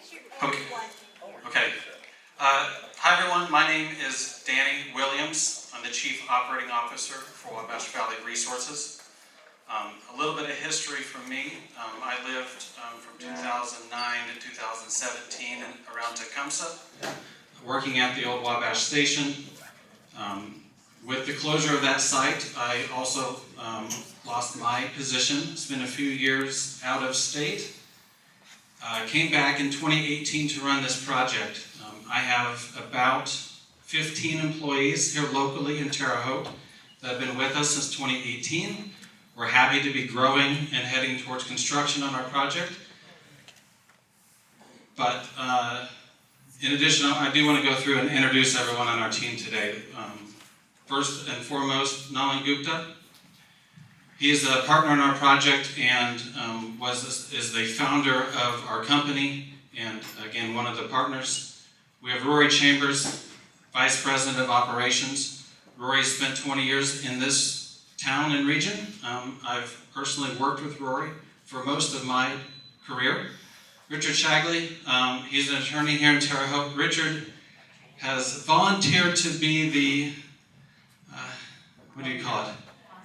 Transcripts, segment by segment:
Okay. Okay. Hi everyone, my name is Danny Williams. I'm the Chief Operating Officer for Wabash Valley Resources. A little bit of history from me. I lived from 2009 to 2017 around Tecumseh, working at the old Wabash station. With the closure of that site, I also lost my position, spent a few years out of state. Came back in 2018 to run this project. I have about 15 employees here locally in Terre Haute that have been with us since 2018. We're happy to be growing and heading towards construction on our project. But in addition, I do want to go through and introduce everyone on our team today. First and foremost, Nalan Gupta. He is a partner in our project and is the founder of our company and, again, one of the partners. We have Rory Chambers, Vice President of Operations. Rory spent 20 years in this town and region. I've personally worked with Rory for most of my career. Richard Shagley, he's an attorney here in Terre Haute. Richard has volunteered to be the, what do you call it?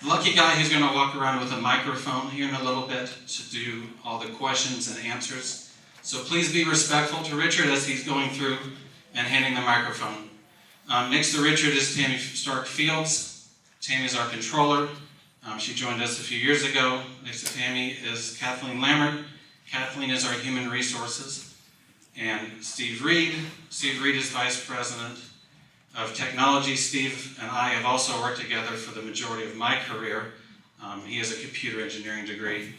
The lucky guy who's going to walk around with a microphone here in a little bit to do all the questions and answers. So please be respectful to Richard as he's going through and handing the microphone. Next to Richard is Tammy Stark-Fields. Tammy is our controller. She joined us a few years ago. Next to Tammy is Kathleen Lambert. Kathleen is our human resources. And Steve Reed. Steve Reed is vice president of technology. Steve and I have also worked together for the majority of my career. He has a computer engineering degree.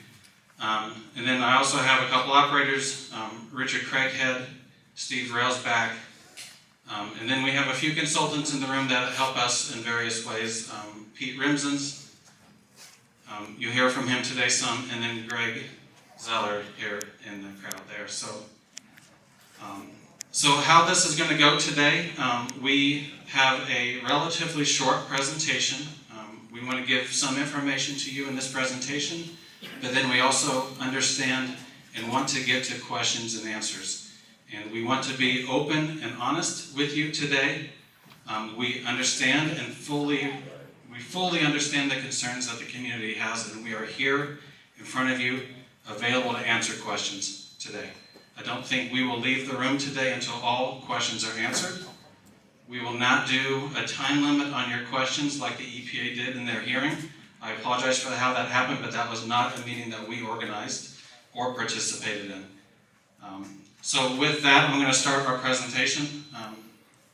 And then I also have a couple operators, Richard Craighead, Steve Railsback, and then we have a few consultants in the room that help us in various ways. Pete Rimsons, you'll hear from him today some, and then Greg Zeller here in the crowd there. So how this is going to go today, we have a relatively short presentation. We want to give some information to you in this presentation, but then we also understand and want to get to questions and answers. And we want to be open and honest with you today. We understand and we fully understand the concerns that the community has, and we are here in front of you available to answer questions today. I don't think we will leave the room today until all questions are answered. We will not do a time limit on your questions like the EPA did in their hearing. I apologize for how that happened, but that was not a meeting that we organized or participated in. So with that, I'm going to start our presentation.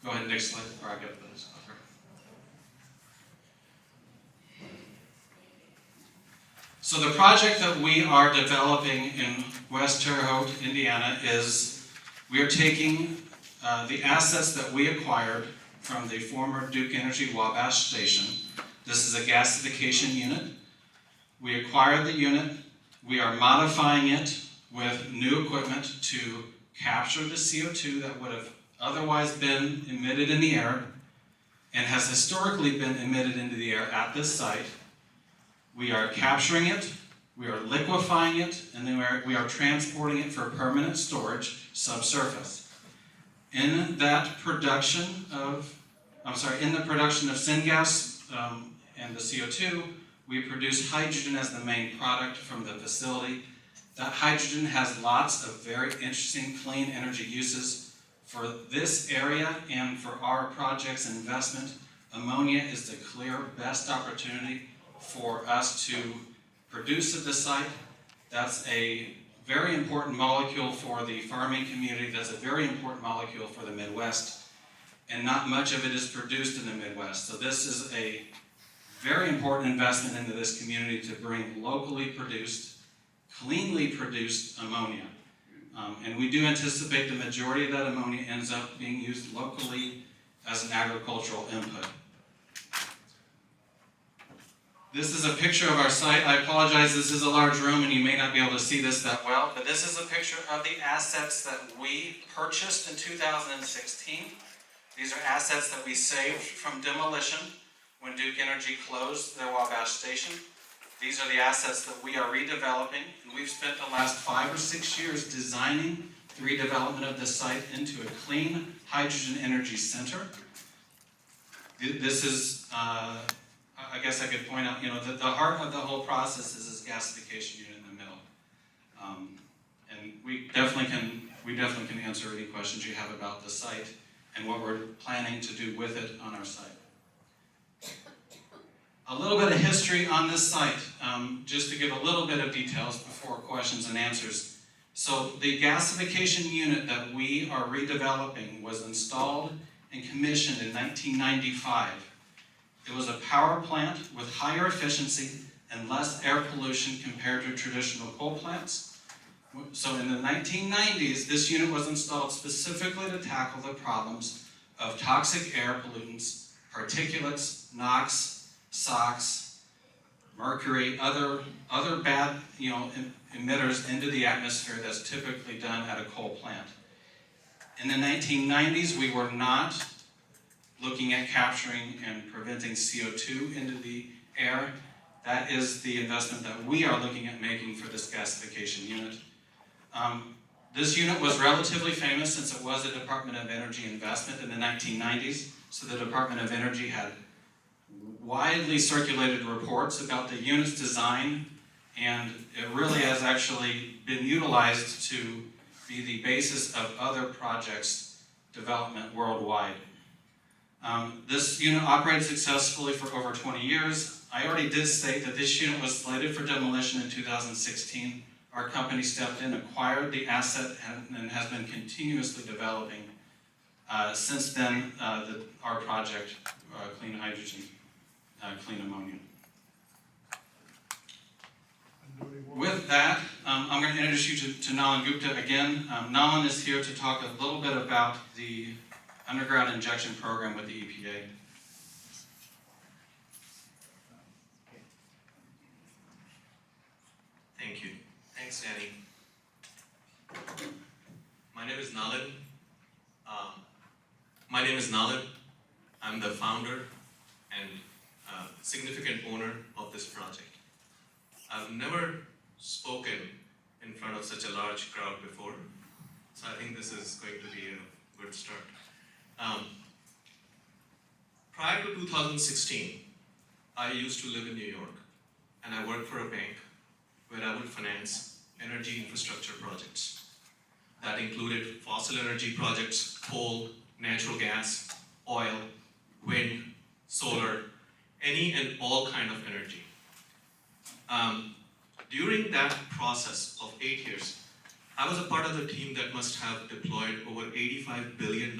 Go ahead, next slide, or I get this. So the project that we are developing in West Terre Haute, Indiana, is we are taking the assets that we acquired from the former Duke Energy Wabash station. This is a gasification unit. We acquired the unit. We are modifying it with new equipment to capture the CO2 that would have otherwise been emitted in the air and has historically been emitted into the air at this site. We are capturing it, we are liquefying it, and then we are transporting it for permanent storage subsurface. In the production of syngas and the CO2, we produce hydrogen as the main product from the facility. That hydrogen has lots of very interesting clean energy uses. For this area and for our project's investment, ammonia is the clear best opportunity for us to produce at the site. That's a very important molecule for the farming community. That's a very important molecule for the Midwest. And not much of it is produced in the Midwest. So this is a very important investment into this community to bring locally produced, cleanly produced ammonia. And we do anticipate the majority of that ammonia ends up being used locally as an agricultural input. This is a picture of our site. I apologize, this is a large room and you may not be able to see this that well, but this is a picture of the assets that we purchased in 2016. These are assets that we saved from demolition when Duke Energy closed their Wabash station. These are the assets that we are redeveloping, and we've spent the last 5 or 6 years designing the redevelopment of this site into a clean hydrogen energy center. This is, I guess I could point out, that the heart of the whole process is this gasification unit in the middle. And we definitely can answer any questions you have about the site and what we're planning to do with it on our site. A little bit of history on this site, just to give a little bit of details before questions and answers. So the gasification unit that we are redeveloping was installed and commissioned in 1995. It was a power plant with higher efficiency and less air pollution compared to traditional coal plants. So in the 1990s, this unit was installed specifically to tackle the problems of toxic air pollutants, particulates, NOx, SOx, mercury, other bad emitters into the atmosphere that's typically done at a coal plant. In the 1990s, we were not looking at capturing and preventing CO2 into the air. That is the investment that we are looking at making for this gasification unit. This unit was relatively famous since it was a Department of Energy investment in the 1990s. So the Department of Energy had widely circulated reports about the unit's design, and it really has actually been utilized to be the basis of other projects' development worldwide. This unit operated successfully for over 20 years. I already did state that this unit was slated for demolition in 2016. Our company stepped in, acquired the asset, and has been continuously developing since then our project, Clean Hydrogen, Clean Ammonia. With that, I'm going to introduce you to Nalan Gupta again. Nalan is here to talk a little bit about the underground injection program with the EPA. Thank you. Thanks, Danny. My name is Nalan. I'm the founder and significant owner of this project. I've never spoken in front of such a large crowd before, so I think this is going to be a good start. Prior to 2016, I used to live in New York, and I worked for a bank where I would finance energy infrastructure projects. That included fossil energy projects, coal, natural gas, oil, wind, solar, any and all kind of energy. During that process of 8 years, I was a part of the team that must have deployed over $85 billion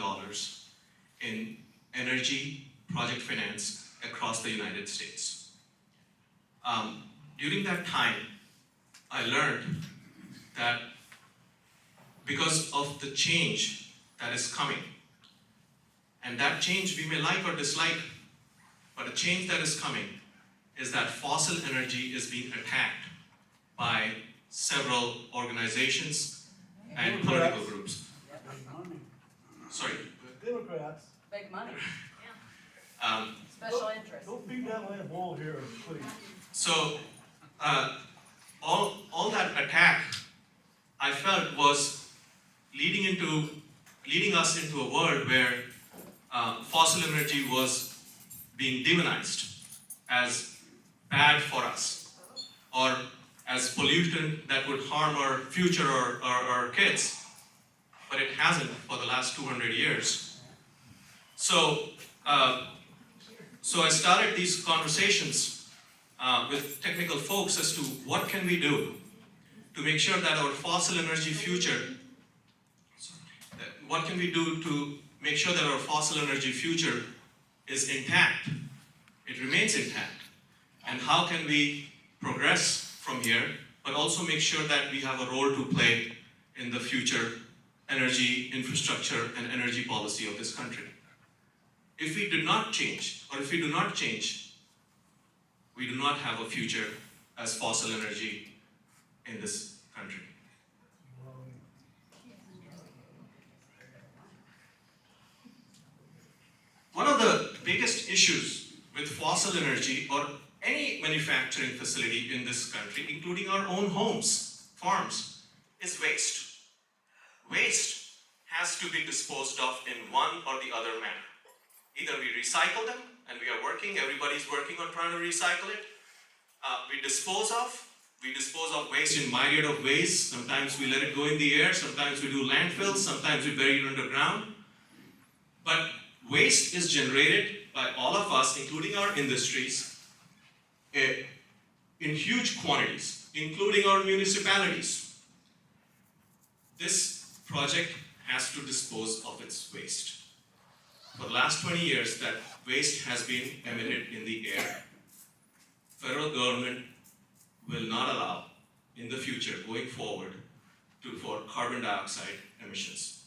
in energy project finance across the United States. During that time, I learned that because of the change that is coming, and that change we may like or dislike, but a change that is coming is that fossil energy is being attacked by several organizations and political groups. Sorry. Democrats. Big money. Special interest. Don't beat that land wall here, please. So, all that attack, I felt, was leading us into a world where fossil energy was being demonized as bad for us, or as pollutant that would harm our future or our kids. But it hasn't for the last 200 years. So I started these conversations with technical folks as to what can we do to make sure that our fossil energy future, what can we do to make sure that our fossil energy future is intact, it remains intact, and how can we progress from here, but also make sure that we have a role to play in the future energy infrastructure and energy policy of this country. If we do not change, we do not have a future as fossil energy in this country. One of the biggest issues with fossil energy or any manufacturing facility in this country, including our own homes, farms, is waste. waste has to be disposed of in one or the other manner. Either we recycle them, and we are working, everybody's working on trying to recycle it. We dispose of waste in myriad of ways. Sometimes we let it go in the air, sometimes we do landfills, sometimes we bury it underground. But waste is generated by all of us, including our industries, in huge quantities, including our municipalities. This project has to dispose of its waste. For the last 20 years, that waste has been emitted in the air. Federal government will not allow, in the future, going forward, for carbon dioxide emissions.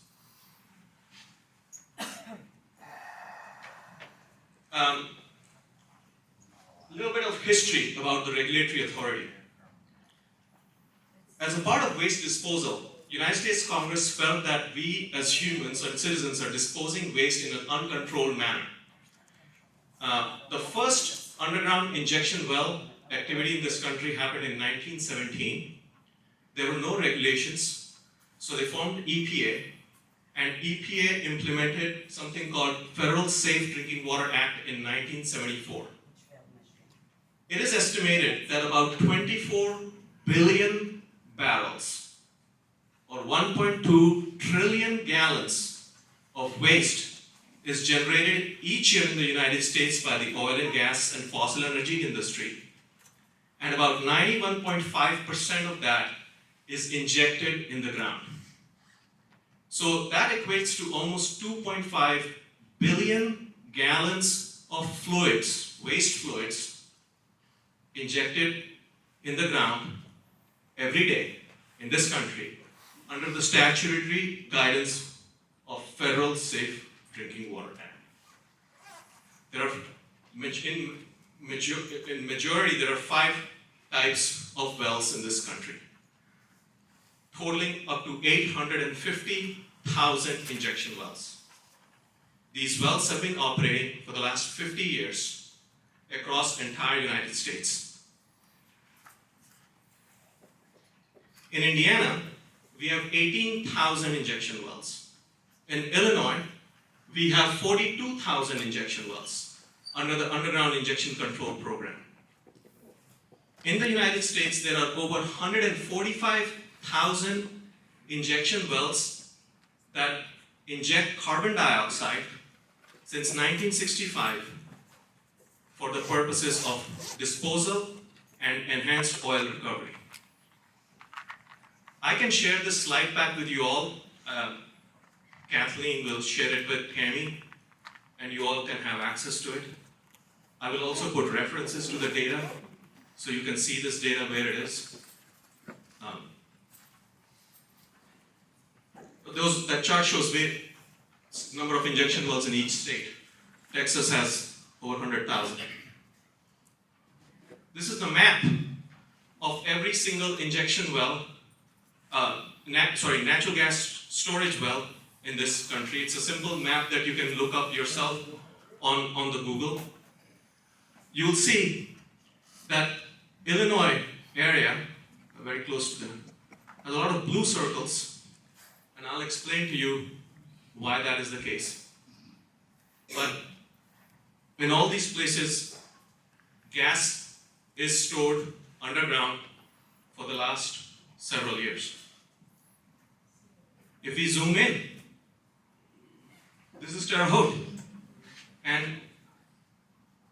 A little bit of history about the regulatory authority. As a part of waste disposal, United States Congress felt that we as humans and citizens are disposing waste in an uncontrolled manner. The first underground injection well activity in this country happened in 1917. There were no regulations, so they formed EPA, and EPA implemented something called Federal Safe Drinking Water Act in 1974. It is estimated that about 24 billion barrels, or 1.2 trillion gallons of waste is generated each year in the United States by the oil and gas and fossil energy industry. And about 91.5% of that is injected in the ground. So that equates to almost 2.5 billion gallons of fluids, waste fluids, injected in the ground every day in this country under the statutory guidance of Federal Safe Drinking Water Act. There are, in majority, there are 5 types of wells in this country, totaling up to 850,000 injection wells. These wells have been operating for the last 50 years across the entire United States. In Indiana, we have 18,000 injection wells. In Illinois, we have 42,000 injection wells under the Underground Injection Control Program. In the United States, there are over 145,000 injection wells that inject carbon dioxide since 1965 for the purposes of disposal and enhanced oil recovery. I can share this slide back with you all. Kathleen will share it with Tammy, and you all can have access to it. I will also put references to the data, so you can see this data where it is. That chart shows the number of injection wells in each state. Texas has over 100,000. This is the map of every single injection well, natural gas storage well in this country. It's a simple map that you can look up yourself on the Google. You will see that Illinois area, very close to them, has a lot of blue circles, and I'll explain to you why that is the case. But in all these places, gas is stored underground for the last several years. If we zoom in, this is Terre Haute, and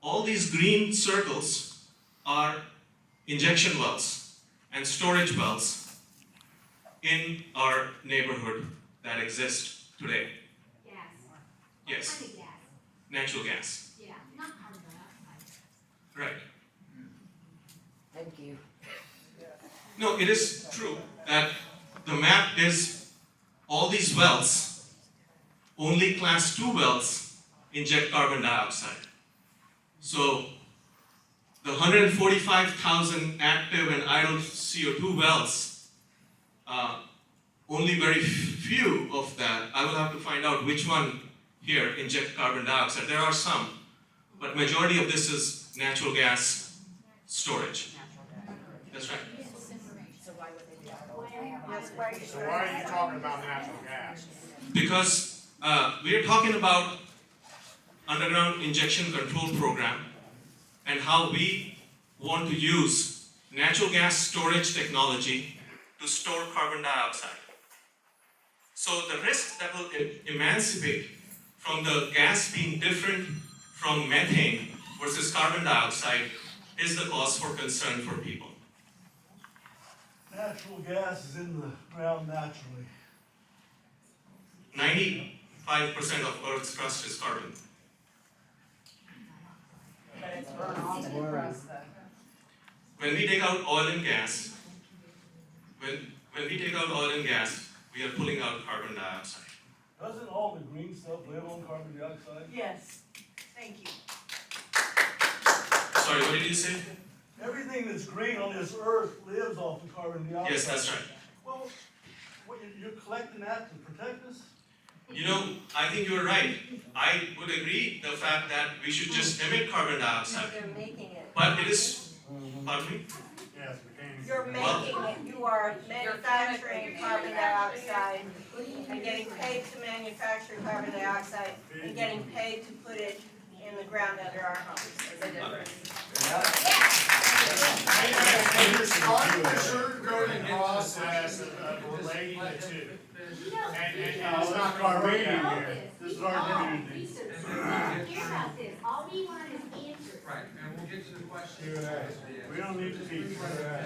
all these green circles are injection wells and storage wells in our neighborhood that exist today. Gas. Yes, What kind of gas? natural gas. Yeah, not carbon dioxide. Right. Thank you. No, it is true that the map is all these wells, only class 2 wells inject carbon dioxide. So the 145,000 active and idle CO2 wells, only very few of that, I will have to find out which one here inject carbon dioxide. There are some, but majority of this is natural gas storage. That's right. So why would they do that? So why are you talking about natural gas? Because we are talking about underground injection control program and how we want to use natural gas storage technology to store carbon dioxide. So the risk that will emancipate from the gas being different from methane versus carbon dioxide is the cause for concern for people. Natural gas is in the ground naturally. 95% of Earth's crust is carbon. But it's burned off in the crust though. When we take out oil and gas, when we take out oil and gas, we are pulling out carbon dioxide. Doesn't all the green stuff live on carbon dioxide? Yes, thank you. Sorry, what did you say? Everything that's green on this earth lives off of carbon dioxide. Yes, that's right. Well, what, you're collecting that to protect us? You know, I think you're right. I would agree the fact that we should just emit carbon dioxide. They're making it. But it is, pardon me? Yes, we can. You're making it, you are manufacturing carbon dioxide and getting paid to manufacture carbon dioxide and getting paid to put it in the ground under our homes. There's a difference. And you're starting the sugar-coating process of relating the two. And it's not gonna read in here. This is our community. We don't care about this, all we want is answers. Right, and we'll get to the question. We don't need to teach.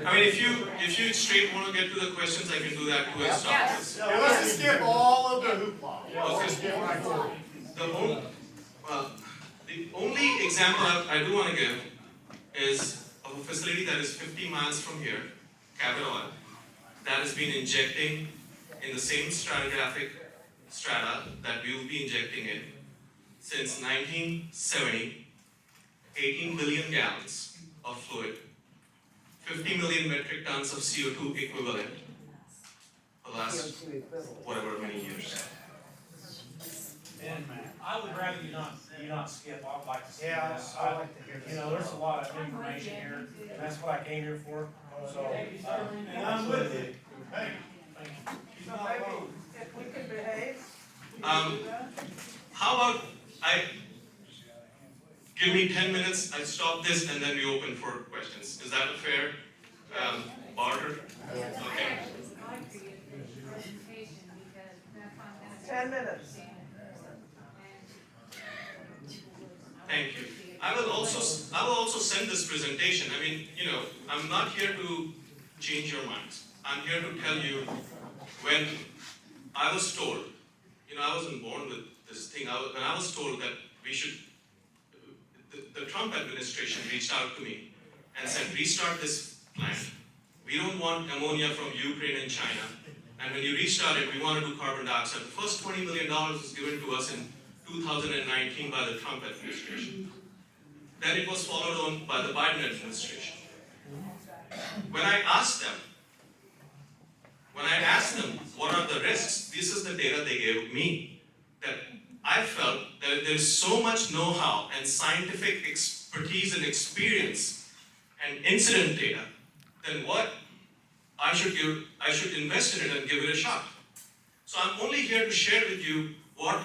I mean, if you straight want to get to the questions, I can do that too and stop this. Yeah, let's just skip all of the hoopla. Okay. Skip right forward. The only example I do want to give is of a facility that is 50 miles from here, Cabot Oil, that has been injecting in the same stratigraphic strata that we will be injecting in since 1970, 18 billion gallons of fluid, 50 million metric tons of CO2 equivalent for the last CO2 equivalent. whatever many years. And I would rather you not skip, I'd like to see Yeah, this. I like to hear this. You know, there's a lot of information here, and that's what I came here for, so. And I'm with you. Hey, So maybe if we could behave. How about give me 10 minutes, I stop this and then we open for questions. Is that a fair barter? Okay. 10 minutes. Thank you. I will also send this presentation. I mean, you know, I'm not here to change your minds. I'm here to tell you when I was told, you know, I wasn't born with this thing. When I was told that we should, the Trump administration reached out to me and said, restart this plant. We don't want ammonia from Ukraine and China. And when you restarted, we want to do carbon dioxide. The first $20 million was given to us in 2019 by the Trump administration. Then it was followed on by the Biden administration. When I asked them what are the risks, this is the data they gave me. That I felt that there's so much know-how and scientific expertise and experience and incident data, then what I should invest in it and give it a shot. So I'm only here to share with you what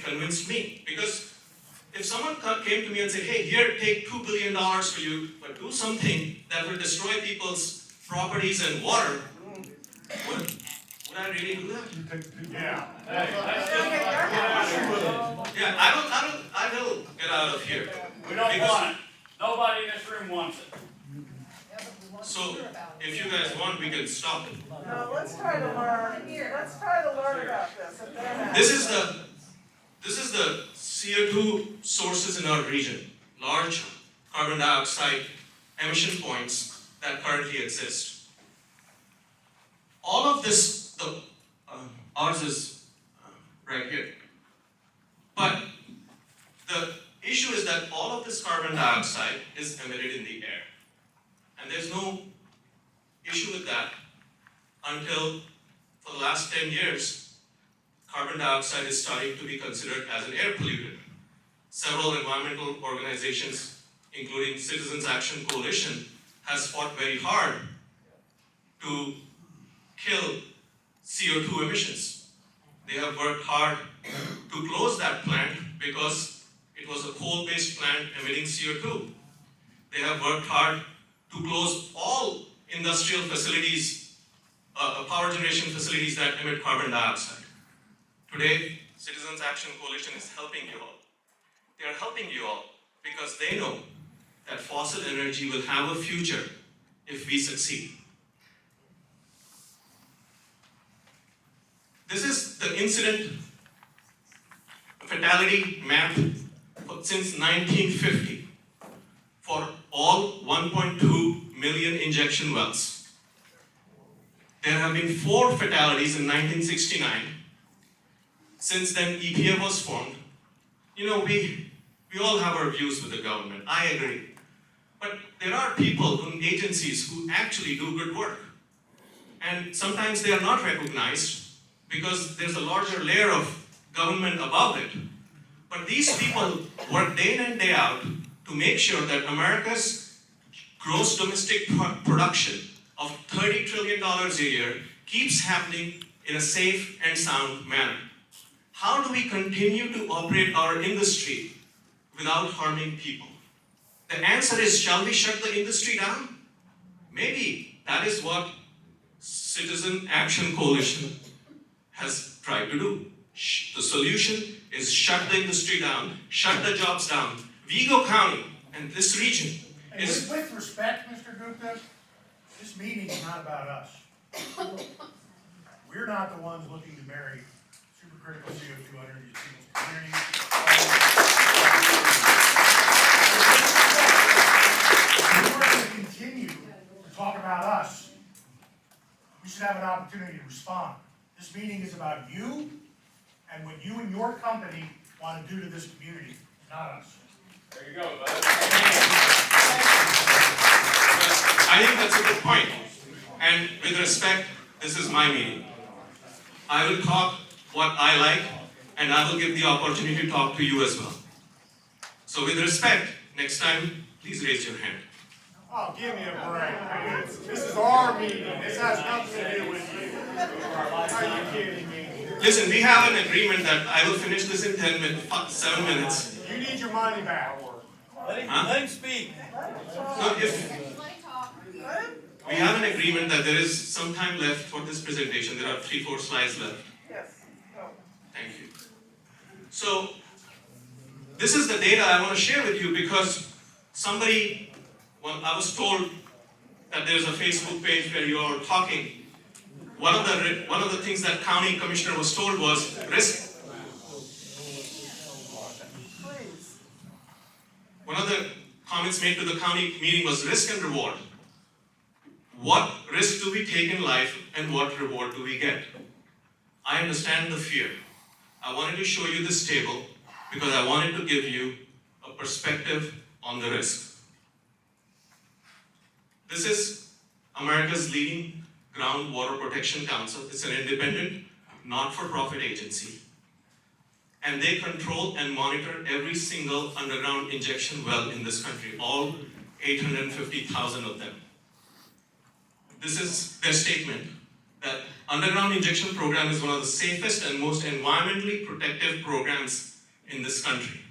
convinced me. Because if someone came to me and said, hey, here, take $2 billion for you, but do something that will destroy people's properties and water, would I really do that? yeah. Yeah, I will get out of here. We don't Because- want it. Nobody in this room wants it. So, if you guys want, we can stop it. No, let's try to learn, about this. If they're not- This is the CO2 sources in our region, large carbon dioxide emission points that currently exist. All of this, ours is right here. But the issue is that all of this carbon dioxide is emitted in the air. And there's no issue with that until, for the last 10 years, carbon dioxide is starting to be considered as an air pollutant. Several environmental organizations, including Citizens Action Coalition, has fought very hard to kill CO2 emissions. They have worked hard to close that plant because it was a coal-based plant emitting CO2. They have worked hard to close all industrial facilities, power generation facilities that emit carbon dioxide. Today, Citizens Action Coalition is helping you all. They are helping you all because they know that fossil energy will have a future if we succeed. This is the incident fatality map since 1950 for all 1.2 million injection wells. There have been 4 fatalities in 1969. Since then, EPA was formed. You know, we all have our views with the government. I agree. But there are people and agencies who actually do good work. And sometimes they are not recognized because there's a larger layer of government above it. But these people work day in and day out to make sure that America's gross domestic production of $30 trillion a year keeps happening in a safe and sound manner. How do we continue to operate our industry without harming people? The answer is, shall we shut the industry down? Maybe that is what Citizen Action Coalition has tried to do. The solution is shut the industry down, shut the jobs down. Vigo County and this region And is... with respect, Mr. Gupta, this meeting is not about us. We're not the ones looking to marry supercritical CO2 under these people's communities. If we're going to continue to talk about us, we should have an opportunity to respond. This meeting is about you and what you and your company want to do to this community, not us. There you go, bud. I think that's a good point. And with respect, this is my meeting. I will talk what I like, and I will give the opportunity to talk to you as well. So with respect, next time, please raise your hand. Oh, give me a break. This is our meeting. This has nothing to do with you. Are you kidding me? Listen, we have an agreement that I will finish this in 7 minutes. You need your money back. Let him speak. So if we have an agreement that there is some time left for this presentation, there are 3-4 slides left. Yes. Thank you. So, this is the data I want to share with you because I was told that there's a Facebook page where you are talking. One of the things that county commissioner was told was risk. One of the comments made to the county meeting was risk and reward. What risk do we take in life and what reward do we get? I understand the fear. I wanted to show you this table because I wanted to give you a perspective on the risk. This is America's leading groundwater protection council. It's an independent, not-for-profit agency. And they control and monitor every single underground injection well in this country, all 850,000 of them. This is their statement, that underground injection program is one of the safest and most environmentally protective programs in this country.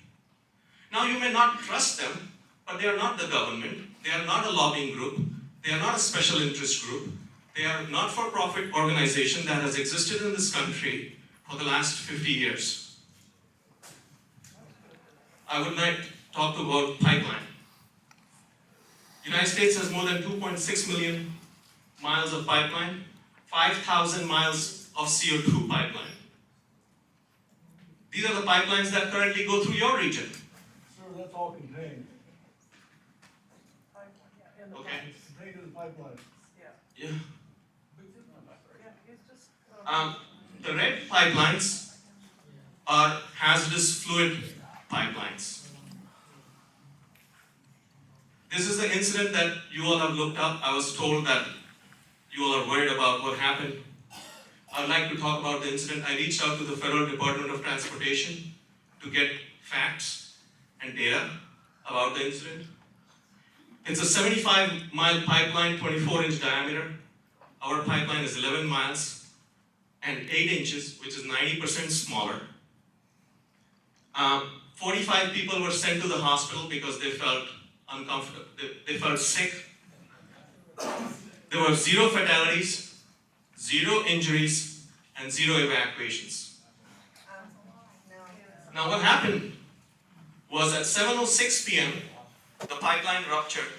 Now you may not trust them, but they are not the government, they are not a lobbying group, they are not a special interest group, they are a not-for-profit organization that has existed in this country for the last 50 years. I would like to talk about pipeline. United States has more than 2.6 million miles of pipeline, 5,000 miles of CO2 pipeline. These are the pipelines that currently go through your region. Sir, that's all contained. Okay? It's contained in the pipeline. Yeah. The red pipelines are hazardous fluid pipelines. This is the incident that you all have looked up. I was told that you all are worried about what happened. I would like to talk about the incident. I reached out to the Federal Department of Transportation to get facts and data about the incident. It's a 75-mile pipeline, 24-inch diameter. Our pipeline is 11 miles. and 8 inches, which is 90% smaller. 45 people were sent to the hospital because they felt uncomfortable, they felt sick. There were 0 fatalities, 0 injuries, and 0 evacuations. Now what happened was at 7:06 p.m., the pipeline ruptured.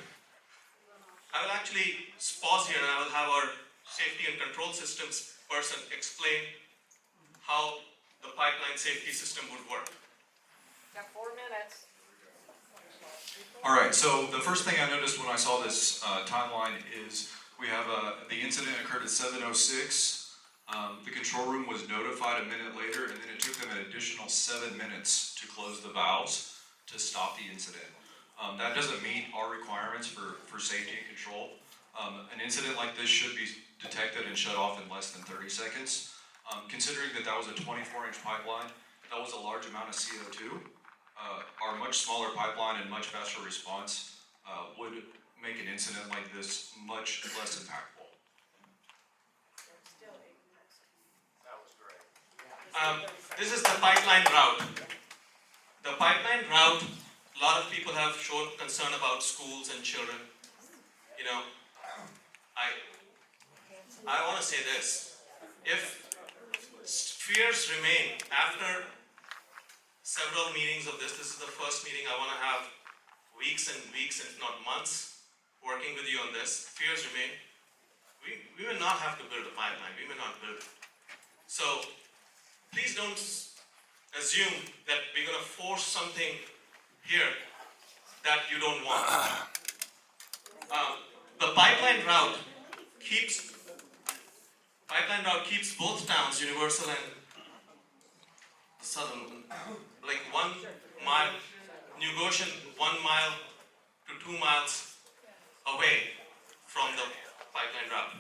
I will actually pause here and I will have our safety and control systems person explain how the pipeline safety system would work. Got 4 minutes. All right, so the first thing I noticed when I saw this timeline is we have the incident occurred at 7:06. The control room was notified a minute later, and then it took them an additional 7 minutes to close the valves to stop the incident. That doesn't meet our requirements for safety and control. An incident like this should be detected and shut off in less than 30 seconds. Considering that was a 24-inch pipeline, that was a large amount of CO2. Our much smaller pipeline and much faster response would make an incident like this much less impactful. That was great. This is the pipeline route. The pipeline route, a lot of people have shown concern about schools and children. You know, I want to say this. If fears remain after several meetings of this is the first meeting I want to have weeks and weeks, if not months, working with you on this. Fears remain. We will not have to build a pipeline. We may not build it. So please don't assume that we're going to force something here that you don't want. The pipeline route keeps both towns, Universal and Southern, like 1 mile, New Goshen, 1 mile to 2 miles away from the pipeline route.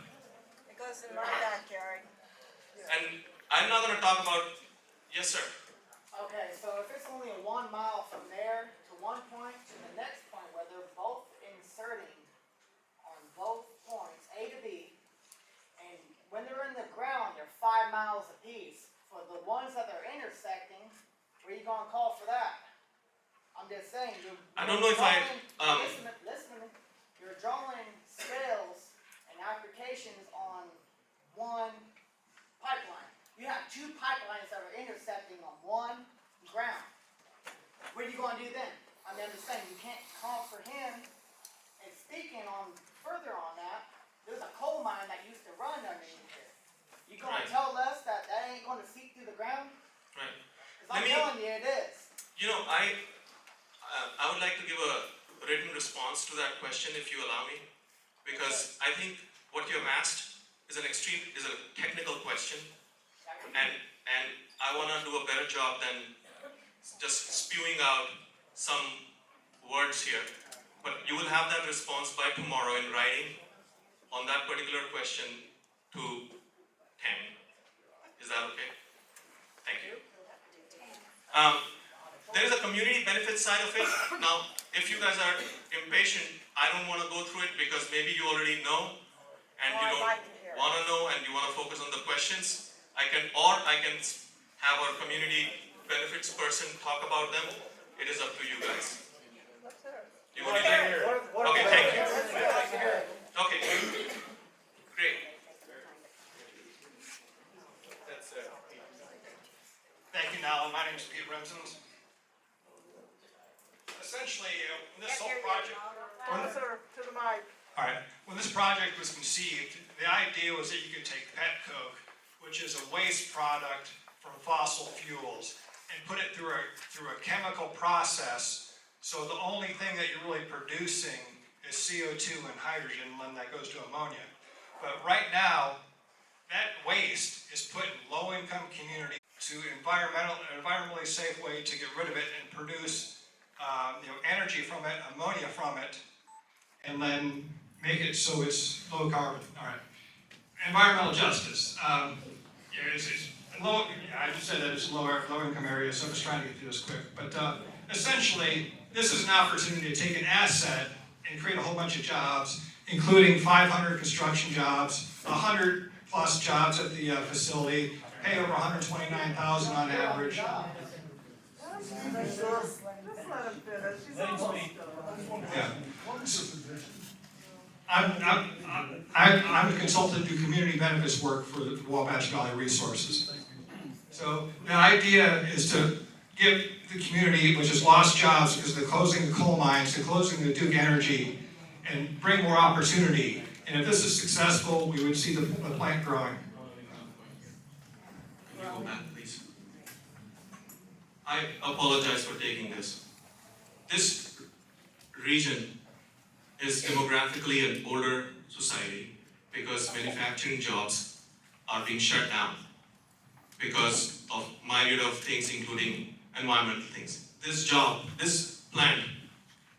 It goes in my backyard. And I'm not going to talk about, yes sir. Okay, so if it's only 1 mile from there to one point to the next point where they're both inserting on both points, A to B, and when they're in the ground, they're 5 miles apiece. For the ones that they're intersecting, where are you gonna call for that? I'm just saying, I don't know if listen to me. You're drawing scales and applications on one pipeline. You have 2 pipelines that are intersecting on one ground. What are you gonna do then? I mean, I'm just saying, you can't call for him. And speaking on, further on that, there's a coal mine that used to run underneath here. You gonna Right. tell us that ain't gonna seep through the ground? Right. 'Cause I'm Let me- telling you, it is. You know, I would like to give a written response to that question if you allow me, because I think what you have asked is a technical question, and I want to do a better job than just spewing out some words here. But you will have that response by tomorrow in writing on that particular question to Tammy. Is that okay? Thank you. There is a community benefit side of it. Now, if you guys are impatient, I don't want to go through it because maybe you already know and you I'd don't like to hear it. want to know and you want to focus on the questions. I can have our community benefits person talk about them. It is up to you guys. You want to hear it? Okay, thank you. Okay, great. That's it. Thank you, Nala. My name is Pete Remsons. Essentially, when this whole project, Closer to the mic. all right, when this project was conceived, the idea was that you could take pet coke, which is a waste product from fossil fuels, and put it through a chemical process. So the only thing that you're really producing is CO2 and hydrogen when that goes to ammonia. But right now, that waste is put in low-income communities to environmentally safe way to get rid of it and produce energy from it, ammonia from it, and then make it so it's low carbon. All right. Environmental justice. I just said that it's low income areas, so I'm just trying to get through this quick. But essentially, this is an opportunity to take an asset and create a whole bunch of jobs, including 500 construction jobs, 100 plus jobs at the facility, pay over $129,000 on average. Just let him finish, he's almost done. Yeah. I'm a consultant to community benefits work for the Wabash Valley Resources. So the idea is to give the community, which has lost jobs because they're closing the coal mines, they're closing the Duke Energy, and bring more opportunity. And if this is successful, we would see the plant growing. Can you go back, please? I apologize for taking this. This region is demographically an older society because manufacturing jobs are being shut down because of myriad of things, including environmental things. This plant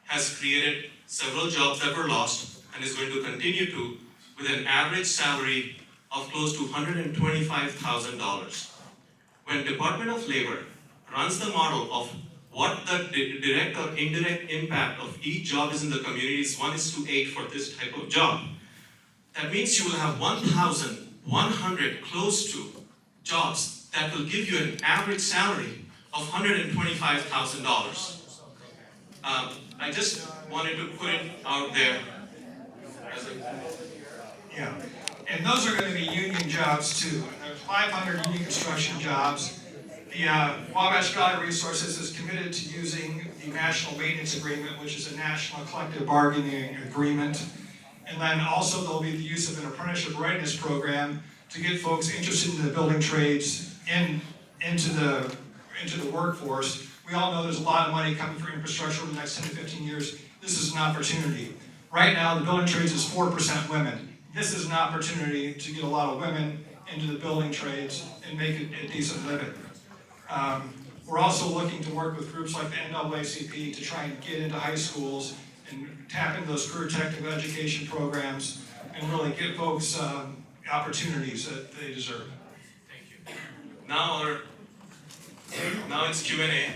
has created several jobs that were lost and is going to continue to, with an average salary of close to $125,000. When Department of Labor runs the model of what the direct or indirect impact of each job is in the community is 1:8 for this type of job. That means you will have 1,100 close to jobs that will give you an average salary of $125,000. I just wanted to put it out there as a Yeah, and those are going to be union jobs too. There's 500 union construction jobs. The Wabash Valley Resources is committed to using the National Maintenance Agreement, which is a national collective bargaining agreement. And then also there'll be the use of an apprenticeship readiness program to get folks interested in the building trades into the workforce. We all know there's a lot of money coming for infrastructure over the next 10 to 15 years. This is an opportunity. Right now, the building trades is 4% women. This is an opportunity to get a lot of women into the building trades and make it a decent living. We're also looking to work with groups like the NAACP to try and get into high schools and tap into those career technical education programs and really give folks opportunities that they deserve. Thank you. Now it's Q&A.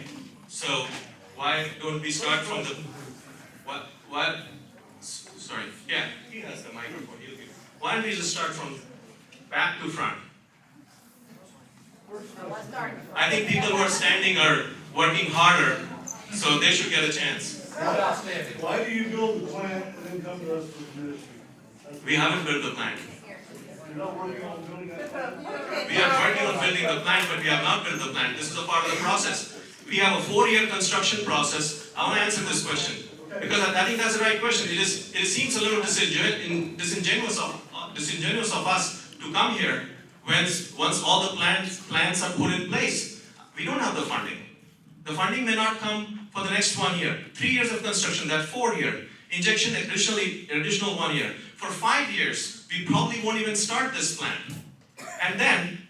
So why don't we start from the Sorry. Yeah, he has the microphone. Why don't we just start from back to front? I think people who are standing are working harder, so they should get a chance. Why do you build the plant and then come to us for permission? We haven't built the plant. You're not working on building that plant? We are working on building the plant, but we have not built the plant. This is a part of the process. We have a 4-year construction process. I want to answer this question because I think that's the right question. It seems a little disingenuous of us to come here once all the plans are put in place. We don't have the funding. The funding may not come for the next 1 year. 3 years of construction, that 4-year. Injection additional 1 year. For 5 years, we probably won't even start this plant. And then,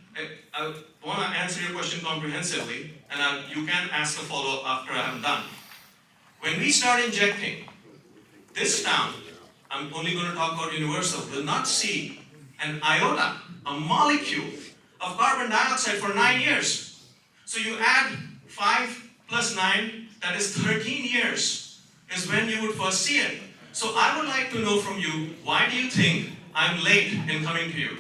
I want to answer your question comprehensively, and you can ask a follow-up after I'm done. When we start injecting, this town, I'm only going to talk about Universal, will not see an iota, a molecule of carbon dioxide for 9 years. So you add 5 plus 9, that is 13 years, is when you would first see it. So I would like to know from you, why do you think I'm late in coming to you?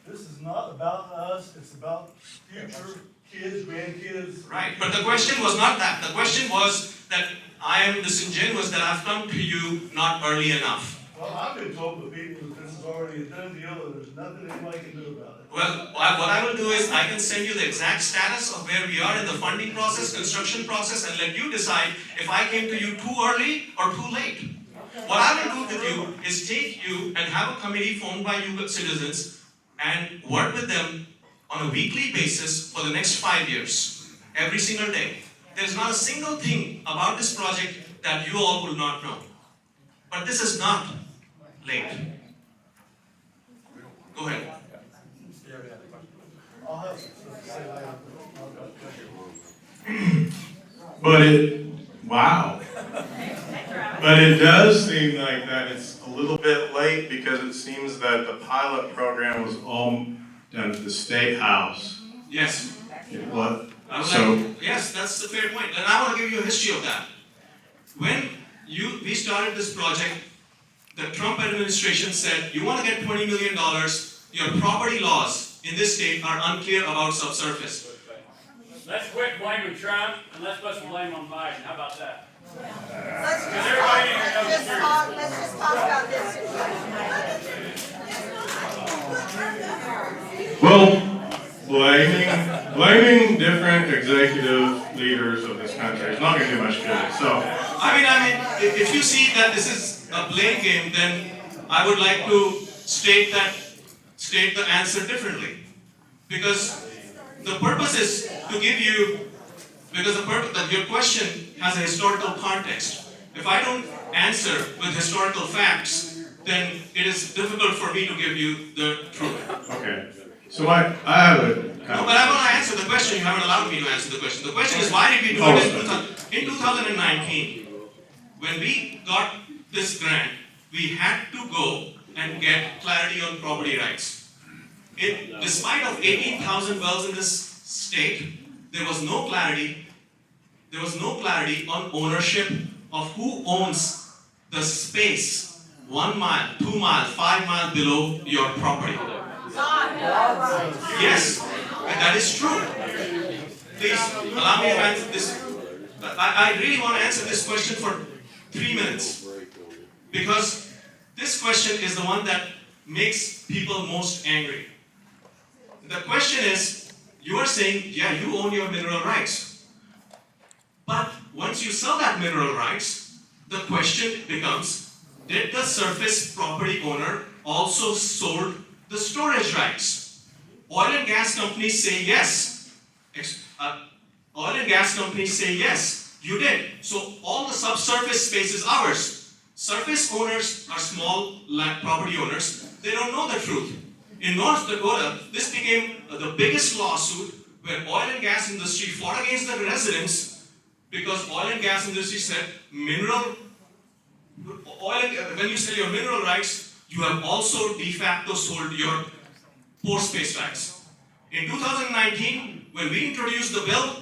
This is not about us, it's about future kids, grandkids. Right, but the question was not that. The question was that I am disingenuous that I've come to you not early enough. Well, I've been told by people that this is already a done deal and there's nothing anybody can do about it. Well, what I will do is I can send you the exact status of where we are in the funding process, construction process, and let you decide if I came to you too early or too late. What I will do with you is take you and have a committee formed by you citizens and work with them on a weekly basis for the next 5 years, every single day. There's not a single thing about this project that you all will not know. But this is not late. Go ahead. I'll have some stuff to say later. Wow. But it does seem like that it's a little bit late because it seems that the pilot program was all done at the State House. Yes. What? Yes, that's the fair point. And I want to give you a history of that. When we started this project, the Trump administration said, you want to get $20 million, your property laws in this state are unclear about subsurface. Let's quit blaming Trump and let's put some blame on Biden. How about that? Let's just everybody talk, knows let's just the talk, let's just talk about this. Well, blaming different executive leaders of this country is not gonna do much good, so. I mean, if you see that this is a blame game, then I would like to state the answer differently. Because the purpose is to give you, because that your question has a historical context. If I don't answer with historical facts, then it is difficult for me to give you the truth. Okay, so I have a No, but I want to answer the question. You haven't allowed me to answer the question. The question is, why did we do it in 2019? When we got this grant, we had to go and get clarity on property rights. Despite of 18,000 wells in this state, there was no clarity. There was no clarity on ownership of who owns the space 1 mile, 2 miles, 5 miles below your property. Yes, and that is true. Please allow me to answer this. I really want to answer this question for 3 minutes. Because this question is the one that makes people most angry. The question is, you are saying, yeah, you own your mineral rights. But once you sell that mineral rights, the question becomes, did the surface property owner also sold the storage rights? Oil and gas companies say yes. Oil and gas companies say yes, you did. So all the subsurface space is ours. Surface owners are small property owners. They don't know the truth. In North Dakota, this became the biggest lawsuit where oil and gas industry fought against the residents because oil and gas industry said when you sell your mineral rights, you have also de facto sold your pore space rights. In 2019, when we introduced the bill,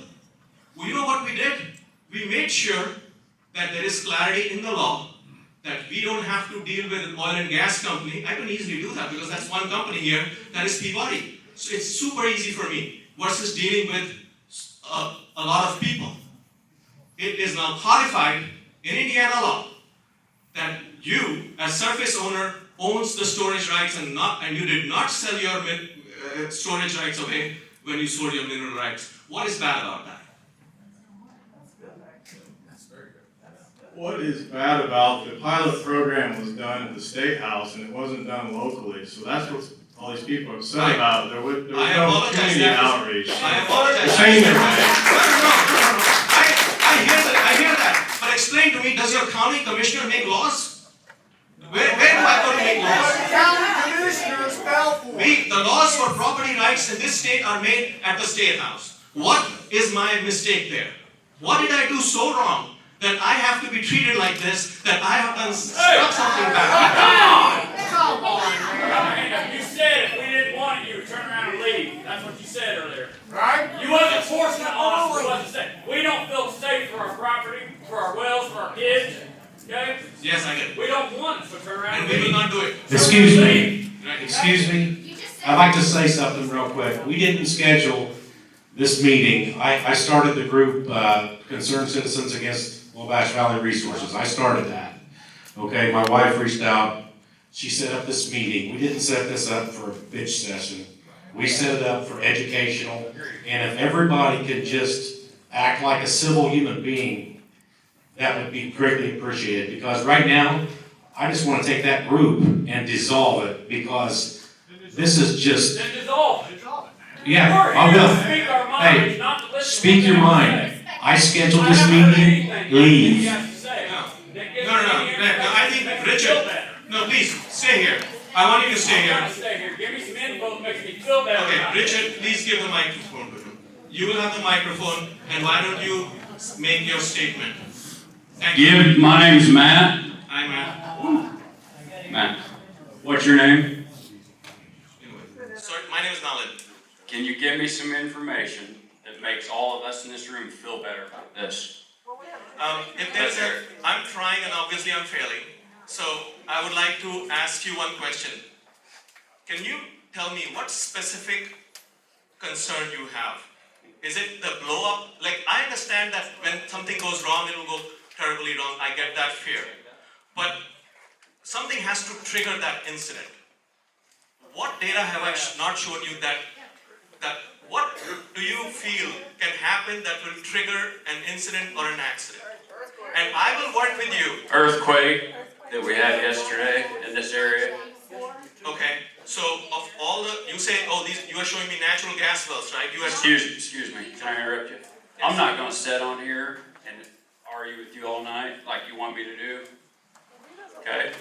well, you know what we did? We made sure that there is clarity in the law that we don't have to deal with an oil and gas company. I can easily do that because that's one company here, that is Peabody. So it's super easy for me versus dealing with a lot of people. It is now codified in Indiana law that you, as surface owner, owns the storage rights and you did not sell your storage rights away when you sold your mineral rights. What is bad about that? What is bad about the pilot program was done at the State House and it wasn't done locally, so that's what all these people are upset about. There was no community outreach. I apologize. Same here, I hear that. But explain to me, does your county commissioner make laws? Where do I go to make laws? The county commissioners fell for it. The laws for property rights in this state are made at the State House. What is my mistake there? What did I do so wrong that I have to be treated like this, that I have done something bad? Come on. You said if we didn't want it, you would turn around and leave. That's what you said earlier. Right? You wasn't forcing it on us. You wasn't saying, we don't feel safe for our property, for our wells, for our kids. Okay? Yes, I get it. We don't want it, so turn around And and we will leave. not do it. Excuse me, Right. excuse me. You just said. I'd like to say something real quick. We didn't schedule this meeting. I started the group, Concerned Citizens Against Wabash Valley Resources. I started that. Okay, my wife reached out. She set up this meeting. We didn't set this up for a bitch session. We set it up for educational. And if everybody could just act like a civil human being, that would be greatly appreciated. Because right now, I just want to take that group and dissolve it because this is just, Then dissolve it. yeah, We're I here to will. speak our minds, Hey, not to listen to speak what your they mind. say. I scheduled I this haven't heard meeting, anything leave. you have to say. No. That gives No, me any I think, information that makes me feel Richard, better. no, please, stay here. I want you to stay I'm here. gonna stay here. Give me some info that makes me feel better. Okay, about it. Richard, please give the microphone to him. You will have the microphone, and why don't you make your statement? Thank you. My name's Matt. Hi, Matt. Matt. What's your name? Sorry, my name is Nalin. Can you give me some information that makes all of us in this room feel better about this? If there's I'm trying and obviously I'm failing. So I would like to ask you one question. Can you tell me what specific concern you have. Is it the blow up? Like, I understand that when something goes wrong, it will go terribly wrong. I get that fear. But something has to trigger that incident. What data have I not shown you that what do you feel can happen that will trigger an incident or an accident? And I will work with you. Earthquake that we had yesterday in this area. Okay, so of all the, you say, oh, these, you are showing me natural gas wells, right? You are. Excuse me, can I interrupt you? I'm not gonna sit on here and argue with you all night like you want me to do. Okay?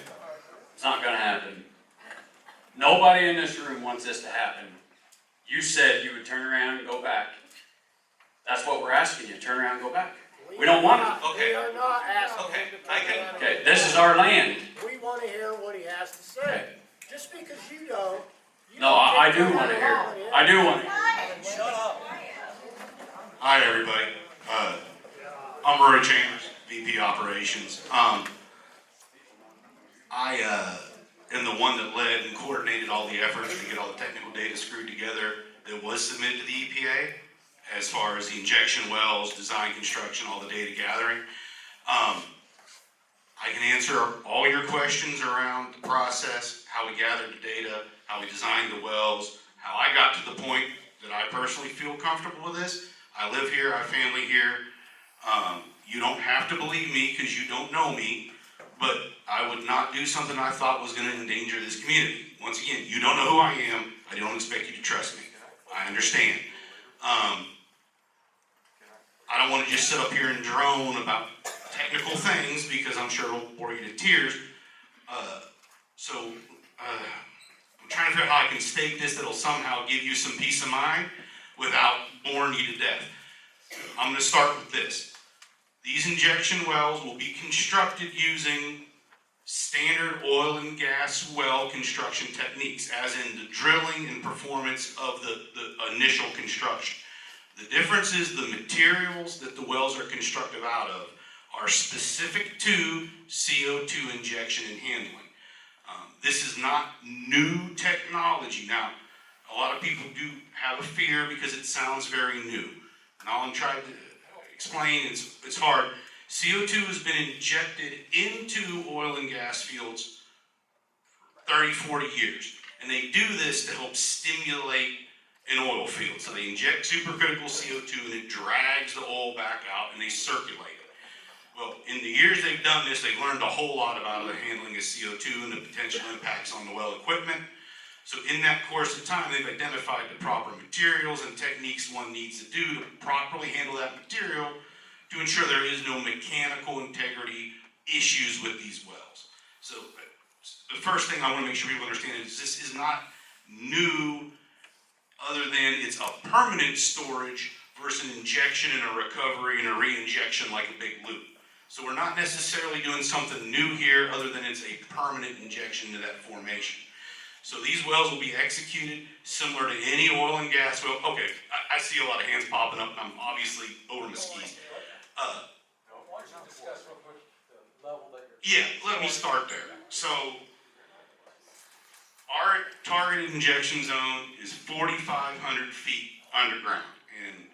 It's not gonna happen. Nobody in this room wants this to happen. You said you would turn around and go back. That's what we're asking you, turn around and go back. We don't want it. Okay. We are not asking Okay, him to I turn can- around and Okay, go this back. is our land. We wanna hear what he has to say. Okay. Just because you don't. No, I do wanna hear. I do wanna hear. Shut up. Hi, everybody. I'm Roy Chambers, VP Operations. I am the one that led and coordinated all the efforts to get all the technical data screwed together that was submitted to the EPA as far as the injection wells, design, construction, all the data gathering. I can answer all your questions around the process, how we gathered the data, how we designed the wells, how I got to the point that I personally feel comfortable with this. I live here, I have family here. You don't have to believe me because you don't know me, but I would not do something I thought was going to endanger this community. Once again, you don't know who I am. I don't expect you to trust me. I understand. I don't want to just sit up here and drone about technical things because I'm sure it'll bore you to tears. I'm trying to figure out how I can state this that'll somehow give you some peace of mind without boring you to death. I'm going to start with this. These injection wells will be constructed using standard oil and gas well construction techniques, as in the drilling and performance of the initial construction. The difference is the materials that the wells are constructed out of are specific to CO2 injection and handling. This is not new technology. Now, a lot of people do have a fear because it sounds very new. And all I'm trying to explain, it's hard. CO2 has been injected into oil and gas fields for 30, 40 years. And they do this to help stimulate an oil field. So they inject supercritical CO2 and it drags the oil back out and they circulate it. Well, in the years they've done this, they've learned a whole lot about the handling of CO2 and the potential impacts on the well equipment. So in that course of time, they've identified the proper materials and techniques one needs to do to properly handle that material to ensure there is no mechanical integrity issues with these wells. So the first thing I want to make sure people understand is this is not new, other than it's a permanent storage versus an injection and a recovery and a re-injection like a big loop. So we're not necessarily doing something new here other than it's a permanent injection to that formation. So these wells will be executed similar to any oil and gas well. Okay, I see a lot of hands popping up. I'm obviously over my skis. Why don't you discuss real quick the level that you're... Yeah, let me start there. So our targeted injection zone is 4,500 feet underground. And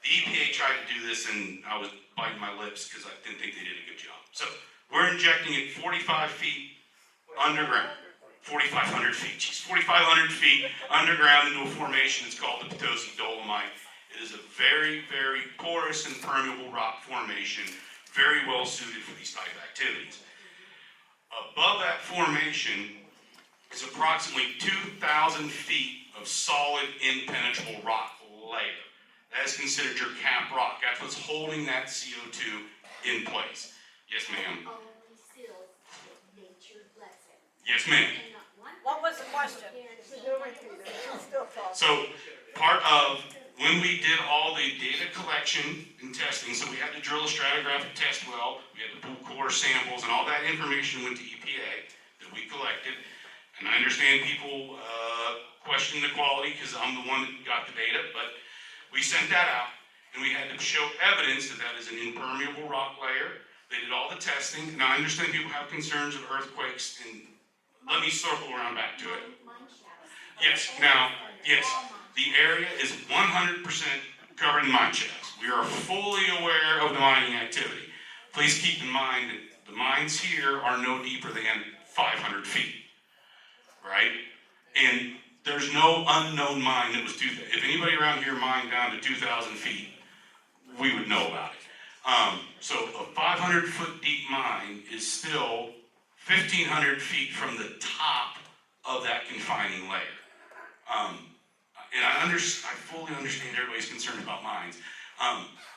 the EPA tried to do this and I was biting my lips because I didn't think they did a good job. So we're injecting at 45 feet underground. 4,500 feet, geez, 4,500 feet underground into a formation. It's called the Potosi Dolomite. It is a very, very porous and permeable rock formation, very well suited for these type of activities. Above that formation is approximately 2,000 feet of solid impenetrable rock layer. That is considered your cap rock. That's what's holding that CO2 in place. Yes, ma'am. Only seals that nature lets it. Yes, ma'am. And not one What was the question? So part of when we did all the data collection and testing, so we had to drill a stratigraphic test well, we had to pull core samples, and all that information went to EPA that we collected. And I understand people question the quality because I'm the one that got the data, but we sent that out and we had to show evidence that that is an impermeable rock layer. They did all the testing. Now I understand people have concerns of earthquakes, and let me circle around back to it. mine shafts. Yes, now, yes, the area is 100% covered in mine shafts. We are fully aware of the mining activity. Please keep in mind that the mines here are no deeper than 500 feet, right? And there's no unknown mine that was 2,000. If anybody around here mined down to 2,000 feet, we would know about it. So a 500-foot deep mine is still 1,500 feet from the top of that confining layer. And I fully understand everybody's concerned about mines,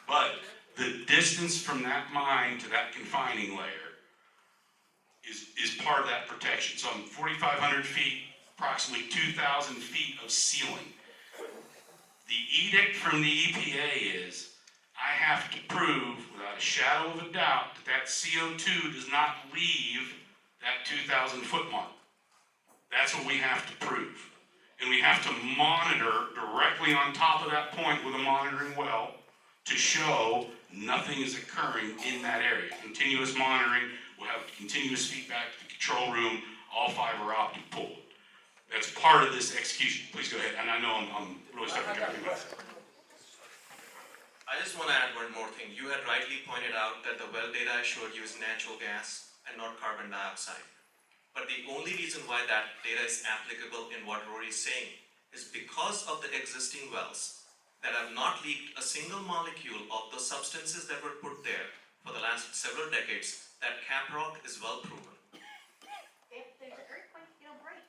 but the distance from that mine to that confining layer is part of that protection. So I'm 4,500 feet, approximately 2,000 feet of ceiling. The edict from the EPA is I have to prove without a shadow of a doubt that that CO2 does not leave that 2,000 foot mark. That's what we have to prove. And we have to monitor directly on top of that point with a monitoring well to show nothing is occurring in that area. Continuous monitoring, we'll have continuous feedback to the control room, all fiber optic pull. That's part of this execution. Please go ahead. And I know I'm really stepping out of your mouth. I just want to add one more thing. You had rightly pointed out that the well data I showed you is natural gas and not carbon dioxide. But the only reason why that data is applicable in what Rory is saying is because of the existing wells that have not leaked a single molecule of the substances that were put there for the last several decades, that caprock is well proven. If there's an earthquake, it'll break.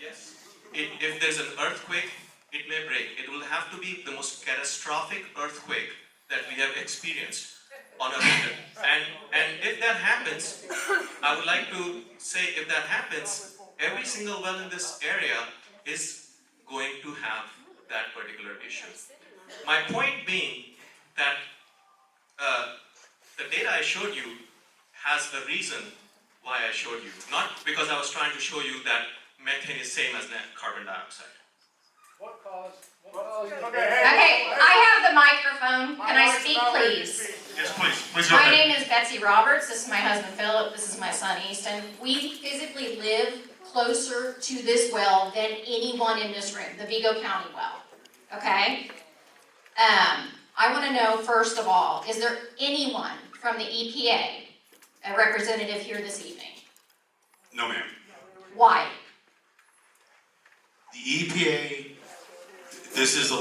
Yes. If there's an earthquake, it may break. It will have to be the most catastrophic earthquake that we have experienced on a region. And if that happens, I would like to say if that happens, every single well in this area is going to have that particular issue. My point being that the data I showed you has a reason why I showed you. Not because I was trying to show you that methane is same as carbon dioxide. Okay, I have the microphone. Can I speak, please? Yes, please. Please go My ahead. name is Betsy Roberts. This is my husband Philip. This is my son Easton. We physically live closer to this well than anyone in this room, the Vigo County well. Okay? I want to know, first of all, is there anyone from the EPA, a representative here this evening? No, ma'am. Why? The EPA, this is a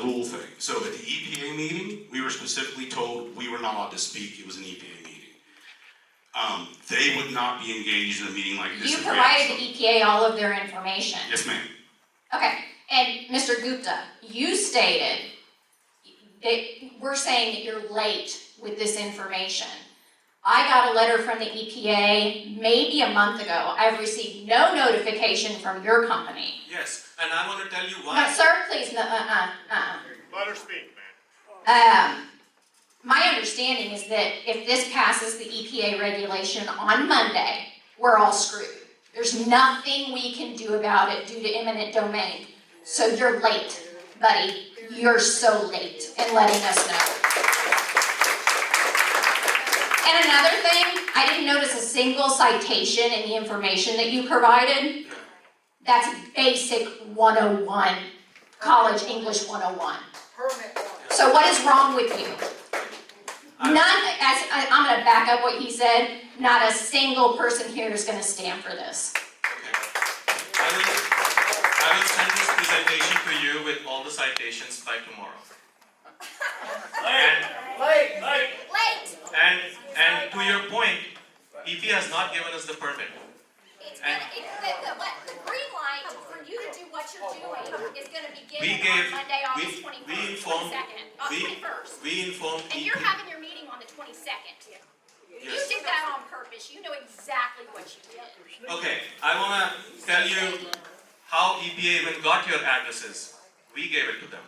rule thing. So at the EPA meeting, we were specifically told we were not allowed to speak. It was an EPA meeting. They would not be engaged in a meeting like this. You provided the EPA all of their information. Yes, ma'am. Okay, and Mr. Gupta, you stated that we're saying that you're late with this information. I got a letter from the EPA maybe a month ago. I've received no notification from your company. Yes, and I want to tell you why. No, sir, please, no, Let her speak, man. My understanding is that if this passes the EPA regulation on Monday, we're all screwed. There's nothing we can do about it due to eminent domain. So you're late, buddy. You're so late in letting us know. And another thing, I didn't notice a single citation in the information that you provided. That's basic 101, college English 101. So what is wrong with you? I'm gonna back up what he said. Not a single person here is gonna stand for this. I will send this presentation to you with all the citations by tomorrow. And to your point, EP has not given us the permit. It's gonna, the green light for you to do what you're doing is gonna be given on Monday, August 21st. We informed And EP. you're having your meeting on the 22nd. You did that on purpose. You know exactly what you did. Okay, I wanna tell you how EPA even got your addresses. We gave it to them.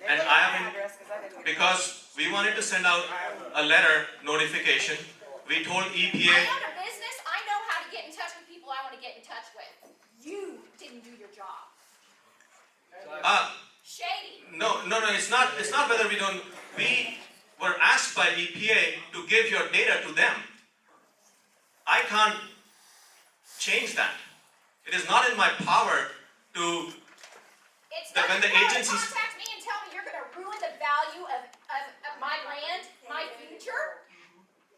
And I haven't, because we wanted to send out a letter notification. We told EPA. I own a business. I know how to get in touch with people I want to get in touch with. You didn't do your job. Shady. No, it's not whether we don't, we were asked by EPA to give your data to them. I can't change that. It is not in my power to, It's that not when the your power to agencies, contact me and tell me you're gonna ruin the value of my land, my future?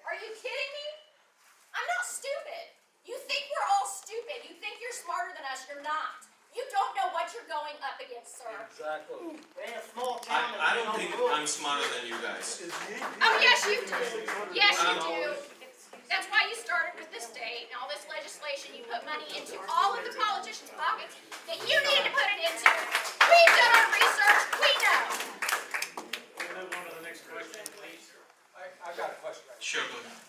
Are you kidding me? I'm not stupid. You think we're all stupid. You think you're smarter than us. You're not. You don't know what you're going up against, sir. Exactly. We're in a small town. I don't think I'm smarter than you guys. Oh, yes, you do. Yes, you do. That's why you started with this state and all this legislation. You put money into all of the politicians' pockets that you needed to put it into. We've done our research. We know. Move on to the next question, please. I've got a question. Sure, go ahead.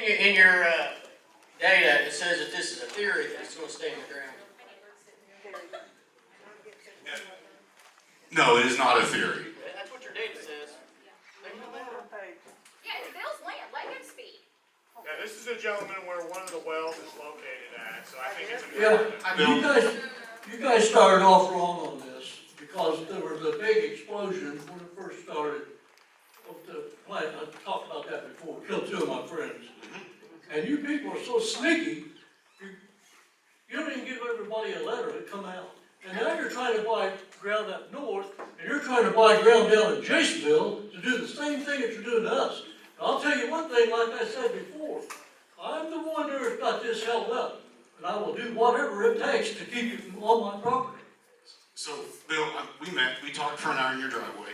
In your data, it says that this is a theory that it's going to stay in the ground. No, it is not a theory. That's what your data says. Yeah, it's Bill's land. Let him speak. Yeah, this is a gentleman where one of the wells is located at, so I think it's a. Yeah, You guys started off wrong on this, because there was a big explosion when it first started of the plant. I talked about that before, killed 2 of my friends. And you people are so sneaky, you don't even give everybody a letter to come out. And now you're trying to buy ground up north, and you're trying to buy ground down in Jasonville to do the same thing that you're doing to us. And I'll tell you one thing, like I said before, I'm the one that's got this held up, and I will do whatever it takes to keep you on my property. So, Bill, we talked for an hour in your driveway,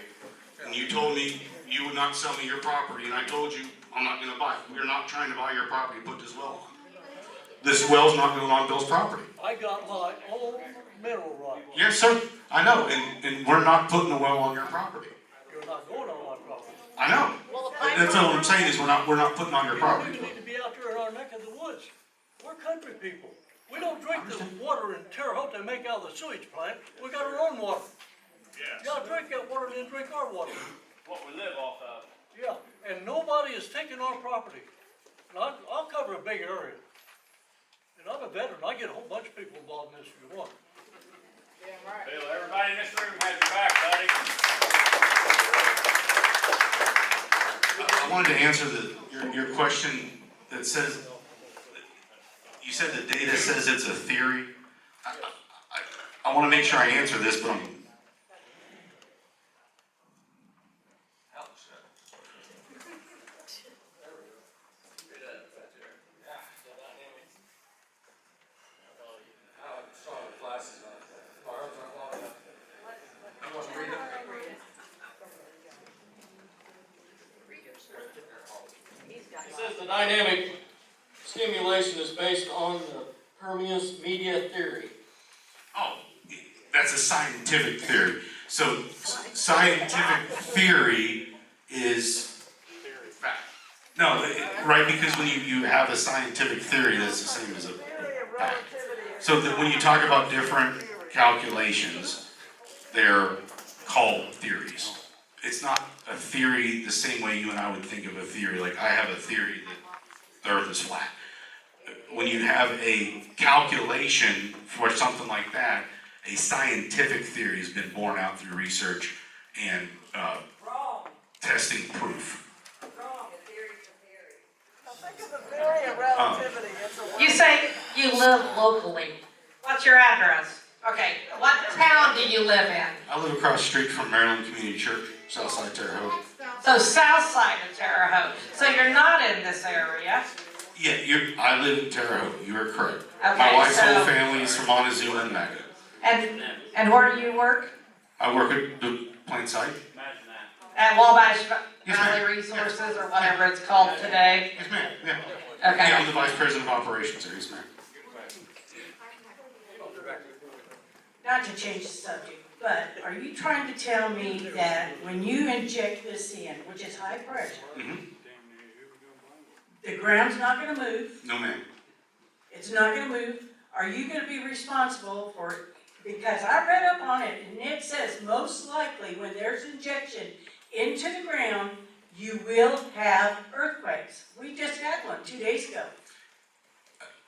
and you told me you would not sell me your property, and I told you, I'm not gonna buy it. We're not trying to buy your property, put this well on. This well's not going on Bill's property. I got my own mineral rights. Yes, sir, I know, and we're not putting a well on your property. You're not going on my property. I know. That's all I'm saying is we're not putting on your property. We need to be out there in our neck of the woods. We're country people. We don't drink the water in Terre Haute they make out of the sewage plant. We got our own water. Yes. Y'all drink that water, then drink our water. What we live off of. Yeah, and nobody is taking our property. And I'll cover a big area. And I'm a veteran. I get a whole bunch of people involved in this if you want. Bill, everybody in this room has your back, buddy. I wanted to answer your question that says, you said the data says it's a theory. I want to make sure I answer this, but it says the dynamic stimulation is based on the Permius media theory. Oh, that's a scientific theory. So scientific theory is fact. No, right, because when you have a scientific theory, that's the same as a fact. So that when you talk about different calculations, they're called theories. It's not a theory the same way you and I would think of a theory. Like I have a theory that the earth is flat. When you have a calculation for something like that, a scientific theory has been borne out through research and testing proof. You say you live locally. What's your address? Okay, what town do you live in? I live across the street from Maryland Community Church, Southside Terre Haute. So south side of Terre Haute. So you're not in this area. Yeah, I live in Terre Haute, you are correct. Okay, My wife's whole so- family is from Montezuma and Maga. And where do you work? I work at the plant site. At Wabash Yes, Valley ma'am. Resources or whatever it's called today? Yes, ma'am, yeah. Okay. Yeah, I'm the vice president of operations there, yes, ma'am. Not to change the subject, but are you trying to tell me that when you inject this in, which is high pressure, the ground's not gonna move, No, ma'am. it's not gonna move, are you gonna be responsible for, because I read up on it, and it says most likely when there's injection into the ground, you will have earthquakes. We just had one 2 days ago.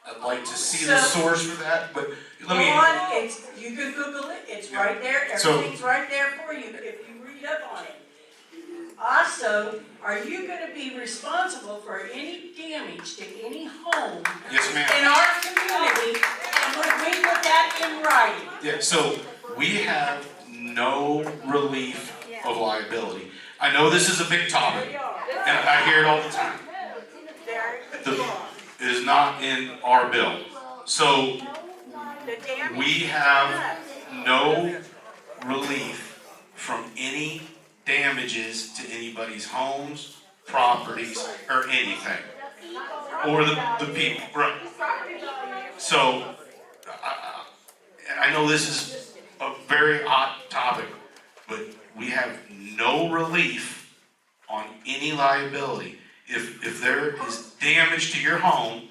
I'd like to see the source for that, but let me. Go on, you can Google it, it's right there, So- everything's right there for you, if you read up on it. Us also, are you gonna be responsible for any damage to any home Yes, ma'am. in our community? And would we put that in writing? Yeah, so we have no relief of liability. I know this is a big topic, and I hear it all the time. It is not in our bill. So we have no relief from any damages to anybody's homes, properties, or anything. Or the people, right? So, I know this is a very hot topic, but we have no relief on any liability. If there is damage to your home,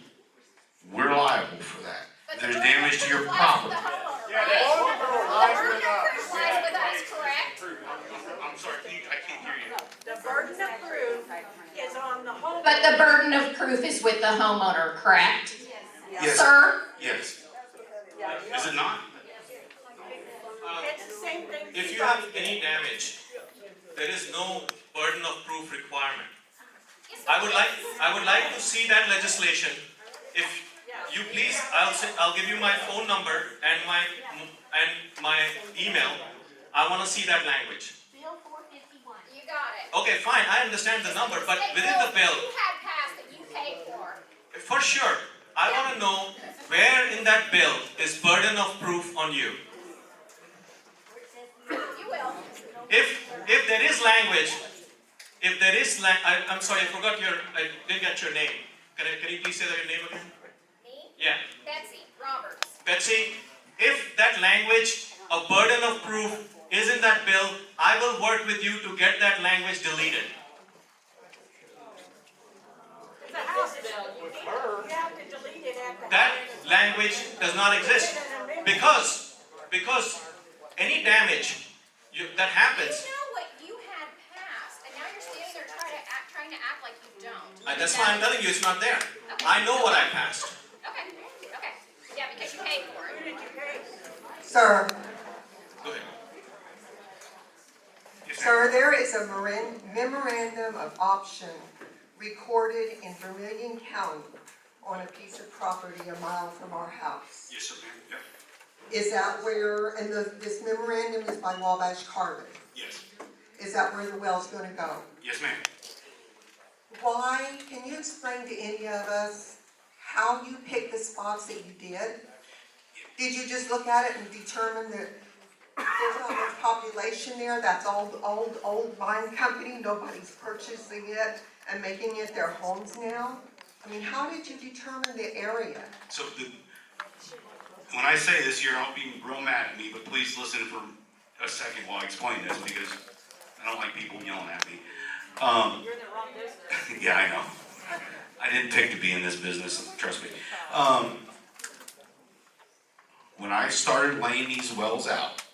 we're liable for that. If there's damage to your property. The burden of proof lies with us, correct? I'm sorry, I can't hear you. The burden of proof is on the homeowner. But the burden of proof is with the homeowner, correct? Yes. Sir? Yes. Is it not? It's the same thing. If you have any damage, there is no burden of proof requirement. I would like to see that legislation. If you please, I'll give you my phone number and my email. I want to see that language. Bill 451. You got it. Okay, fine, I understand the number, but within the bill, You had passed that you paid for. sure, I want to know where in that bill is burden of proof on you. You will. If there is language, I'm sorry, I didn't get your name. Can you please say that your name again? Me? Yeah. Betsy Roberts. Betsy, if that language, a burden of proof, is in that bill, I will work with you to get that language deleted. It's a house bill. You have to delete it at the. That language does not exist. Because any damage that happens, You know what you had passed, and now you're standing there trying to act like you don't. that's why I'm telling you it's not there. I know what I passed. Okay. Yeah, because you paid for it. Who did you pay? Sir, Go ahead. sir, there is a memorandum of option recorded in Vermilion County on a piece of property a mile from our house. Yes, sir, ma'am. Yeah. Is that where, and this memorandum is by Wabash Carbon, Yes. is that where the well's gonna go? Yes, ma'am. Why, can you explain to any of us how you picked the spots that you did? Did you just look at it and determine that there's not much population there, that's old mine company, nobody's purchasing it and making it their homes now? I mean, how did you determine the area? So when I say this, you're all being real mad at me, but please listen for a second while I explain this, because I don't like people yelling at me. You're in the wrong business. Yeah, I know. I didn't pick to be in this business, trust me. When I started laying these wells out,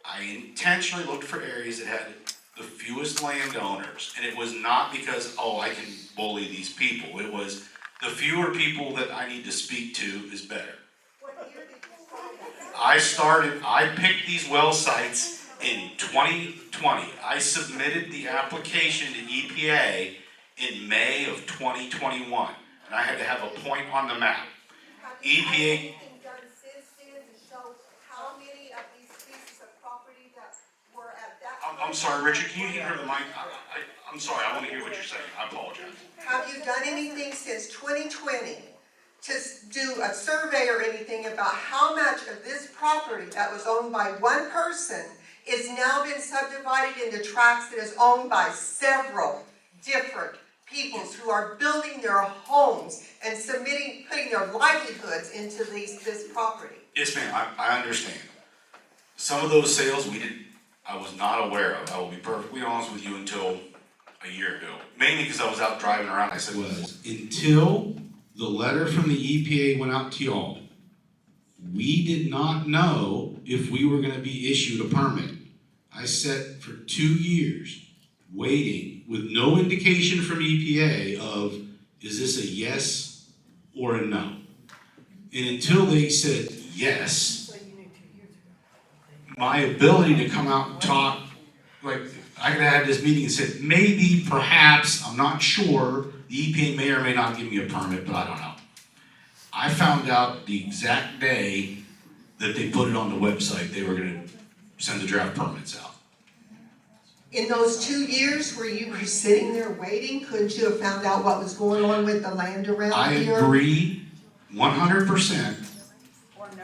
I intentionally looked for areas that had the fewest landowners, and it was not because, I can bully these people. It was the fewer people that I need to speak to is better. I picked these well sites in 2020. I submitted the application to EPA in May of 2021, and I had to have a point on the map. EPA. I'm sorry, Richard, can you hear the mic? I'm sorry, I want to hear what you're saying. I apologize. Have you done anything since 2020 to do a survey or anything about how much of this property that was owned by one person is now been subdivided into tracts that is owned by several different peoples who are building their homes and putting their livelihoods into this property? Yes, ma'am, I understand. Some of those sales I was not aware of. I will be perfectly honest with you until a year ago. Mainly because I was out driving around. I said, until the letter from the EPA went out to y'all, we did not know if we were going to be issued a permit. I sat for 2 years waiting with no indication from EPA of, is this a yes or a no? And until they said yes, my ability to come out and talk like, I could have had this meeting and said, maybe, perhaps, I'm not sure, the EPA may or may not give me a permit, but I don't know. I found out the exact day that they put it on the website, they were gonna send the draft permits out. In those 2 years where you were sitting there waiting, couldn't you have found out what was going on with the land around I here? agree 100%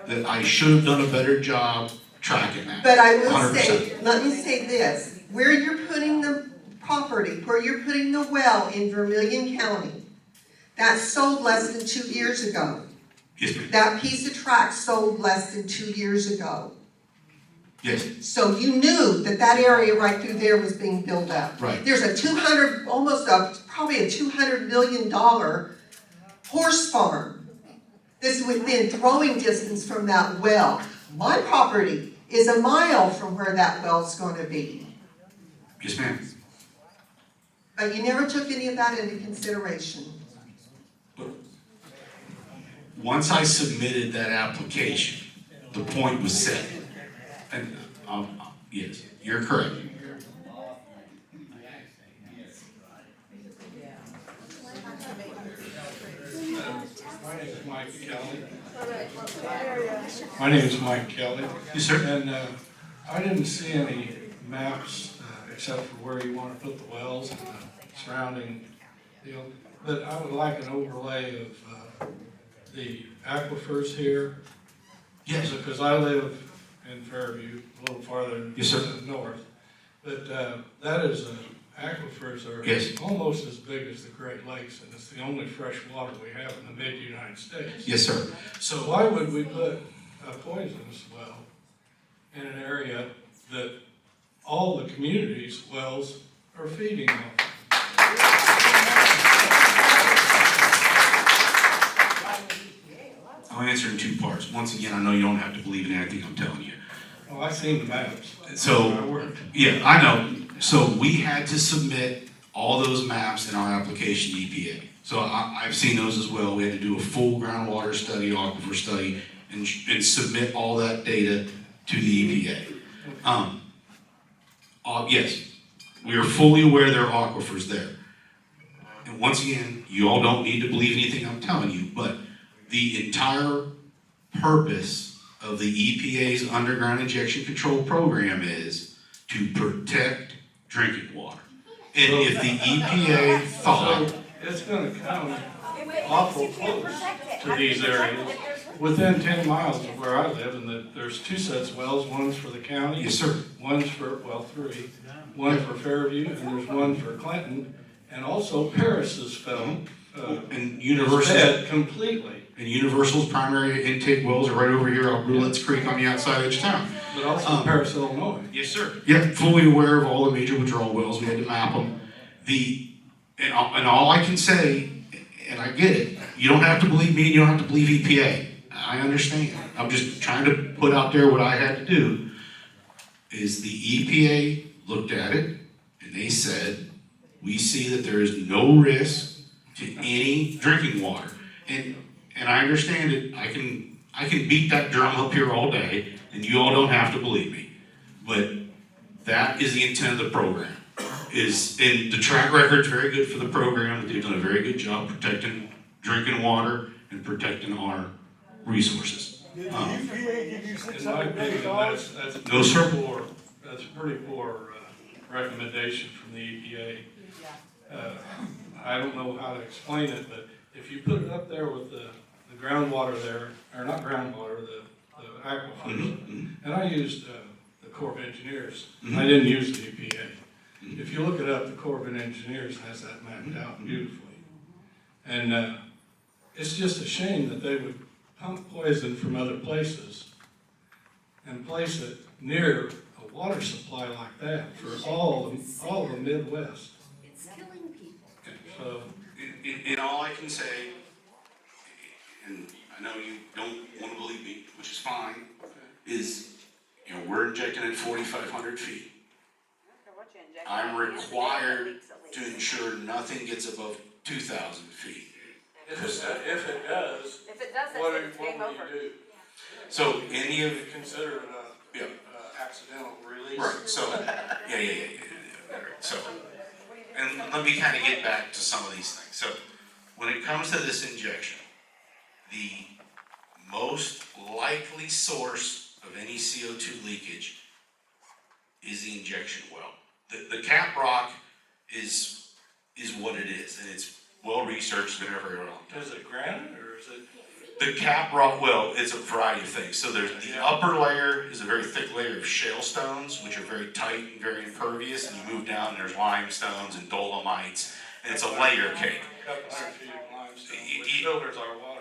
that I should have done a better job tracking that. But I will 100%. say, let me say this, where you're putting the property, where you're putting the well in Vermilion County, that sold less than 2 years ago. Yes, ma'am. That piece of tract sold less than 2 years ago. Yes. So you knew that that area right through there was being built up. Right. There's a probably a $200 million horse farm that's within throwing distance from that well. My property is a mile from where that well's gonna be. Yes, ma'am. But you never took any of that into consideration. Once I submitted that application, the point was set. And, yes, you're correct. My name is Mike Kelly. Yes, sir. And I didn't see any maps except for where you want to put the wells and the surrounding deal. But I would like an overlay of the aquifers here. Yes. Because I live in Fairview, a little farther Yes, sir. north. But that is, aquifers are Yes. almost as big as the Great Lakes, and it's the only fresh water we have in the mid-United States. Yes, sir. So why would we put a poisonous well in an area that all the community's wells are feeding off? I'll answer in two parts. Once again, I know you don't have to believe in anything I'm telling you. Oh, I've seen the maps. So, yeah, I know. So we had to submit all those maps in our application to EPA. So I've seen those as well. We had to do a full groundwater study, aquifer study, and submit all that data to the EPA. Yes, we are fully aware there are aquifers there. And once again, you all don't need to believe anything I'm telling you, but the entire purpose of the EPA's underground injection control program is to protect drinking water. And if the EPA thought... So it's gonna come awful close to these areas, within 10 miles of where I live, and there's two sets of wells, one's for the county. Yes, sir. One's for, well, three. One for Fairview, and there's one for Clinton, and also Paris's fell. And Universal... Dead completely. And Universal's primary intake wells are right over here on Roulette's Creek on the outside edge of town. But also Paris, Illinois. Yes, sir. Yeah, fully aware of all the major withdrawal wells. We had to map them. And all I can say, and I get it, you don't have to believe me and you don't have to believe EPA. I understand. I'm just trying to put out there what I had to do. Is the EPA looked at it and they said, we see that there is no risk to any drinking water. And I understand it. I can beat that drum up here all day, and you all don't have to believe me. But that is the intent of the program. And the track record's very good for the program. They've done a very good job protecting drinking water and protecting our resources. Did the EPA give you In my $600 million? opinion, that's No, sir. That's a pretty poor recommendation from the EPA. I don't know how to explain it, but if you put it up there with the groundwater there, or not groundwater, the aquifers, and I used the Corps of Engineers. I didn't use the EPA. If you look it up, the Corps of Engineers has that mapped out beautifully. And it's just a shame that they would pump poison from other places and place it near a water supply like that for all the Midwest. It's killing people. So, And all I can say, and I know you don't want to believe me, which is fine, is, we're injecting at 4,500 feet. I'm required to ensure nothing gets above 2,000 feet. if it does, If it doesn't, what it's game will over. you do? So any of, Consider it yeah, accidental release. Right, so, yeah. So, and let me kind of get back to some of these things. So, when it comes to this injection, the most likely source of any CO2 leakage is the injection well. The cap rock is what it is, and it's well researched, been there for a very long time. Is it granite or is it? The cap rock, well, it's a variety of things. So there's the upper layer is a very thick layer of shale stones, which are very tight and very impervious, and you move down and there's limestones and dolomites, and it's a layer cake. Couple hundred feet of limestone, which filters our water.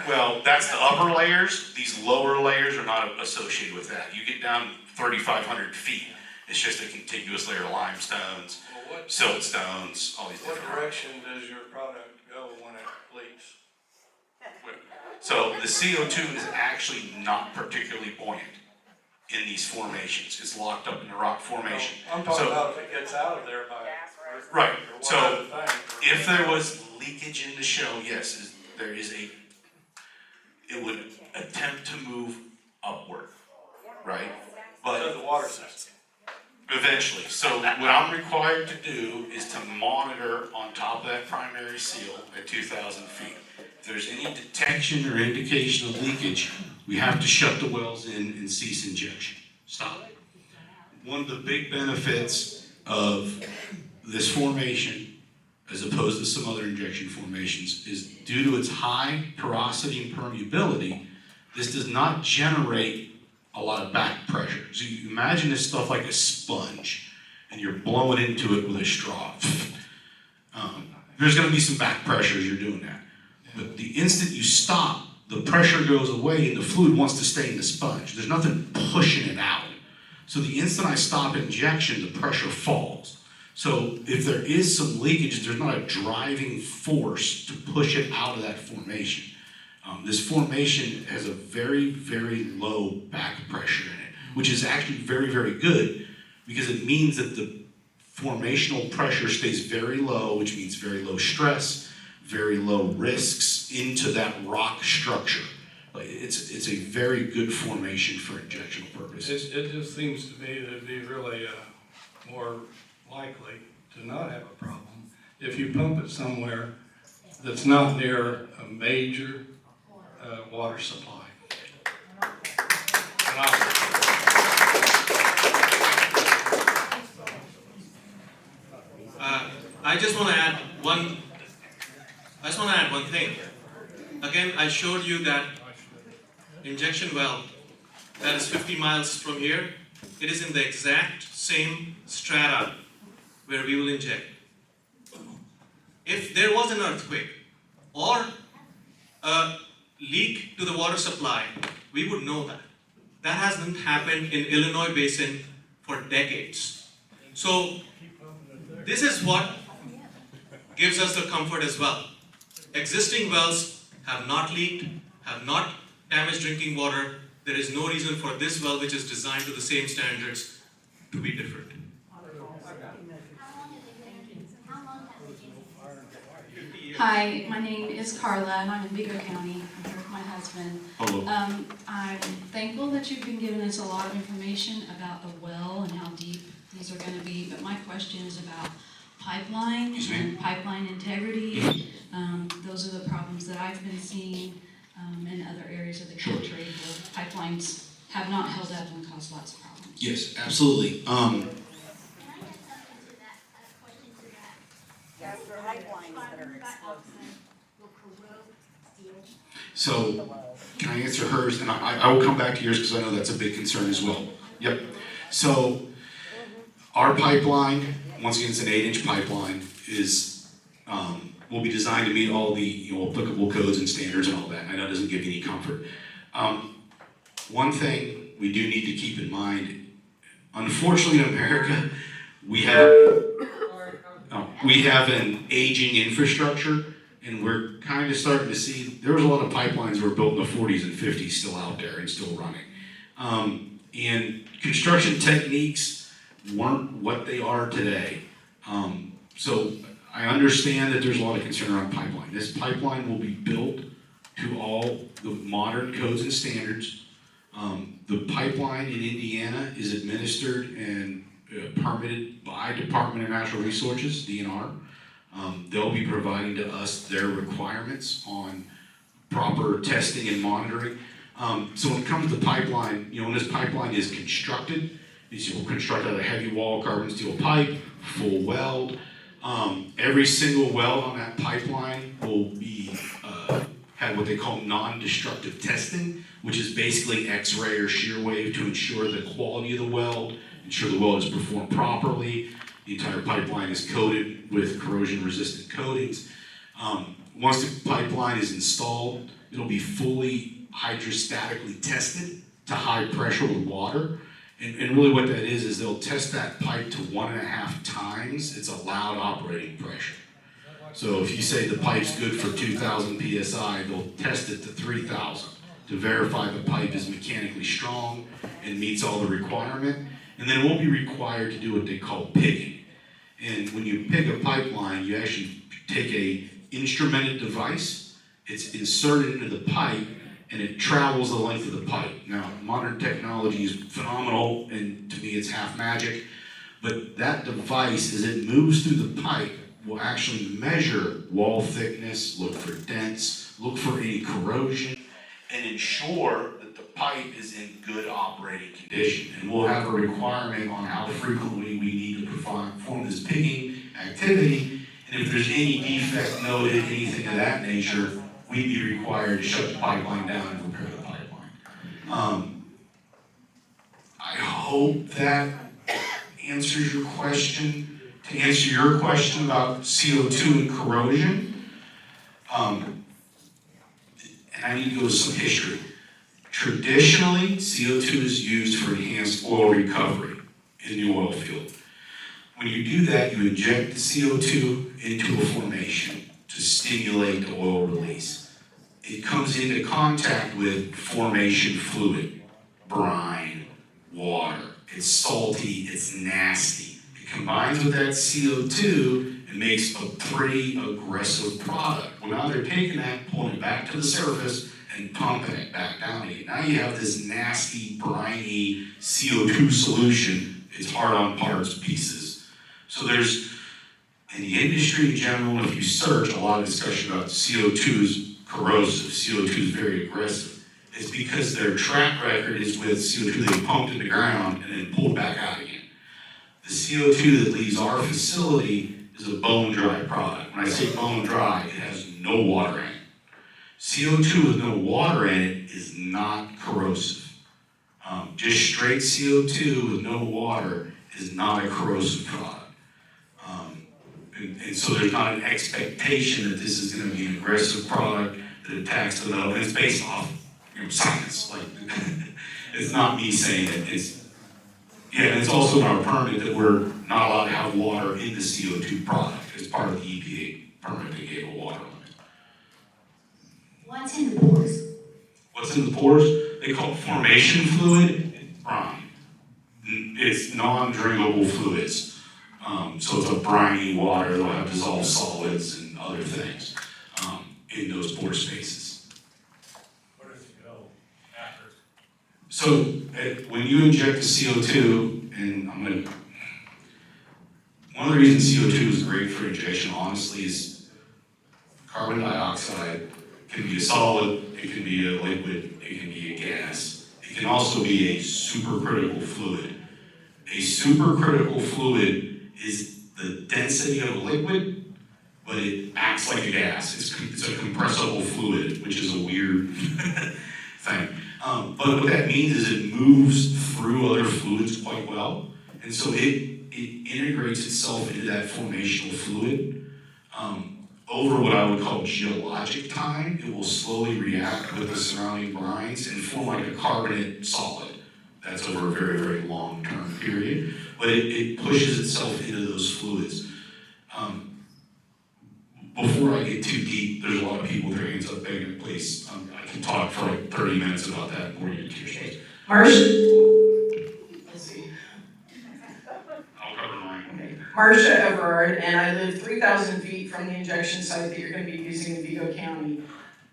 Well, that's the upper layers. These lower layers are not associated with that. You get down 3,500 feet, it's just a contiguous layer of limestones, siltstones, all these different. What direction does your product go when it leaks? So the CO2 is actually not particularly buoyant in these formations. It's locked up in the rock formation. I'm talking about if it gets out of there by. Right, or so one other thing, if there was leakage in the shell, yes, there is it would attempt to move upward, right? But the water system. Eventually. So what I'm required to do is to monitor on top of that primary seal at 2,000 feet. If there's any detection or indication of leakage, we have to shut the wells in and cease injection. Stop. One of the big benefits of this formation, as opposed to some other injection formations, is due to its high porosity and permeability, this does not generate a lot of back pressure. So you imagine this stuff like a sponge, and you're blowing into it with a straw. There's going to be some back pressure as you're doing that. But the instant you stop, the pressure goes away and the fluid wants to stay in the sponge. There's nothing pushing it out. So the instant I stop injection, the pressure falls. So if there is some leakage, there's not a driving force to push it out of that formation. This formation has a very, very low back pressure in it, which is actually very, very good because it means that the formational pressure stays very low, which means very low stress, very low risks into that rock structure. It's a very good formation for injectional purposes. It just seems to me that it'd be really more likely to not have a problem if you pump it somewhere that's not near a major water supply. I just want to add one thing. Again, I showed you that injection well that is 50 miles from here. It is in the exact same strata where we will inject. If there was an earthquake or a leak to the water supply, we would know that. That hasn't happened in Illinois Basin for decades. So this is what gives us the comfort as well. Existing wells have not leaked, have not damaged drinking water. There is no reason for this well, which is designed to the same standards, to be different. Hi, my name is Carla, and I'm in Vigo County. I'm here with my husband. Hello. I'm thankful that you've been giving us a lot of information about the well and how deep these are going to be, but my question is about pipeline and pipeline integrity. Those are the problems that I've been seeing in other areas of the country where pipelines have not held up and caused lots of problems. Yes, absolutely. So, can I answer hers? And I will come back to yours because I know that's a big concern as well. Yep. So, our pipeline, once again, it's an 8-inch pipeline, will be designed to meet all the applicable codes and standards and all that. I know it doesn't give you any comfort. One thing we do need to keep in mind, unfortunately in America, we have an aging infrastructure, and we're kind of starting to see, there was a lot of pipelines that were built in the 40s and 50s still out there and still running. And construction techniques weren't what they are today. So I understand that there's a lot of concern around pipeline. This pipeline will be built to all the modern codes and standards. The pipeline in Indiana is administered and permitted by Department of Natural Resources, DNR. They'll be providing to us their requirements on proper testing and monitoring. So when it comes to pipeline, when this pipeline is constructed, it's constructed out of heavy wall carbon steel pipe, full weld. Every single weld on that pipeline will be have what they call non-destructive testing, which is basically X-ray or shear wave to ensure the quality of the weld, ensure the weld is performed properly. The entire pipeline is coated with corrosion-resistant coatings. Once the pipeline is installed, it'll be fully hydrostatically tested to high pressure with water. And really what that is they'll test that pipe to 1.5 times its allowed operating pressure. So if you say the pipe's good for 2,000 PSI, they'll test it to 3,000 to verify the pipe is mechanically strong and meets all the requirement. And then it won't be required to do what they call pigging. And when you pig a pipeline, you actually take a instrumented device, it's inserted into the pipe, and it travels the length of the pipe. Now, modern technology is phenomenal, and to me it's half magic, but that device, as it moves through the pipe, will actually measure wall thickness, look for dents, look for any corrosion, and ensure that the pipe is in good operating condition. And we'll have a requirement on how frequently we need to perform this pigging activity, and if there's any defect noted, anything of that nature, we'd be required to shut the pipeline down and repair the pipeline. I hope that answers your question. To answer your question about CO2 and corrosion, and I need to go to some history. Traditionally, CO2 is used for enhanced oil recovery in the oil field. When you do that, you inject the CO2 into a formation to stimulate the oil release. It comes into contact with formation fluid, brine, water. It's salty, it's nasty. It combines with that CO2 and makes a pretty aggressive product. Well, now they're taking that, pulling it back to the surface, and pumping it back down again. Now you have this nasty, briny CO2 solution. It's hard on parts pieces. So there's, in the industry in general, if you search, a lot of discussion about CO2 is corrosive, CO2 is very aggressive. It's because their track record is with CO2 they pumped in the ground and then pulled back out again. The CO2 that leaves our facility is a bone dry product. When I say bone dry, it has no water in it. CO2 with no water in it is not corrosive. Just straight CO2 with no water is not a corrosive product. And so there's not an expectation that this is going to be an aggressive product that attacks the metal. And it's based off science. Like, it's not me saying it. It's also in our permit that we're not allowed to have water in the CO2 product as part of the EPA permit they gave a water limit. What's in the pores? What's in the pores? They call it formation fluid, brine. It's non-drinkable fluids. So it's a briny water that'll have dissolved solids and other things in those pore spaces. Where does it go after? So when you inject the CO2, and one of the reasons CO2 is great for injection, honestly, is carbon dioxide can be a solid, it can be a liquid, it can be a gas. It can also be a supercritical fluid. A supercritical fluid is the density of a liquid, but it acts like a gas. It's a compressible fluid, which is a weird thing. But what that means is it moves through other fluids quite well. And so it integrates itself into that formational fluid. Over what I would call geologic time, it will slowly react with the surrounding brines and form like a carbonate solid. That's over a very, very long-term period. But it pushes itself into those fluids. Before I get too deep, there's a lot of people with their hands up begging, please. I can talk for like 30 minutes about that before you get to your space. Let's see. I'll cover mine. Okay. Marcia Everard, and I live 3,000 feet from the injection site that you're going to be using in Vigo County.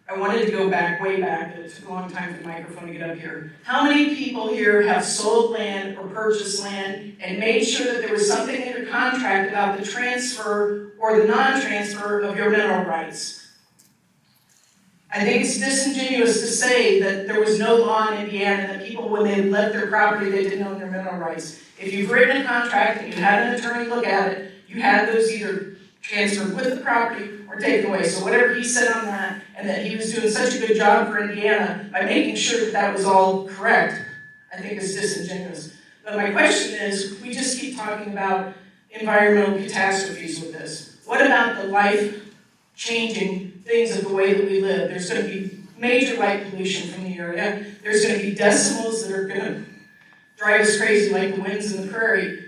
I wanted to go back, way back, but it took a long time for the microphone to get up here. How many people here have sold land or purchased land and made sure that there was something in your contract about the transfer or the non-transfer of your mineral rights? I think it's disingenuous to say that there was no law in Indiana that people, when they left their property, they didn't own their mineral rights. If you've written a contract and you had an attorney look at it, you had those either transferred with the property or taken away. So whatever he said on that, and that he was doing such a good job for Indiana by making sure that that was all correct, I think is disingenuous. But my question is, we just keep talking about environmental catastrophes with this. What about the life-changing things of the way that we live? There's going to be major light pollution from the area. There's going to be decibels that are going to drive us crazy like the winds in the prairie.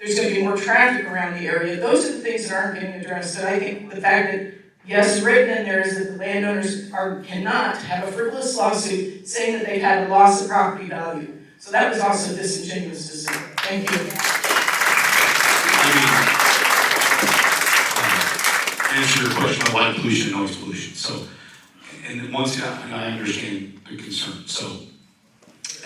There's going to be more traffic around the area. Those are the things that aren't getting addressed. And I think the fact that, yes, written in there is that the landowners cannot have a frivolous lawsuit saying that they've had a loss of property value. So that was also disingenuous to say. Thank you. Answer your question about light pollution and noise pollution. So, and once again, I understand the concern. So,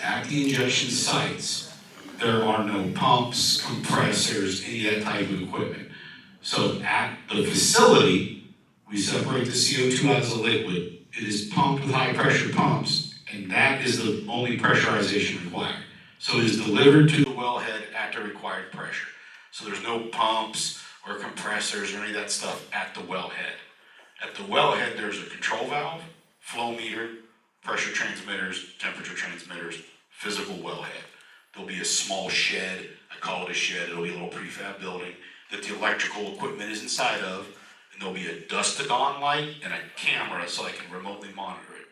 at the injection sites, there are no pumps, compressors, any of that type of equipment. So at the facility, we separate the CO2 out as a liquid. It is pumped with high pressure pumps, and that is the only pressurization required. So it is delivered to the wellhead at the required pressure. So there's no pumps or compressors or any of that stuff at the wellhead. At the wellhead, there's a control valve, flow meter, pressure transmitters, temperature transmitters, physical wellhead. There'll be a small shed, I call it a shed, it'll be a little prefab building that the electrical equipment is inside of, and there'll be a dusk-to-dawn light and a camera so I can remotely monitor it.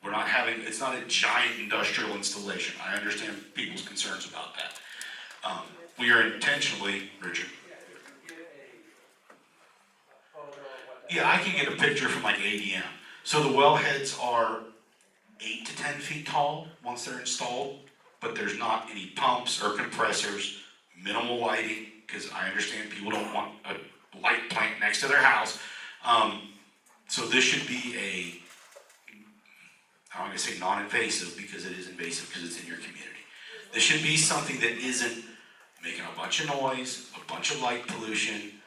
We're not having, it's not a giant industrial installation. I understand people's concerns about that. We are intentionally, Richard. Yeah, I can get a picture from like ADM. So the wellheads are 8 to 10 feet tall once they're installed, but there's not any pumps or compressors, minimal lighting, because I understand people don't want a light plant next to their house. So this should be I'm going to say non-invasive because it is invasive because it's in your community. This should be something that isn't making a bunch of noise, a bunch of light pollution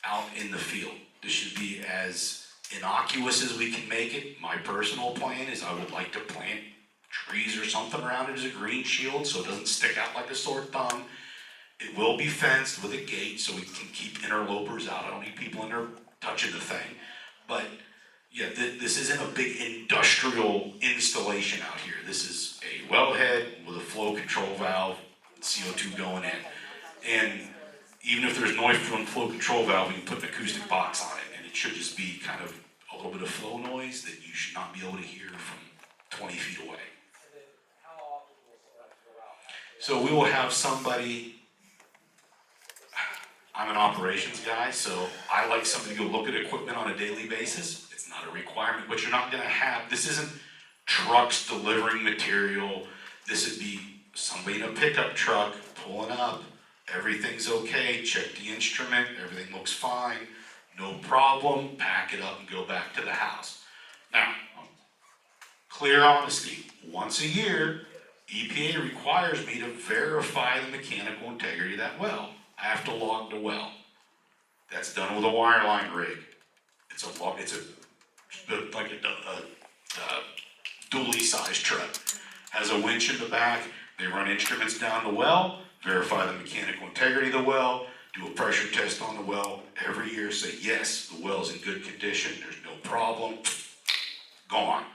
out in the field. This should be as innocuous as we can make it. My personal plan is I would like to plant trees or something around it as a green shield so it doesn't stick out like a sore thumb. It will be fenced with a gate so we can keep interlopers out. I don't need people in there touching the thing. But yeah, this isn't a big industrial installation out here. This is a wellhead with a flow control valve, CO2 going in. And even if there's noise from the flow control valve, we can put an acoustic box on it. And it should just be kind of a little bit of flow noise that you should not be able to hear from 20 feet away. So we will have somebody, I'm an operations guy, so I like somebody to go look at equipment on a daily basis. It's not a requirement, but you're not gonna have, this isn't trucks delivering material. This would be somebody in a pickup truck pulling up. Everything's okay, check the instrument, everything looks fine, no problem, pack it up and go back to the house. Now, clear honesty, once a year, EPA requires me to verify the mechanical integrity of that well. I have to log the well. That's done with a wireline rig. It's a dually sized truck. Has a winch in the back. They run instruments down the well, verify the mechanical integrity of the well, do a pressure test on the well every year, say yes, the well's in good condition, there's no problem, gone.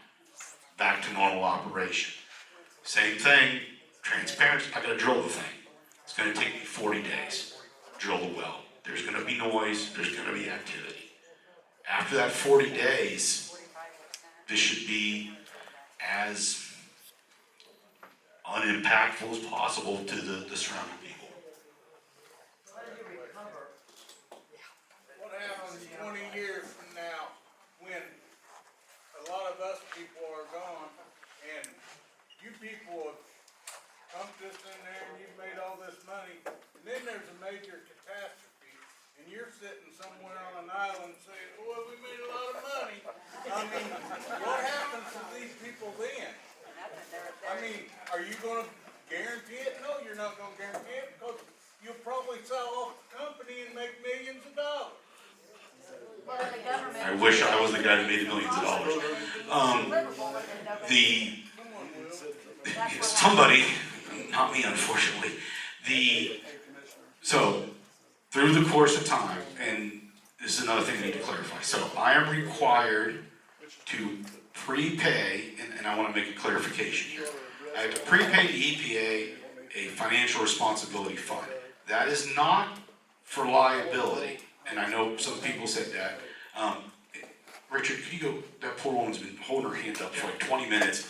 Back to normal operation. Same thing, transparency, I gotta drill the thing. It's gonna take me 40 days, drill the well. There's gonna be noise, there's gonna be activity. After that 40 days, this should be as unimpactful as possible to the surrounding people. What happens 20 years from now when a lot of us people are gone and you people have pumped this in there and you've made all this money, and then there's a major catastrophe and you're sitting somewhere on an island saying, well, we made a lot of money. I mean, gonna guarantee it? No, you're not gonna guarantee it, because you'll probably sell off the company and make millions of dollars. I wish I was the guy that made the millions of dollars. Somebody, not me unfortunately, so through the course of time, and this is another thing I need to clarify. So I am required to prepay, and I want to make a clarification here. I have to prepay the EPA a financial responsibility fund. That is not for liability, and I know some people said that. Richard, could you go, that poor woman's been holding her hand up for like 20 minutes.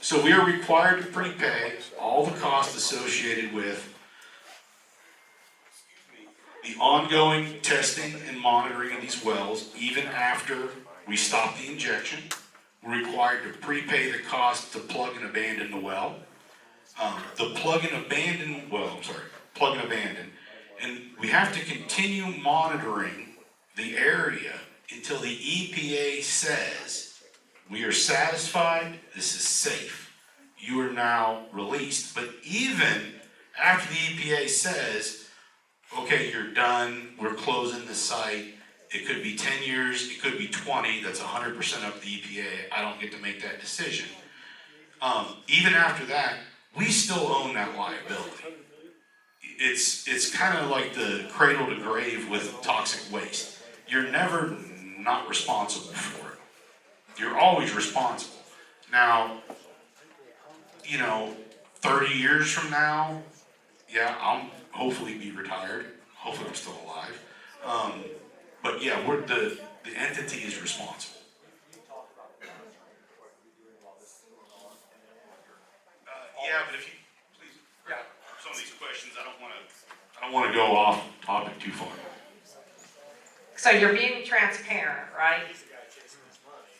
So we are required to prepay all the costs associated with the ongoing testing and monitoring of these wells, even after we stop the injection. We're required to prepay the cost to plug and abandon the well. Plug and abandon. And we have to continue monitoring the area until the EPA says, we are satisfied, this is safe. You are now released. But even after the EPA says, okay, you're done, we're closing the site, it could be 10 years, it could be 20, that's 100% up to the EPA, I don't get to make that decision. Even after that, we still own that liability. It's kind of like the cradle to grave with toxic waste. You're never not responsible for it. You're always responsible. Now, 30 years from now, yeah, I'll hopefully be retired. Hopefully I'm still alive. But yeah, the entity is responsible. Yeah, but if you please, some of these questions, I don't want to go off topic too far. So you're being transparent, right?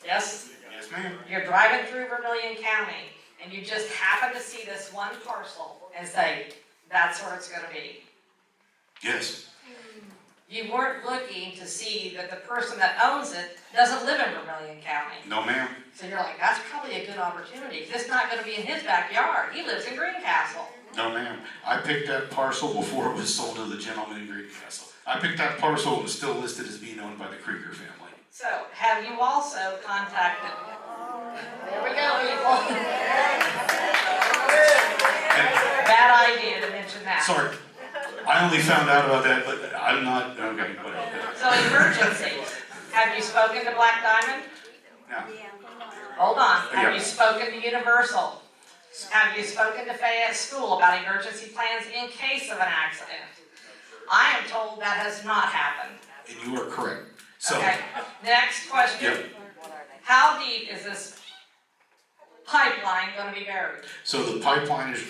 Yes? Yes, ma'am. You're driving through Vermilion County and you just happen to see this one parcel and say, that's where it's gonna be. Yes. You weren't looking to see that the person that owns it doesn't live in Vermilion County. No, ma'am. So you're like, that's probably a good opportunity. It's not gonna be in his backyard. He lives in Greencastle. No, ma'am. I picked that parcel before it was sold to the gentleman in Greencastle. I picked that parcel, it was still listed as being owned by the Krieger family. So have you also contacted, there we go, people. Bad idea to mention that. Sorry, I only found out about that, but I'm not, okay, whatever. So emergencies, have you spoken to Black Diamond? No. Hold on, have Yeah. you spoken to Universal? Have you spoken to Fayette School about emergency plans in case of an accident? I am told that has not happened. And you are correct. So, Okay, next question. Yep. How deep is this pipeline gonna be buried? So the pipeline is,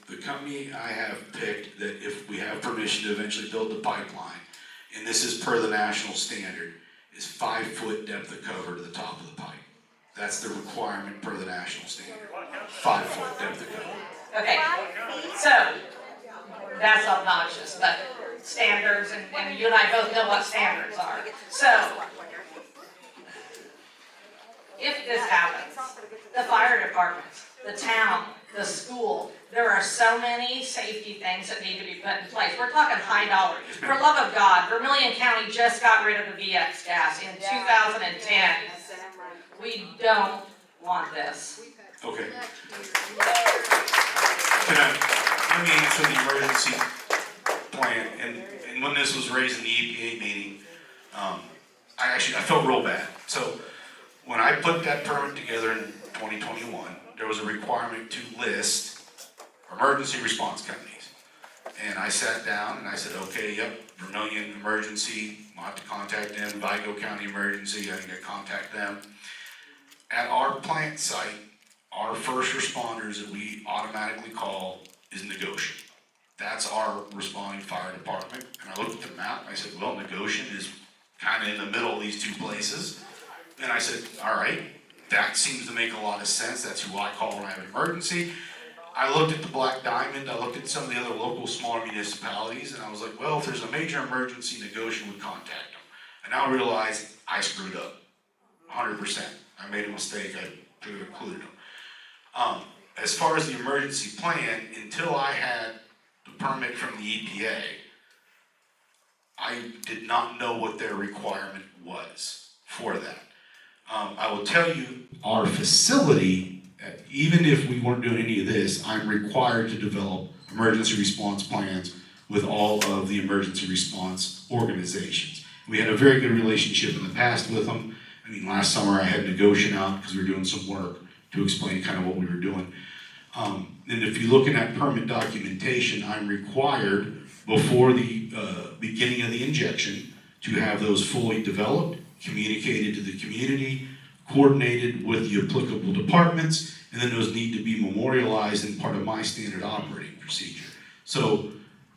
the company I have picked, that if we have permission to eventually build the pipeline, and this is per the national standard, is 5-foot depth of cover to the top of the pipe. That's the requirement per the national standard. 5-foot depth of cover. Okay, so, that's obnoxious, but standards, and you and I both know what standards are. So, if this happens, the fire department, the town, the school, there are so many safety things that need to be put in place. We're talking high dollar. For love of God, Vermilion County just got rid of the VX gas in 2010. We don't want this. Okay. Let me answer the emergency plan, and when this was raised in the EPA meeting, I felt real bad. So, when I put that permit together in 2021, there was a requirement to list emergency response companies. And I sat down and I said, okay, yep, Vermilion Emergency, I'll have to contact them, Vigo County Emergency, I need to contact them. At our plant site, our first responders that we automatically call is Negocian. That's our responding fire department. And I looked at the map and I said, well, Negocian is kind of in the middle of these two places. And I said, all right, that seems to make a lot of sense. That's who I call when I have an emergency. I looked at the Black Diamond, I looked at some of the other local smaller municipalities, and I was like, well, if there's a major emergency, Negocian would contact them. I now realize I screwed up, 100%. I made a mistake, I should have included them. As far as the emergency plan, until I had the permit from the EPA, I did not know what their requirement was for that. I will tell you, our facility, even if we weren't doing any of this, I'm required to develop emergency response plans with all of the emergency response organizations. We had a very good relationship in the past with them. I mean, last summer I had Negotiation out because we were doing some work to explain kind of what we were doing. And if you look at permit documentation, I'm required before the beginning of the injection to have those fully developed, communicated to the community, coordinated with the applicable departments, and then those need to be memorialized in part of my standard operating procedure. So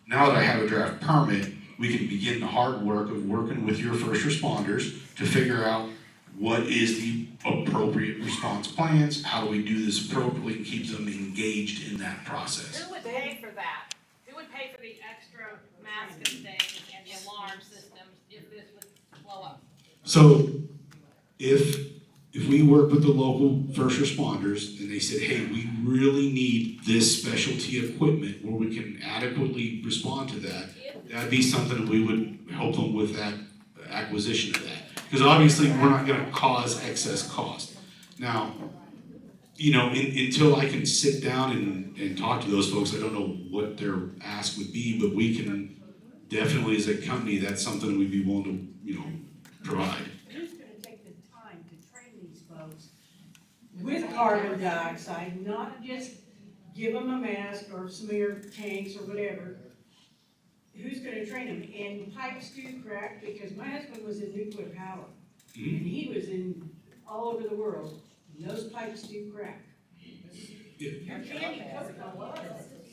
now that I have a draft permit, we can begin the hard work of working with your first responders to figure out what is the appropriate response plans, how do we do this appropriately and keep them engaged in that process. Who would pay for that? Who would pay for the extra masking thing and the alarm systems if this would blow up? So if we work with the local first responders and they said, hey, we really need this specialty equipment where we can adequately respond to that, that'd be something we would help them with that acquisition of that. Because obviously we're not gonna cause excess cost. Now, you know, until I can sit down and talk to those folks, I don't know what their ask would be, but we can definitely, as a company, that's something we'd be willing to, you know, provide. Who's gonna take the time to train these folks with carbon dioxide, not just give them a mask or smear tanks or whatever? Who's gonna train them? And pipes do crack, because my husband was in nuclear power, and he was in all over the world, and those pipes do crack. You can't put a lot of it.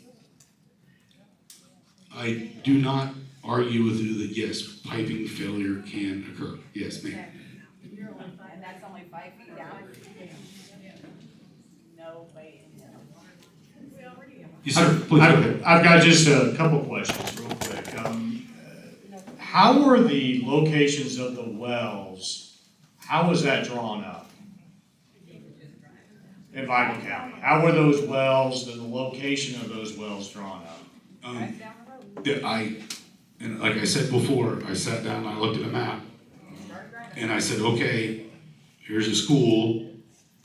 I do not argue with you that yes, piping failure can occur. Yes, ma'am. And that's only 5 feet down? No way in hell. Yes, sir. Please go ahead. I've got just a couple questions real quick. How were the locations of the wells, how was that drawn up in Vigo County? How were those wells, the location of those wells drawn up? And like I said before, I sat down and I looked at a map and I said, okay, here's a school.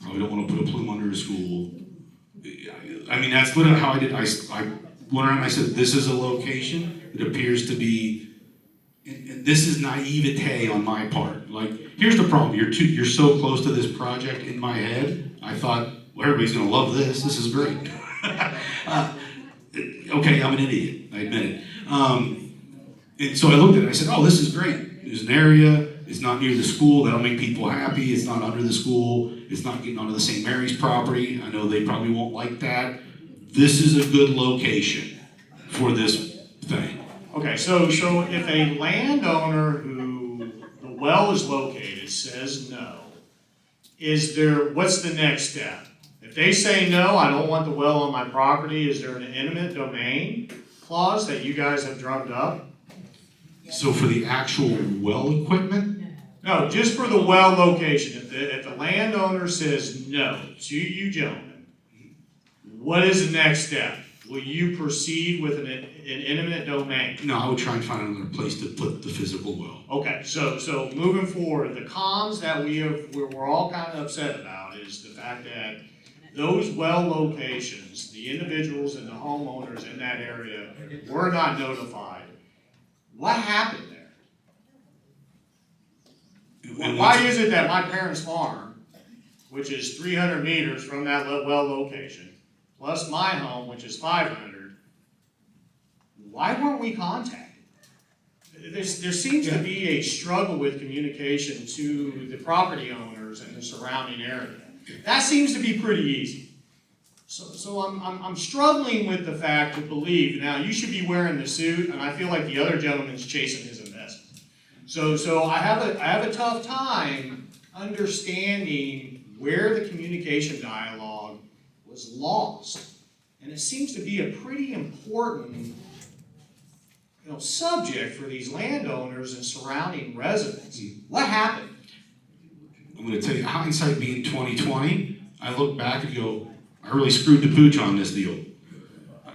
Probably don't want to put a plume under a school. I mean, that's literally how I did. I went around and I said, this is a location that appears to be, and this is naivete on my part. Like, here's the problem. You're so close to this project in my head. I thought, well, everybody's gonna love this. This is great. Okay, I'm an idiot. I admit it. And so I looked at it. I said, oh, this is great. There's an area. It's not near the school. That'll make people happy. It's not under the school. It's not getting onto the St. Mary's property. I know they probably won't like that. This is a good location for this thing. Okay, so if a landowner who the well is located says no, what's the next step? If they say no, I don't want the well on my property, is there an eminent domain clause that you guys have drummed up? So for the actual well equipment? No, just for the well location. If the landowner says no to you gentlemen, what is the next step? Will you proceed with an eminent domain? No, I would try and find another place to put the physical well. Okay, so moving forward, the cons that we're all kind of upset about is the fact that those well locations, the individuals and the homeowners in that area were not notified. What happened there? Why is it that my parents' farm, which is 300 meters from that well location, plus my home, which is 500, why weren't we contacted? There seems to be a struggle with communication to the property owners and the surrounding area. That seems to be pretty easy. So I'm struggling with the fact to believe, now you should be wearing the suit, and I feel like the other gentleman's chasing his investment. So I have a tough time understanding where the communication dialogue was lost. And it seems to be a pretty important subject for these landowners and surrounding residents. What happened? I'm gonna tell you, hindsight being 2020, I look back and go, I really screwed the pooch on this deal.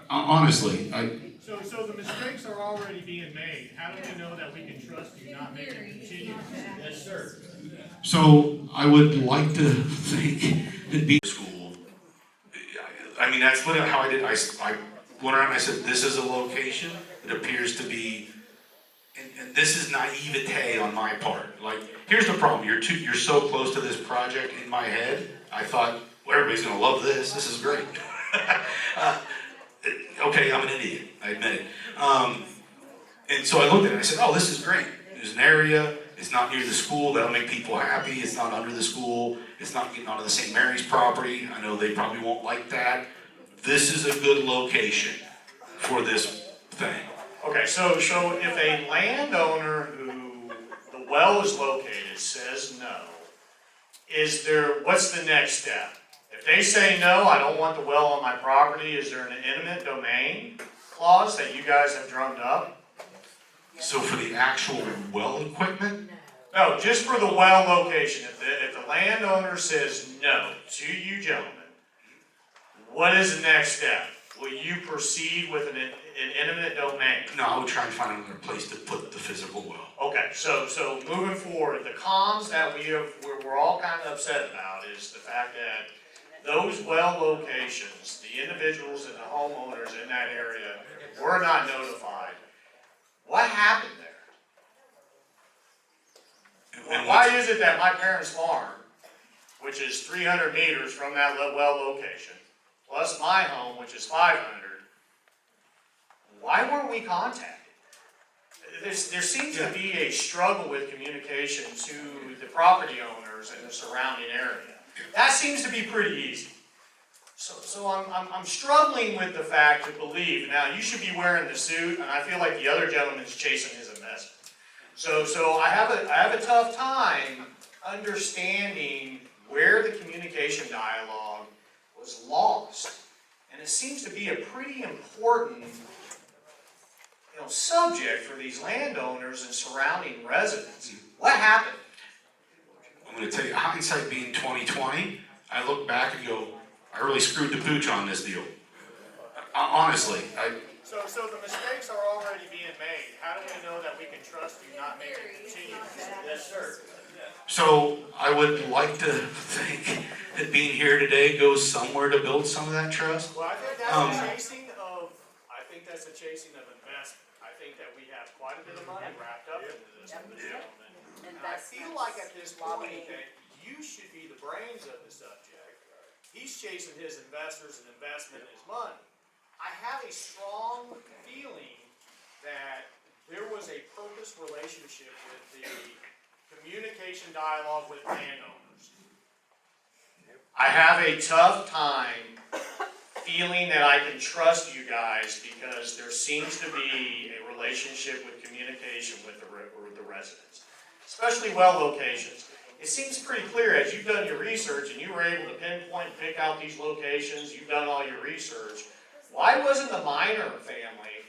Honestly, So the mistakes are already being made. How do we know that we can trust you not make it continue? Yes, sir. So I would like to think that be School. I mean, that's literally how I did. I went around and I said, this is a location that appears to be, and this is naivete on my part. Like, here's the problem. You're so close to this project in my head. I thought, well, everybody's gonna love this. This is great. Okay, I'm an idiot. I admit it. And so I looked at it and I said, oh, this is great. There's an area. It's not near the school. That'll make people happy. It's not under the school. It's not getting onto the St. Mary's property. I know they probably won't like that. This is a good location for this thing. Okay, so if a landowner who the well is located says no, what's the next step? If they say no, I don't want the well on my property, is there an eminent domain clause that you guys have drummed up? So for the actual well equipment? No, just for the well location. If the landowner says no to you gentlemen, what is the next step? Will you proceed with an eminent domain? No, I would try and find another place to put the physical well. Okay, so moving forward, the cons that we're all kind of upset about is the fact that those well locations, the individuals and the homeowners in that area were not notified. What happened there? Why is it that my parents' farm, which is 300 meters from that well location, plus my home, which is 500, why weren't we contacted? There seems to be a struggle with communication to the property owners in the surrounding area. That seems to be pretty easy. So I'm struggling with the fact to believe, now you should be wearing the suit, and I feel like the other gentleman's chasing his investment. So I have a tough time understanding where the communication dialogue was lost. And it seems to be a pretty important subject for these landowners and surrounding residents. What happened? I'm going to tell you, hindsight being 2020, I look back and go, I really screwed the pooch on this deal. Honestly, So the mistakes are already being made. How do we know that we can trust you not make it continue? Yes, sir. So I would like to think that being here today goes somewhere to build some of that trust. Well, I think that's a chasing of investment. I think that we have quite a bit of money wrapped up into this gentleman. And I feel like at this point that you should be the brains of the subject. He's chasing his investors and investment in his money. I have a strong feeling that there was a purpose relationship with the communication dialogue with landowners. I have a tough time feeling that I can trust you guys because there seems to be a relationship with communication with the residents, especially well locations. It seems pretty clear as you've done your research and you were able to pinpoint and pick out these locations, you've done all your research. Why wasn't the Minor family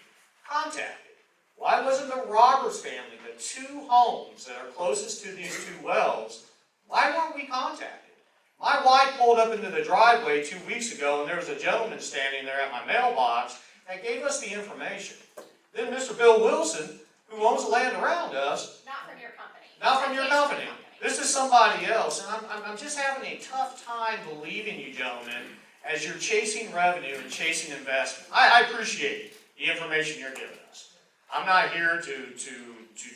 contacted? Why wasn't the Roberts family, the two homes that are closest to these two wells, why weren't we contacted? My wife pulled up into the driveway 2 weeks ago and there was a gentleman standing there at my mailbox that gave us the information. Then Mr. Bill Wilson, who owns the land around us. Not from your company. Not from your company. This is somebody else, and I'm just having a tough time believing you gentlemen as you're chasing revenue and chasing investment. I appreciate the information you're giving us. I'm not here to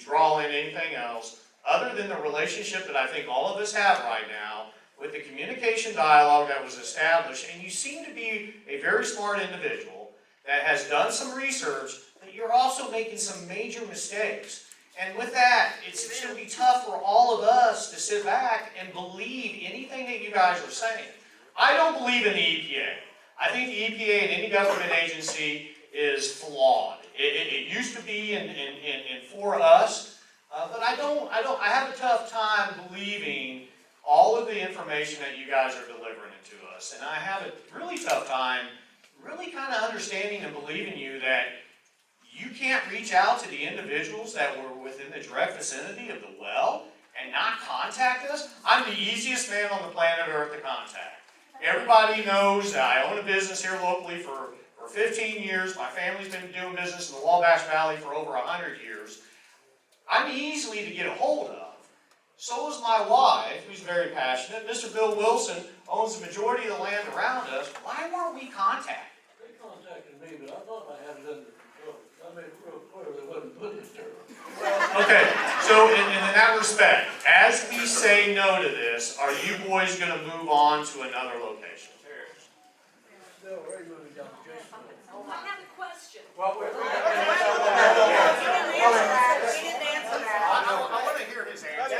draw in anything else other than the relationship that I think all of us have right now with the communication dialogue that was established, and you seem to be a very smart individual that has done some research, but you're also making some major mistakes. And with that, it's going to be tough for all of us to sit back and believe anything that you guys are saying. I don't believe in the EPA. I think the EPA and any government agency is flawed. It used to be and for us, but I have a tough time believing all of the information that you guys are delivering to us. And I have a really tough time really kind of understanding and believing you that You can't reach out to the individuals that were within the direct vicinity of the well and not contact us? I'm the easiest man on the planet Earth to contact. Everybody knows that I own a business here locally for 15 years. My family's been doing business in the Wabash Valley for over 100 years. I'm easily to get a hold of. So is my wife, who's very passionate. Mr. Bill Wilson owns the majority of the land around us. Why weren't we contacted? They contacted me, but I thought I had it under control. I made it real clear they wasn't putting it there. Okay, so in that respect, as we say no to this, are you boys going to move on to another location? No, we're moving down to Jason. I have a question. Well, He didn't answer that. I want to hear his answer.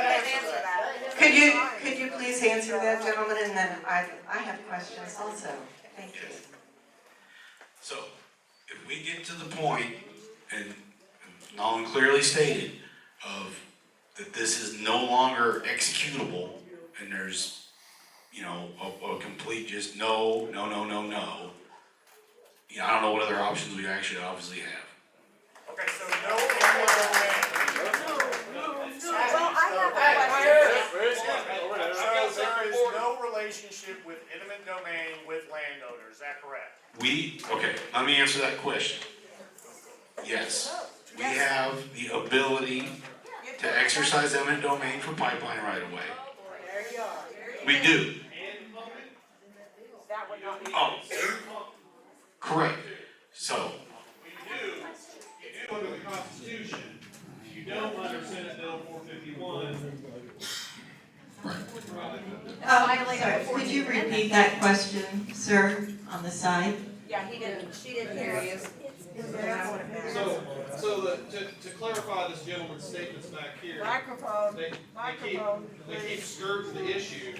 Could you please answer that, gentleman, and then I have questions also. Thank you. So, if we get to the point, and Nolan clearly stated, of that this is no longer executable, and there's, you know, a complete just no. You know, I don't know what other options we actually obviously have. Okay, so no eminent domain. Well, I have a question. So there is no relationship with eminent domain with landowners, is that correct? Okay, let me answer that question. Yes, we have the ability to exercise eminent domain for pipeline right away. There you are. We do. That would not be. Oh, correct. So, You do under the Constitution. You don't under Senate Bill 451. Sorry, could you repeat that question, sir, on the side? Yeah, she didn't hear you. So to clarify this gentleman's statements back here, Microphone, they keep skirting the issue.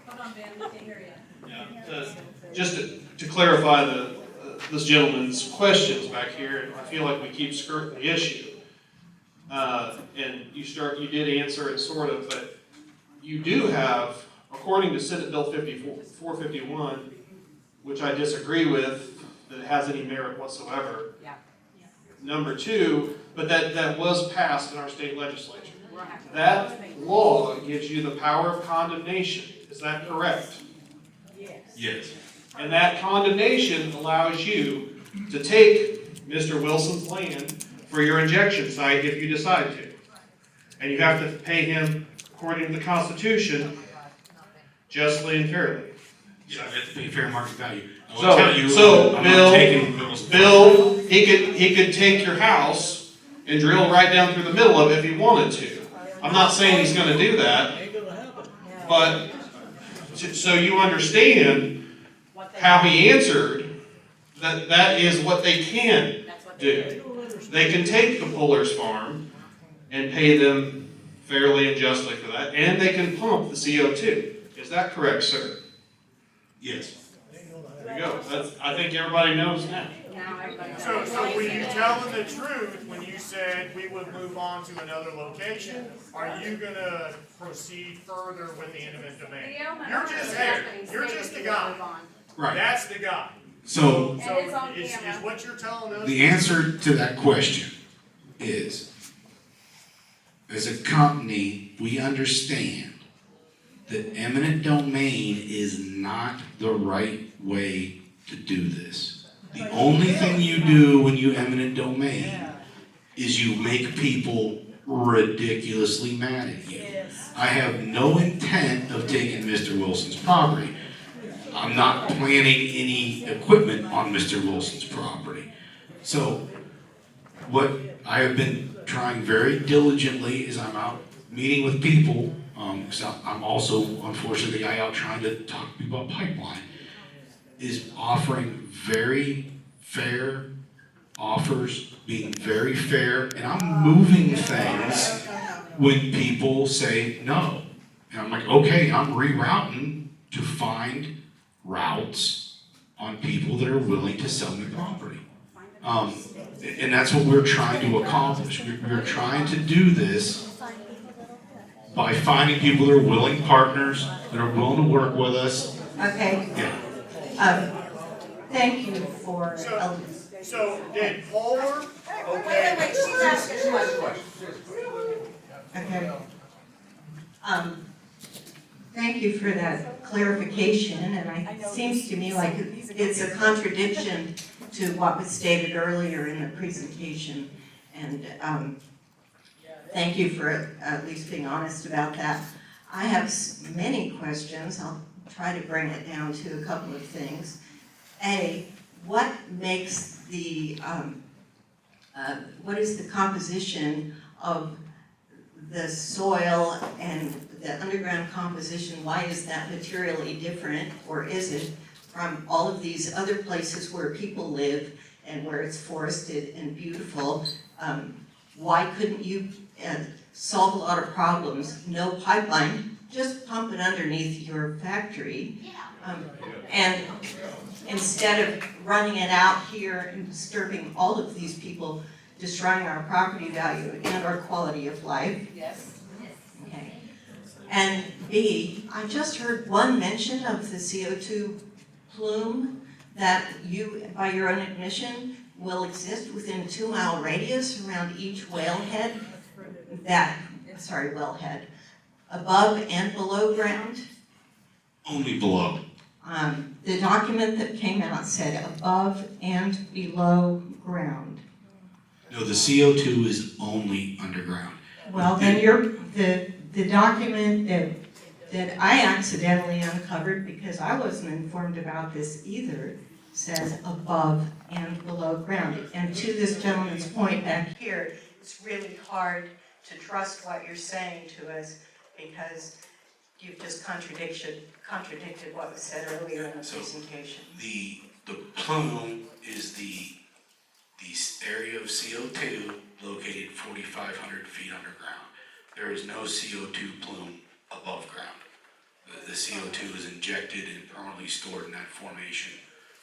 Hold on, Ben, we can hear you. Yeah, just to clarify this gentleman's questions back here, I feel like we keep skirting the issue. And you did answer it sort of, but you do have, according to Senate Bill 451, which I disagree with, that it has any merit whatsoever. Yeah. Number two, but that was passed in our state legislature. That law gives you the power of condemnation. Is that correct? yes. And that condemnation allows you to take Mr. Wilson's land for your injection site if you decide to. And you have to pay him, according to the Constitution, justly and fairly. Yeah, I have to pay fair market value. I will tell you, I'm not Bill, taking Bill's he could take your house and drill right down through the middle of it if he wanted to. I'm not saying he's gonna do that, but so you understand how he answered, that is what they can do. They can take the Puller's farm and pay them fairly and justly for that, and they can pump the CO2. Is that correct, sir? Yes. There you go. I think everybody knows now. So were you telling the truth when you said we would move on to another location? Are you gonna proceed further with the eminent domain? You're just there. You're just the guy. Right. That's the guy. So, Is what you're telling us? the answer to that question is, as a company, we understand that eminent domain is not the right way to do this. The only thing you do when you eminent domain is you make people ridiculously mad at you. I have no intent of taking Mr. Wilson's property. I'm not planning any equipment on Mr. Wilson's property. So, what I have been trying very diligently is I'm out meeting with people, because I'm also, unfortunately, the guy out trying to talk to people about pipeline, is offering very fair offers, being very fair, and I'm moving things when people say no. And I'm like, okay, I'm rerouting to find routes on people that are willing to sell me property. And that's what we're trying to accomplish. We're trying to do this by finding people that are willing partners, that are willing to work with us. Okay. Yeah. Thank you for. So did Polar Wait, she's asking a question. Okay. Thank you for that clarification, and it seems to me like it's a contradiction to what was stated earlier in the presentation. And thank you for at least being honest about that. I have many questions. I'll try to bring it down to a couple of things. A, what makes the, what is the composition of the soil and the underground composition? Why is that materially different, or is it, from all of these other places where people live and where it's forested and beautiful? Why couldn't you solve a lot of problems? No pipeline, just pump it underneath your factory. And instead of running it out here and disturbing all of these people, destroying our property value and our quality of life. Yes. Okay. And B, I just heard one mention of the CO2 plume that you, by your own admission, will exist within a 2-mile radius around each wellhead, wellhead, above and below ground. Only below. The document that came out said above and below ground. No, the CO2 is only underground. Well, then the document that I accidentally uncovered, because I wasn't informed about this either, says above and below ground. And to this gentleman's point back here, it's really hard to trust what you're saying to us because you've just contradicted what was said earlier in the presentation. The plume is the area of CO2 located 4,500 feet underground. There is no CO2 plume above ground. The CO2 is injected and permanently stored in that formation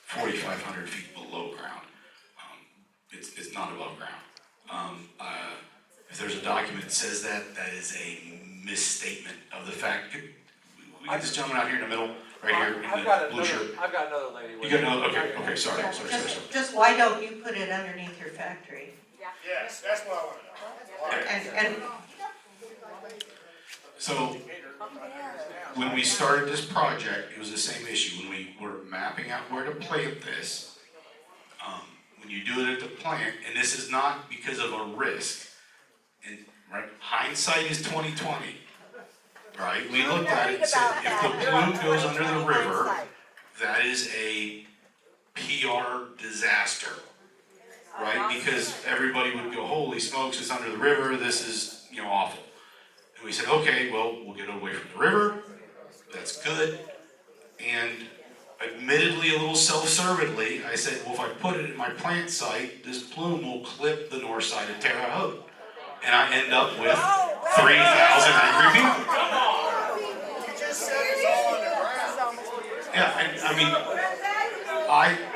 4,500 feet below ground. It's not above ground. If there's a document that says that, that is a misstatement of the fact. We got this gentleman out here in the middle, right here in the blue shirt. I've got another lady. You got another, okay, sorry. Just why don't you put it underneath your factory? Yes, that's what I want to know. And So, when we started this project, it was the same issue. When we were mapping out where to plant this, when you do it at the plant, and this is not because of a risk, and right, hindsight is 20/20. Right? We looked at it and said, if the plume goes under the river, that is a PR disaster. Right? Because everybody would go, holy smokes, it's under the river, this is, awful. And we said, okay, well, we'll get away from the river, that's good. And admittedly, a little self-servedly, I said, well, if I put it at my plant site, this plume will clip the north side of Terre Haute. And I end up with 3,000 angry people. Yeah,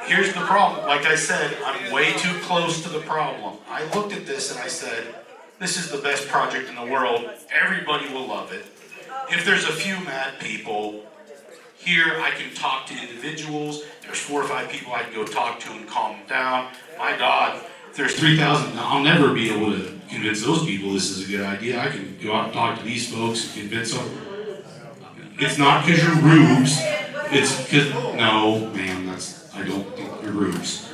here's the problem. Like I said, I'm way too close to the problem. I looked at this and I said, this is the best project in the world. Everybody will love it. If there's a few mad people, here I can talk to individuals. There's 4 or 5 people I can go talk to and calm them down. My God, if there's 3,000, I'll never be able to convince those people this is a good idea. I can go out and talk to these folks and convince them. It's not because you're rubes. It's because, no, ma'am, I don't think you're rubes.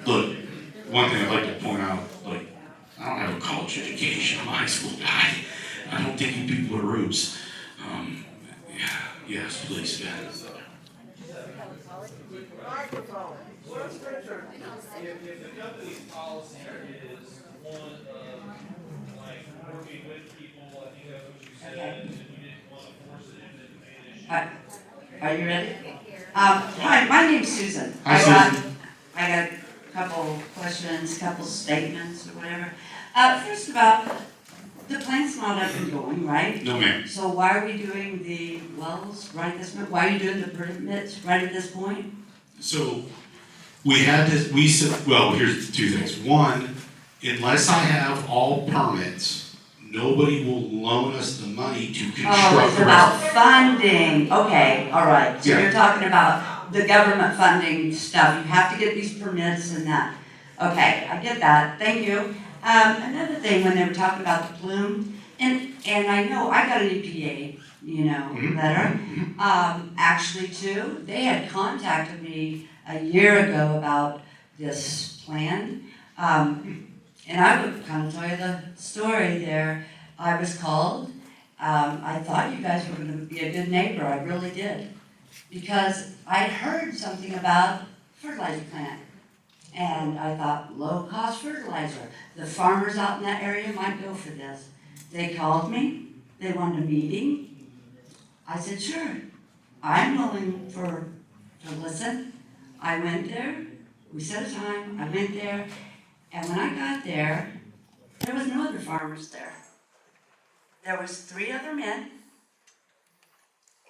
Look, one thing I'd like to point out, I don't have a college education. I'm a high school guy. I don't think you people are rubes. Yes, please, Ben. If the company's policy is one of working with people, I think that's what you said, and you didn't want to force it into the main issue. Are you ready? Hi, my name's Susan. Hi, Susan. I got a couple questions, couple statements or whatever. First of all, the plant's not up and going, right? No, ma'am. So why are we doing the wells right at this moment? Why are you doing the permits right at this point? So, here's 2 things. One, unless I have all permits, nobody will loan us the money to construct. Oh, it's about funding. Okay, all right. So Yeah. you're talking about the government funding stuff. You have to get these permits and that. Okay, I get that, thank you. Another thing, when they were talking about the plume, and I know I got an EPA, letter. Actually too, they had contacted me a year ago about this plan. And I would kind of tell you the story there. I was called, I thought you guys were gonna be a good neighbor, I really did. Because I heard something about fertilizer plant. And I thought, low-cost fertilizer. The farmers out in that area might go for this. They called me, they wanted a meeting. I said, sure, I'm willing to listen. I went there, we set a time, I went there, and when I got there was no other farmers there. There was 3 other men.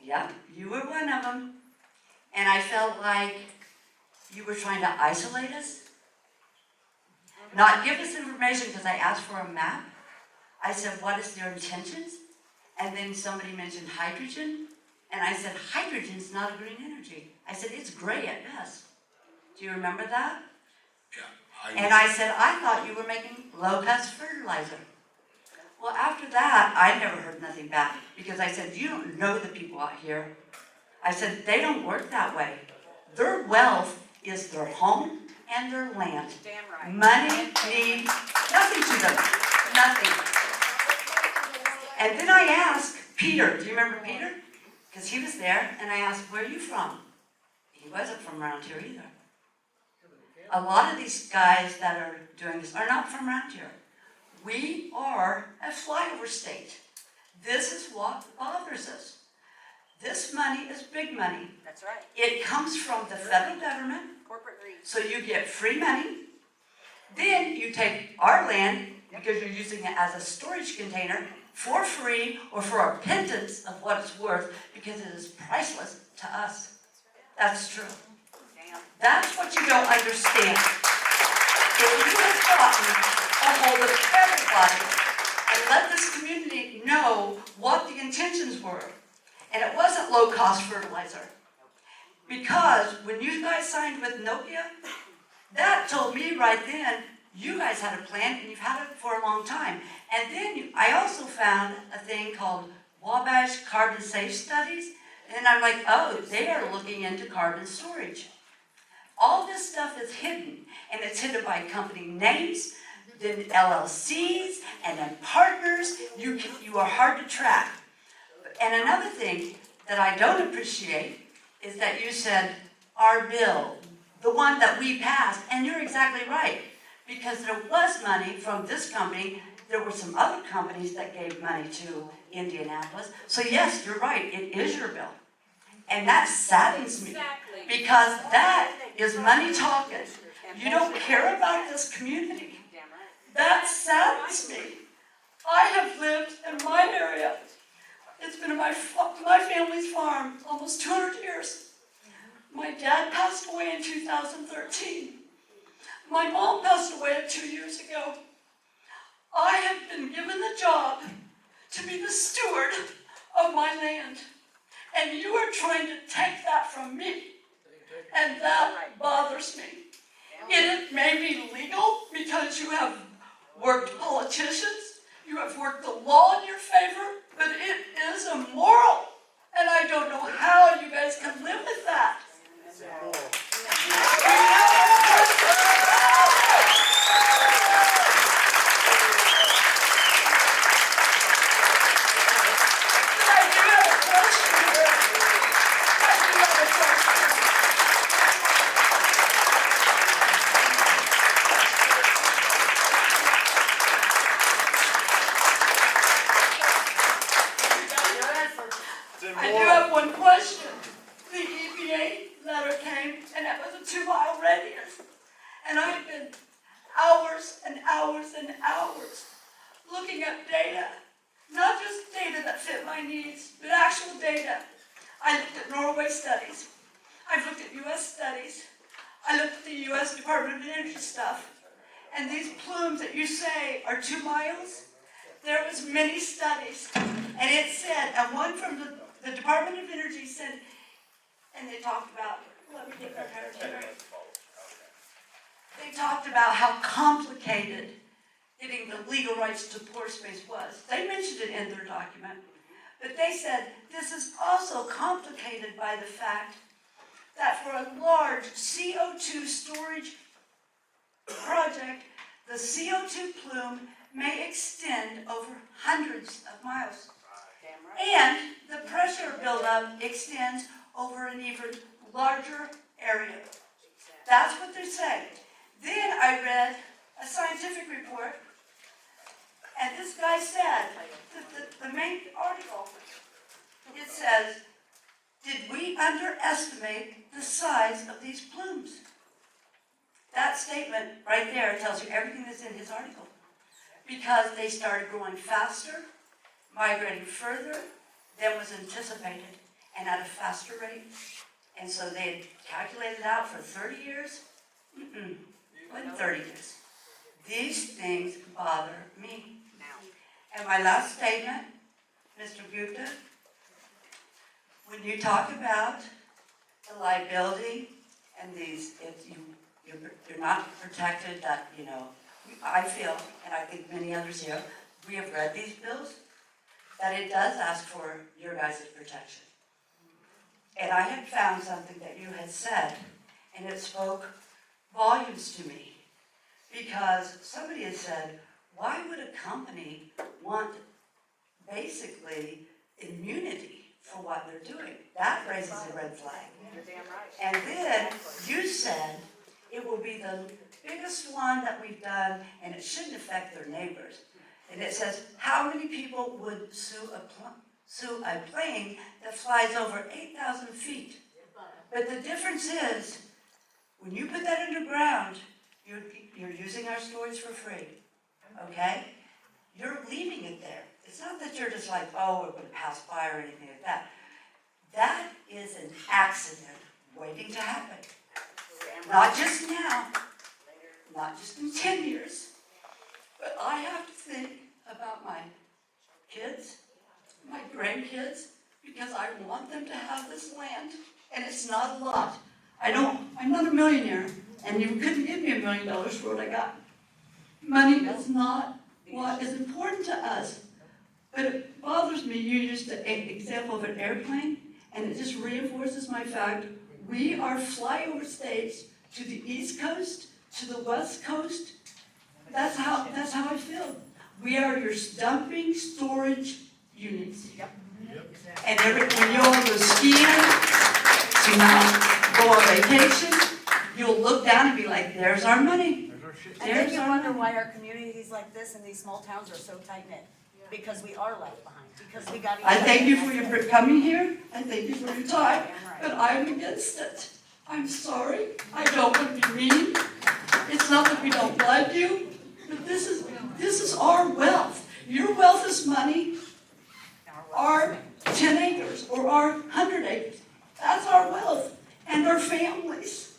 Yep, you were one of them. And I felt like you were trying to isolate us. Not give us information because I asked for a map. I said, what is their intentions? And then somebody mentioned hydrogen. And I said, hydrogen's not a green energy. I said, it's gray at best. Do you remember that? Yeah. And I said, I thought you were making low-cost fertilizer. Well, after that, I never heard nothing back because I said, you don't know the people out here. I said, they don't work that way. Their wealth is their home and their land. Damn right. Money means nothing to them, nothing. And then I asked Peter, do you remember Peter? Because he was there, and I asked, where are you from? He wasn't from around here either. A lot of these guys that are doing this are not from around here. We are a flyover state. This is what bothers us. This money is big money. That's right. It comes from the federal government, Corporate greed. so you get free money. Then you take our land, because you're using it as a storage container, for free or for a pittance of what it's worth, because it is priceless to us. That's true. That's what you don't understand. If you had gotten a hold of everybody and let this community know what the intentions were, and it wasn't low-cost fertilizer. Because when you guys signed with Nokia, that told me right then, you guys had a plan and you've had it for a long time. And then I also found a thing called Wabash Carbon Safe Studies, and I'm like, oh, they are looking into carbon storage. All this stuff is hidden, and it's hidden by company names, then LLCs, and then partners. You are hard to track. And another thing that I don't appreciate is that you said, our bill, the one that we passed, and you're exactly right, because there was money from this company, there were some other companies that gave money to Indianapolis, so yes, you're right, it is your bill. And that saddens me, because that is money talking. You don't care about this community. That saddens me. I have lived in my area. It's been my family's farm almost 200 years. My dad passed away in 2013. My mom passed away 2 years ago. I have been given the job to be the steward of my land. And you are trying to take that from me. And that bothers me. It may be legal because you have worked politicians, you have worked the law in your favor, but it is immoral. And I don't know how you guys can live with that. I do have one question. The EPA letter came, and it was a 2-mile radius. And I've been hours and hours and hours looking at data. Not just data that fit my needs, but actual data. I looked at Norway studies. I've looked at US studies. I looked at the US Department of Energy stuff. And these plumes that you say are 2 miles, there was many studies. And it said, and one from the Department of Energy said, and they talked about, let me get my parents here. They talked about how complicated getting the legal rights to pore space was. They mentioned it in their document, but they said this is also complicated by the fact that for a large CO2 storage project, the CO2 plume may extend over hundreds of miles. And the pressure buildup extends over an even larger area. That's what they're saying. Then I read a scientific report, and this guy said, the main article, it says, did we underestimate the size of these plumes? That statement right there tells you everything that's in his article. Because they started growing faster, migrating further than was anticipated, and at a faster rate. And so they had calculated out for 30 years. What 30 years? These things bother me. And my last statement, Mr. Gupta, when you talk about the liability and these, you're not protected, that, you know, I feel, and I think many others here, we have read these bills, that it does ask for your guys' protection. And I had found something that you had said, and it spoke volumes to me. Because somebody had said, why would a company want basically immunity for what they're doing? That raises a red flag. You're damn right. And then you said it will be the biggest one that we've done, and it shouldn't affect their neighbors. And it says, how many people would sue a plane that flies over 8,000 feet? But the difference is, when you put that underground, you're using our storage for free, okay? You're leaving it there. It's not that you're just like, oh, we're going to pass by or anything like that. That is an accident waiting to happen. Not just now, not just in 10 years, but I have to think about my kids, my grandkids, because I want them to have this land, and it's not a lot. I'm not a millionaire, and you couldn't give me $1 million for what I got. Money is not what is important to us, but it bothers me. You used the example of an airplane, and it just reinforces my fact we are flyover states to the East Coast, to the West Coast. That's how I feel. We are your dumping storage units. And when you all go skiing, go on vacation, you'll look down and be like, there's our money. I think you wonder why our communities like this and these small towns are so tight-knit. Because we are left behind. Because we got. I thank you for your coming here. I thank you for your time. But I'm against it. I'm sorry. I don't want to be mean. It's not that we don't love you, but this is our wealth. Your wealth is money. Our 10 acres or our 100 acres. That's our wealth and our families.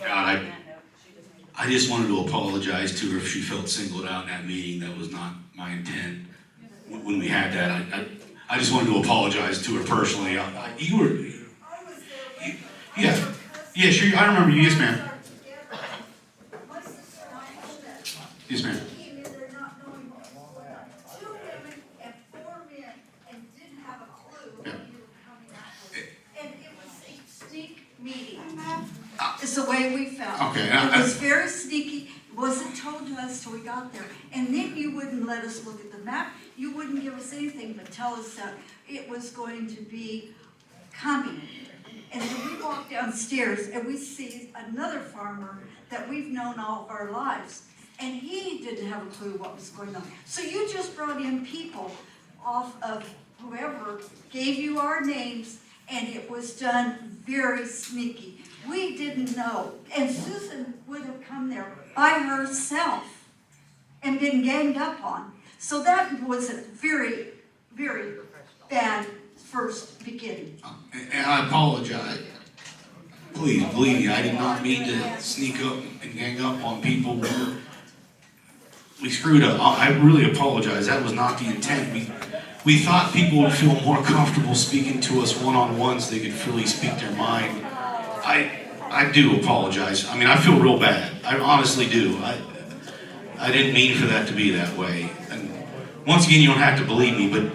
God, I just wanted to apologize to her if she felt singled out in that meeting. That was not my intent when we had that. I just wanted to apologize to her personally. Yeah, sure. I remember you. Yes, ma'am. Yes, ma'am. It's the way we felt. Okay. It was very sneaky. It wasn't told to us till we got there. And then you wouldn't let us look at the map. You wouldn't give us anything but tell us that it was going to be coming. And then we walk downstairs and we see another farmer that we've known all of our lives. And he didn't have a clue what was going on. So you just brought in people off of whoever gave you our names, and it was done very sneaky. We didn't know. And Susan would have come there by herself and been ganged up on. So that was a very, very bad first beginning. And I apologize. Please believe me, I did not mean to sneak up and gang up on people. we screwed up. I really apologize. That was not the intent. We thought people would feel more comfortable speaking to us one-on-one so they could freely speak their mind. I do apologize. I mean, I feel real bad. I honestly do. I didn't mean for that to be that way. And once again, you don't have to believe me, but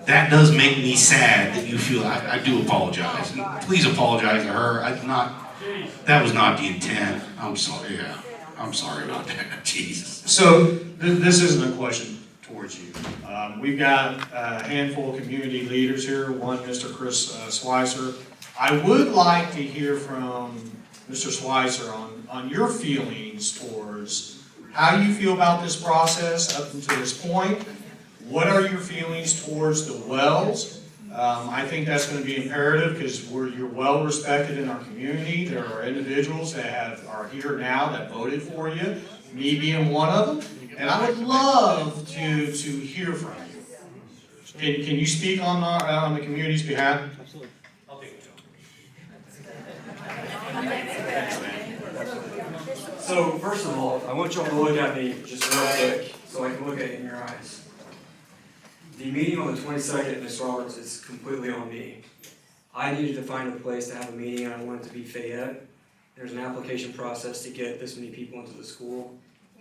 that does make me sad that you feel. I do apologize. And please apologize to her. That was not the intent. I'm sorry. Yeah, I'm sorry about that. Jesus. So this isn't a question towards you. We've got a handful of community leaders here. One, Mr. Chris Swicer. I would like to hear from Mr. Swicer on your feelings towards how you feel about this process up until this point. What are your feelings towards the wells? I think that's going to be imperative because you're well respected in our community. There are individuals that are here now that voted for you, me being one of them, and I would love to hear from you. Can you speak on the community's behalf? Absolutely. I'll take it. So first of all, I want y'all to look at me just real quick so I can look at it in your eyes. The meeting on the 22nd, Ms. Roberts, is completely on me. I needed to find a place to have a meeting and I wanted it to be Fayette. There's an application process to get this many people into the school.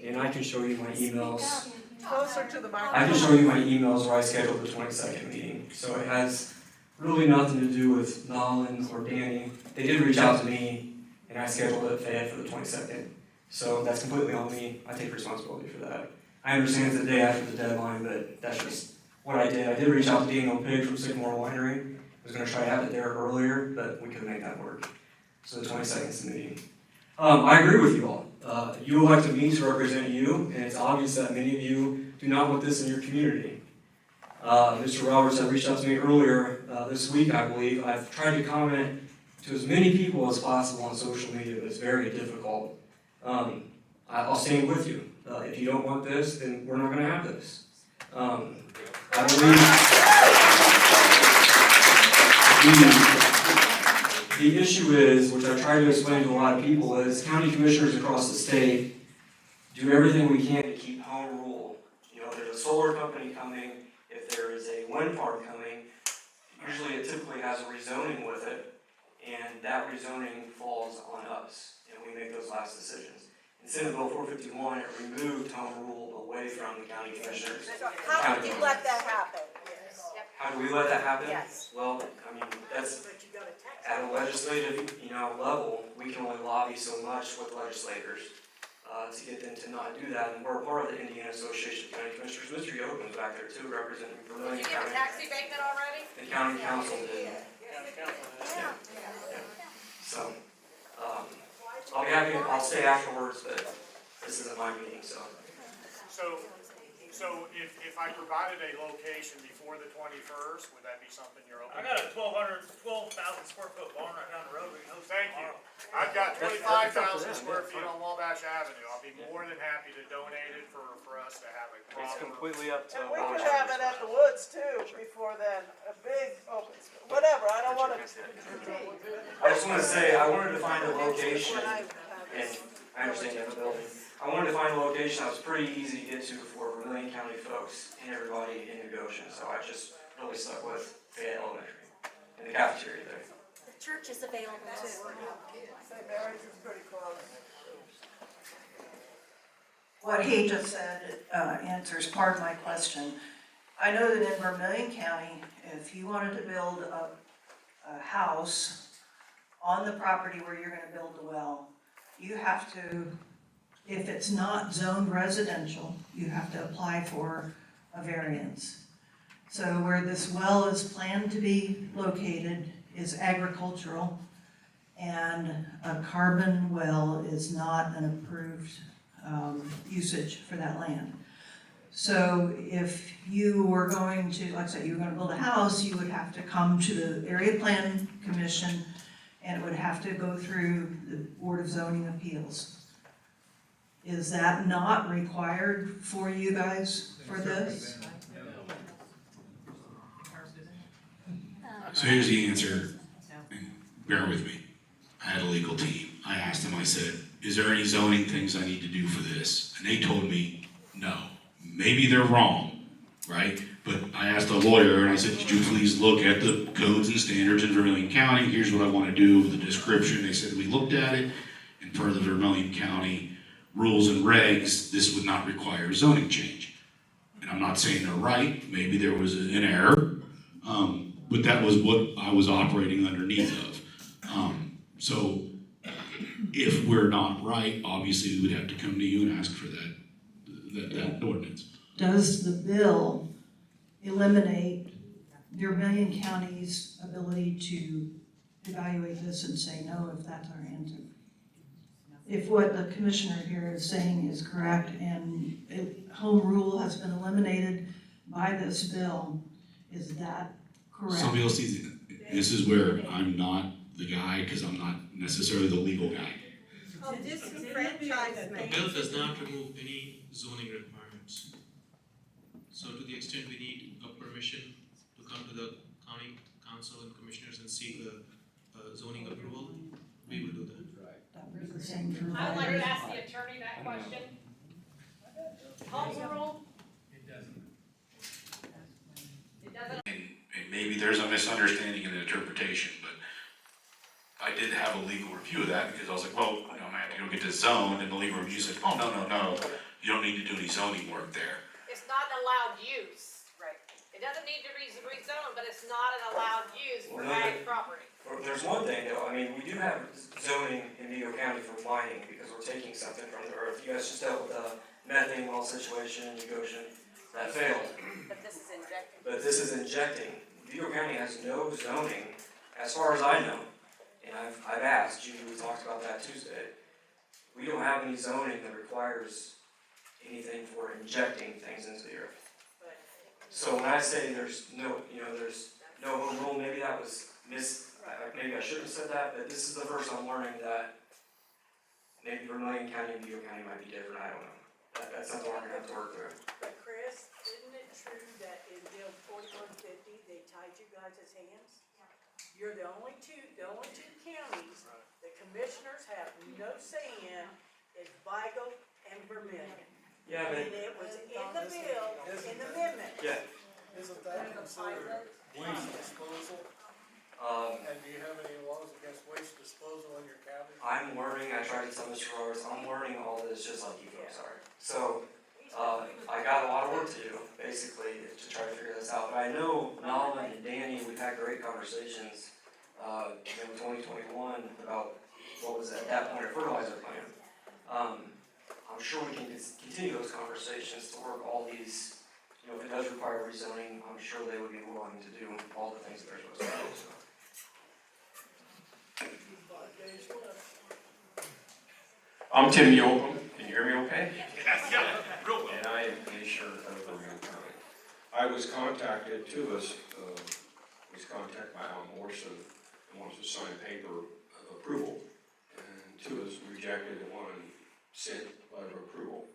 And I can show you my emails. Closer to the microphone. I can show you my emails where I scheduled the 22nd meeting. So it has really nothing to do with Nolan or Danny. They did reach out to me and I scheduled it at Fayette for the 22nd. So that's completely on me. I take responsibility for that. I understand it's the day after the deadline, but that's just what I did. I did reach out to Daniel Pig from Sycamore Winery. I was going to try to have it there earlier, but we couldn't make that work. So the 22nd is the meeting. I agree with you all. You elected me to represent you, and it's obvious that many of you do not want this in your community. Mr. Roberts had reached out to me earlier this week, I believe. I've tried to comment to as many people as possible on social media, but it's very difficult. I'll stand with you. If you don't want this, then we're not going to have this. I believe the issue is, which I try to explain to a lot of people, is county commissioners across the state do everything we can to keep home rule. You know, there's a solar company coming, if there is a wind farm coming, usually it typically has a rezoning with it, and that rezoning falls on us, and we make those last decisions. In Senate Bill 451, it removed home rule away from the county commissioners. How did you let that happen? How do we let that happen? Yes. Well, I mean, that's at a legislative, level, we can only lobby so much with legislators to get them to not do that. And we're a part of the Indiana Association of County Commissioners. Mr. Yoakum's back there too, representing Vermillion Did you get a County. tax abatement already? The county council did. Yeah. So, I'll be happy. I'll stay afterwards, but this isn't my meeting, so. So if I provided a location before the 21st, would that be something you're open I got a 12,000 square foot barn right down the road. We can host Thank you. I've got 25,000 square feet on Wabash Avenue. I'll be more than happy to donate it for us to have a proper. It's completely up to. And we could have it at the woods too, before then, a big open, whatever, I don't wanna. I just want to say, I wanted to find a location, and I understand you have a building. I wanted to find a location that was pretty easy to get to for Vermillion County folks and everybody in New Goshen, so I just really stuck with Fayette Elementary and the cafeteria there. The church is available too. St. Mary's is pretty close. What he just said answers part of my question. I know that in Vermillion County, if you wanted to build a house on the property where you're going to build the well, you have to, if it's not zoned residential, you have to apply for a variance. So where this well is planned to be located is agricultural, and a carbon well is not an approved usage for that land. So if you were going to, like I said, you were going to build a house, you would have to come to the Area Plan Commission, and it would have to go through the Board of Zoning Appeals. Is that not required for you guys for this? So here's the answer, and bear with me. I had a legal team. I asked them, I said, is there any zoning things I need to do for this? And they told me No. Maybe they're wrong, right? But I asked a lawyer and I said, could you please look at the codes and standards in Vermilion County? Here's what I want to do with the description. They said, we looked at it, and per the Vermilion County rules and regs, this would not require a zoning change. And I'm not saying they're right, maybe there was an error, but that was what I was operating underneath of. So if we're not right, obviously we would have to come to you and ask for that ordinance. Does the bill eliminate Vermilion County's ability to evaluate this and say no if that's our answer? If what the commissioner here is saying is correct and home rule has been eliminated by this bill, is that correct? Somebody else sees it. This is where I'm not the guy, because I'm not necessarily the legal guy. The bill does not remove any zoning requirements. So to the extent we need a permission to come to the county council and commissioners and seek a zoning approval, we will do that. I would like to ask the attorney that question. Home rule? It doesn't. And maybe there's a misunderstanding in the interpretation, but I did have a legal review of that, because I was like, well, you know, I have to go get this zoned, and the legal review said, oh, no, you don't need to do any zoning work there. It's not an allowed use. Right. It doesn't need to be rezoned, but it's not an allowed use for ag property. There's one thing though, I mean, we do have zoning in Vigo County for mining, because we're taking something from the earth. You guys just dealt with the methane well situation in Ugoshen, that failed. But this is injecting. But this is injecting. Vigo County has no zoning, as far as I know. And I've asked, Judy, we talked about that Tuesday. We don't have any zoning that requires anything for injecting things into the earth. So when I say there's no home rule, maybe that was maybe I shouldn't have said that, but this is the first I'm learning that maybe Vermilion County and Vigo County might be different, I don't know. That's something we're gonna have to work through. But Chris, isn't it true that in Bill 4150, they tied you guys' hands? You're the only two counties the commissioners have no say in is Vigo and Vermilion. Yeah, but. And it was in the bill, in the amendment. Yeah. Isn't that considered waste disposal? And do you have any laws against waste disposal in your county? I'm learning, I tried to tell Mr. Roberts, I'm learning all this just like you folks are. So, I got a lot of work to do, basically, to try to figure this out. But I know Nolan and Danny, we've had great conversations, in 2021 about what was at that point a fertilizer plan. I'm sure we can continue those conversations to work all these, if it does require rezoning, I'm sure they would be willing to do all the things that they're supposed to do, so. I'm Tim Yocum. Can you hear me okay? Yeah, real well. And I am Commissioner of Vermilion County. I was contacted, was contacted by Alan Morrison and wants to sign a paper of approval. And two of us rejected and one sent a letter of approval.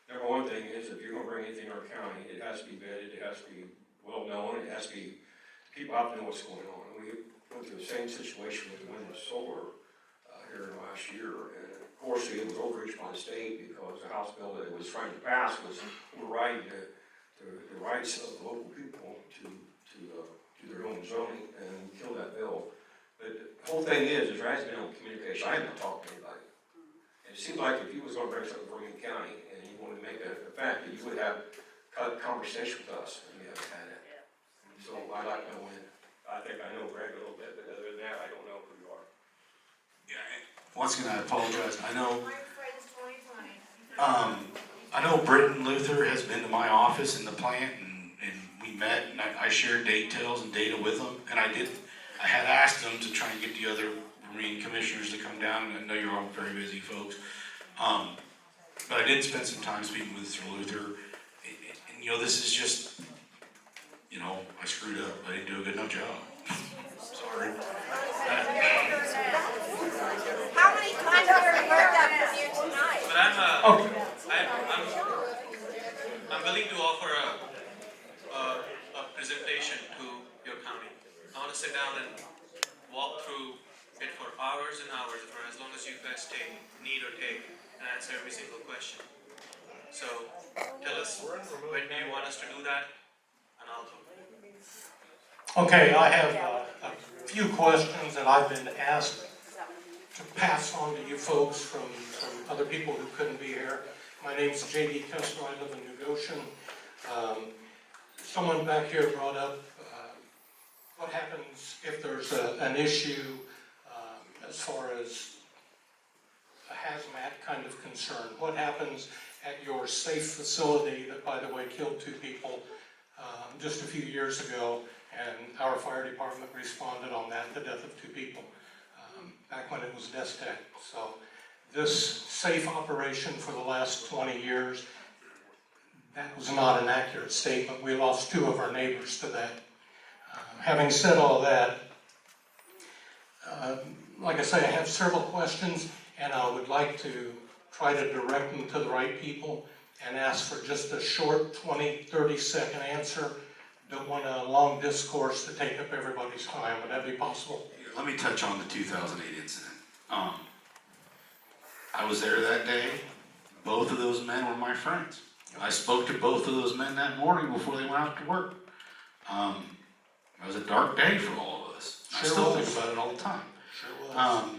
Number one thing is, if you're gonna bring anything to our county, it has to be vetted, it has to be well known, it has to be, people have to know what's going on. We went through the same situation with the wind and solar here in the last year, and of course it was overreached by the state because the House bill that it was trying to pass was overriding the rights of the local people to do their own zoning, and kill that bill. But the whole thing is there hasn't been no communication. I haven't talked to anybody. And it seems like if you was going to bring something to Vermilion County and you wanted to make a fact, that you would have a conversation with us, and you haven't had it. So I'd like to know when. I think I know Greg a little bit, but other than that, I don't know who you are. Yeah, once again, I apologize. I know, My friends 2020. I know Britton Luther has been to my office in the plant, and we met, and I shared details and data with him, and I had asked them to try and get the other Marine commissioners to come down, and I know you're all very busy folks. But I did spend some time speaking with Mr. Luther, and this is just, I screwed up. I didn't do a good enough job. Sorry. How many times have we heard that from you tonight? But I'm willing to offer a presentation to your county. I want to sit down and walk through it for hours and hours, for as long as you guys need or take, and answer every single question. So tell us, when do you want us to do that? And I'll. Okay, I have a few questions that I've been asked to pass on to you folks from other people who couldn't be here. My name's J.D. Kessler, I live in New Goshen. Someone back here brought up what happens if there's an issue as far as a hazmat kind of concern. What happens at your safe facility that, by the way, killed 2 people just a few years ago, and our fire department responded on that, the death of 2 people, back when it was Destec. So this safe operation for the last 20 years, that was not an accurate statement. We lost 2 of our neighbors to that. Having said all that, like I say, I have several questions, and I would like to try to direct them to the right people and ask for just a short 20, 30-second answer. Don't want a long discourse to take up everybody's time. Would that be possible? Let me touch on the 2008 incident. I was there that day. Both of those men were my friends. I spoke to both of those men that morning before they went out to work. It was a dark day for all of us. I still think about it all the time. Sure was.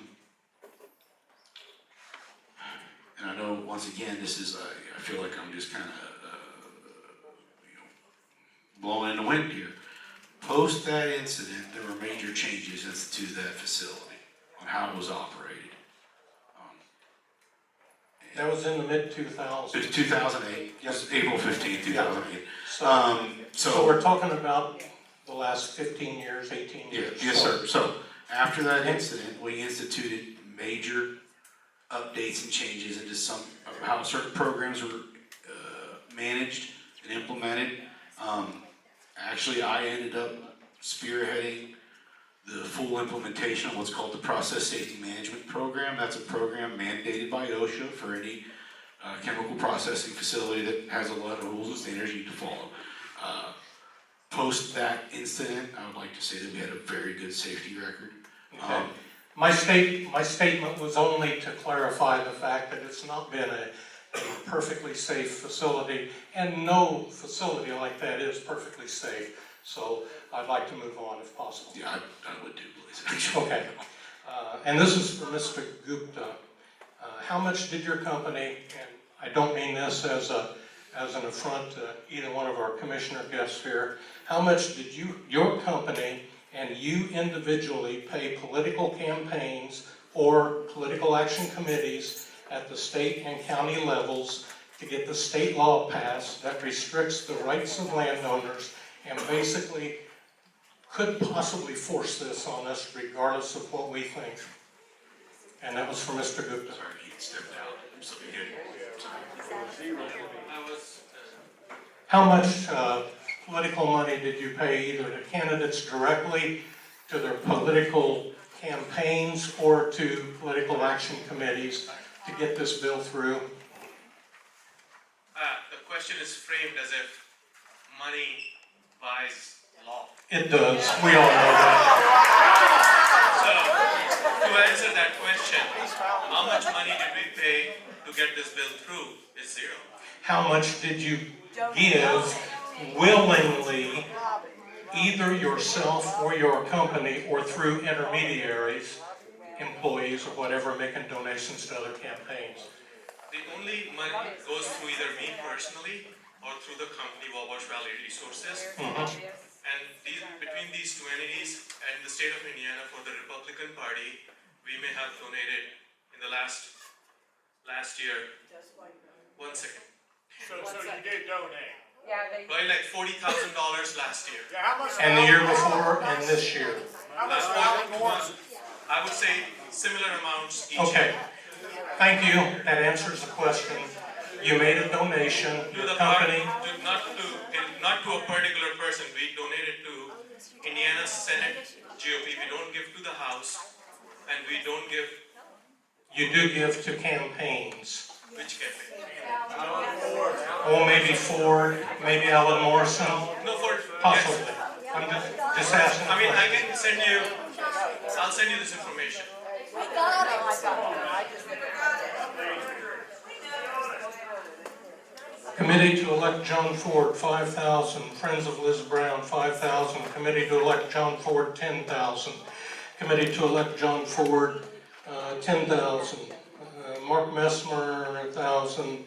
And I know, once again, this is, I feel like I'm just kind of, blowing in the wind here. Post that incident, there were major changes as to that facility, on how it was operated. That was in the mid-2000s. It was 2008, yes, April 15, 2008. So we're talking about the last 15 years, 18 years. Yes, sir. So after that incident, we instituted major updates and changes into some of how certain programs were managed and implemented. Actually, I ended up spearheading the full implementation of what's called the Process Safety Management Program. That's a program mandated by OSHA for any chemical processing facility that has a lot of rules and standards you need to follow. Post that incident, I would like to say that we had a very good safety record. Okay. My statement was only to clarify the fact that it's not been a perfectly safe facility, and no facility like that is perfectly safe. So I'd like to move on if possible. Yeah, I would do, please. Okay. And this is for Mr. Gupta. How much did your company, and I don't mean this as an affront to either one of our commissioner guests here, how much did your company and you individually pay political campaigns or political action committees at the state and county levels to get the state law passed that restricts the rights of landowners and basically could possibly force this on us regardless of what we think? And that was for Mr. Gupta. Sorry, he stepped out. So he did. How much political money did you pay either to candidates directly, to their political campaigns, or to political action committees to get this bill through? The question is framed as if money buys law. It does. We all know that. So, to answer that question, how much money did we pay to get this bill through is 0. How much did you give willingly, either yourself or your company, or through intermediaries, employees or whatever, making donations to other campaigns? The only money goes through either me personally or through the company Wabash Valley Resources. And between these 2 entities and the state of Indiana for the Republican Party, we may have donated in the last year. 1 second. So you did donate? Yeah, they. Probably like $40,000 last year. Yeah, how much? And the year before and this year? How much more? I would say similar amounts each Okay. year. Thank you. That answers the question. You made a donation, To your the company. not to a particular person. We donated to Indiana Senate GOP. We don't give to the House, and we don't give. You do give to campaigns. Which campaign? Oh, maybe Ford, maybe Alan Morrison. No, for Possibly. I'm just asking. I mean, I can send you. I'll send you this information. We got it. Committee to elect John Ford, 5,000. Friends of Liz Brown, 5,000. Committee to elect John Ford, 10,000. Committee to elect John Ford, 10,000. Mark Messmer, 1,000.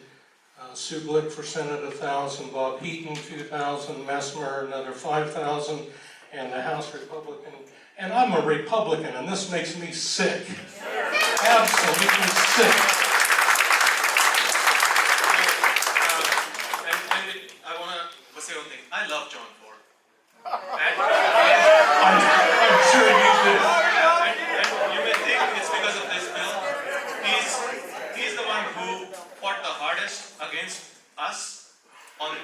Sue Blick for Senate, 1,000. Bob Heaton, 2,000. Messmer, another 5,000. And the House Republican. And I'm a Republican, and this makes me sick. Absolutely sick. I want to say one thing. I love John Ford. I'm sure you do. And you may think it's because of this bill. He's the one who fought the hardest against us on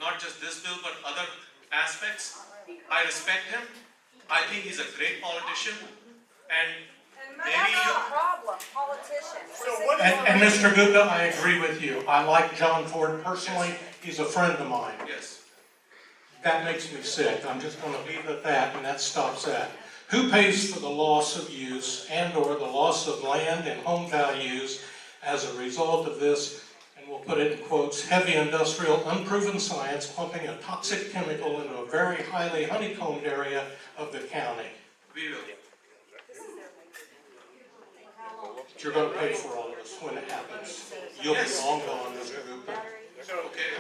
not just this bill but other aspects. I respect him. I think he's a great politician, and maybe That's the problem, politicians. And Mr. Gupta, I agree with you. I like John Ford personally. He's a friend of mine. Yes. That makes me sick. I'm just going to leave it at that, and that stops that. Who pays for the loss of use and/or the loss of land and home values as a result of this? And we'll put it in quotes, heavy industrial, unproven science pumping a toxic chemical into a very highly honeycombed area of the county. We will. But you're going to pay for all of this when it happens. You'll be long gone, Mr. Gupta. Okay.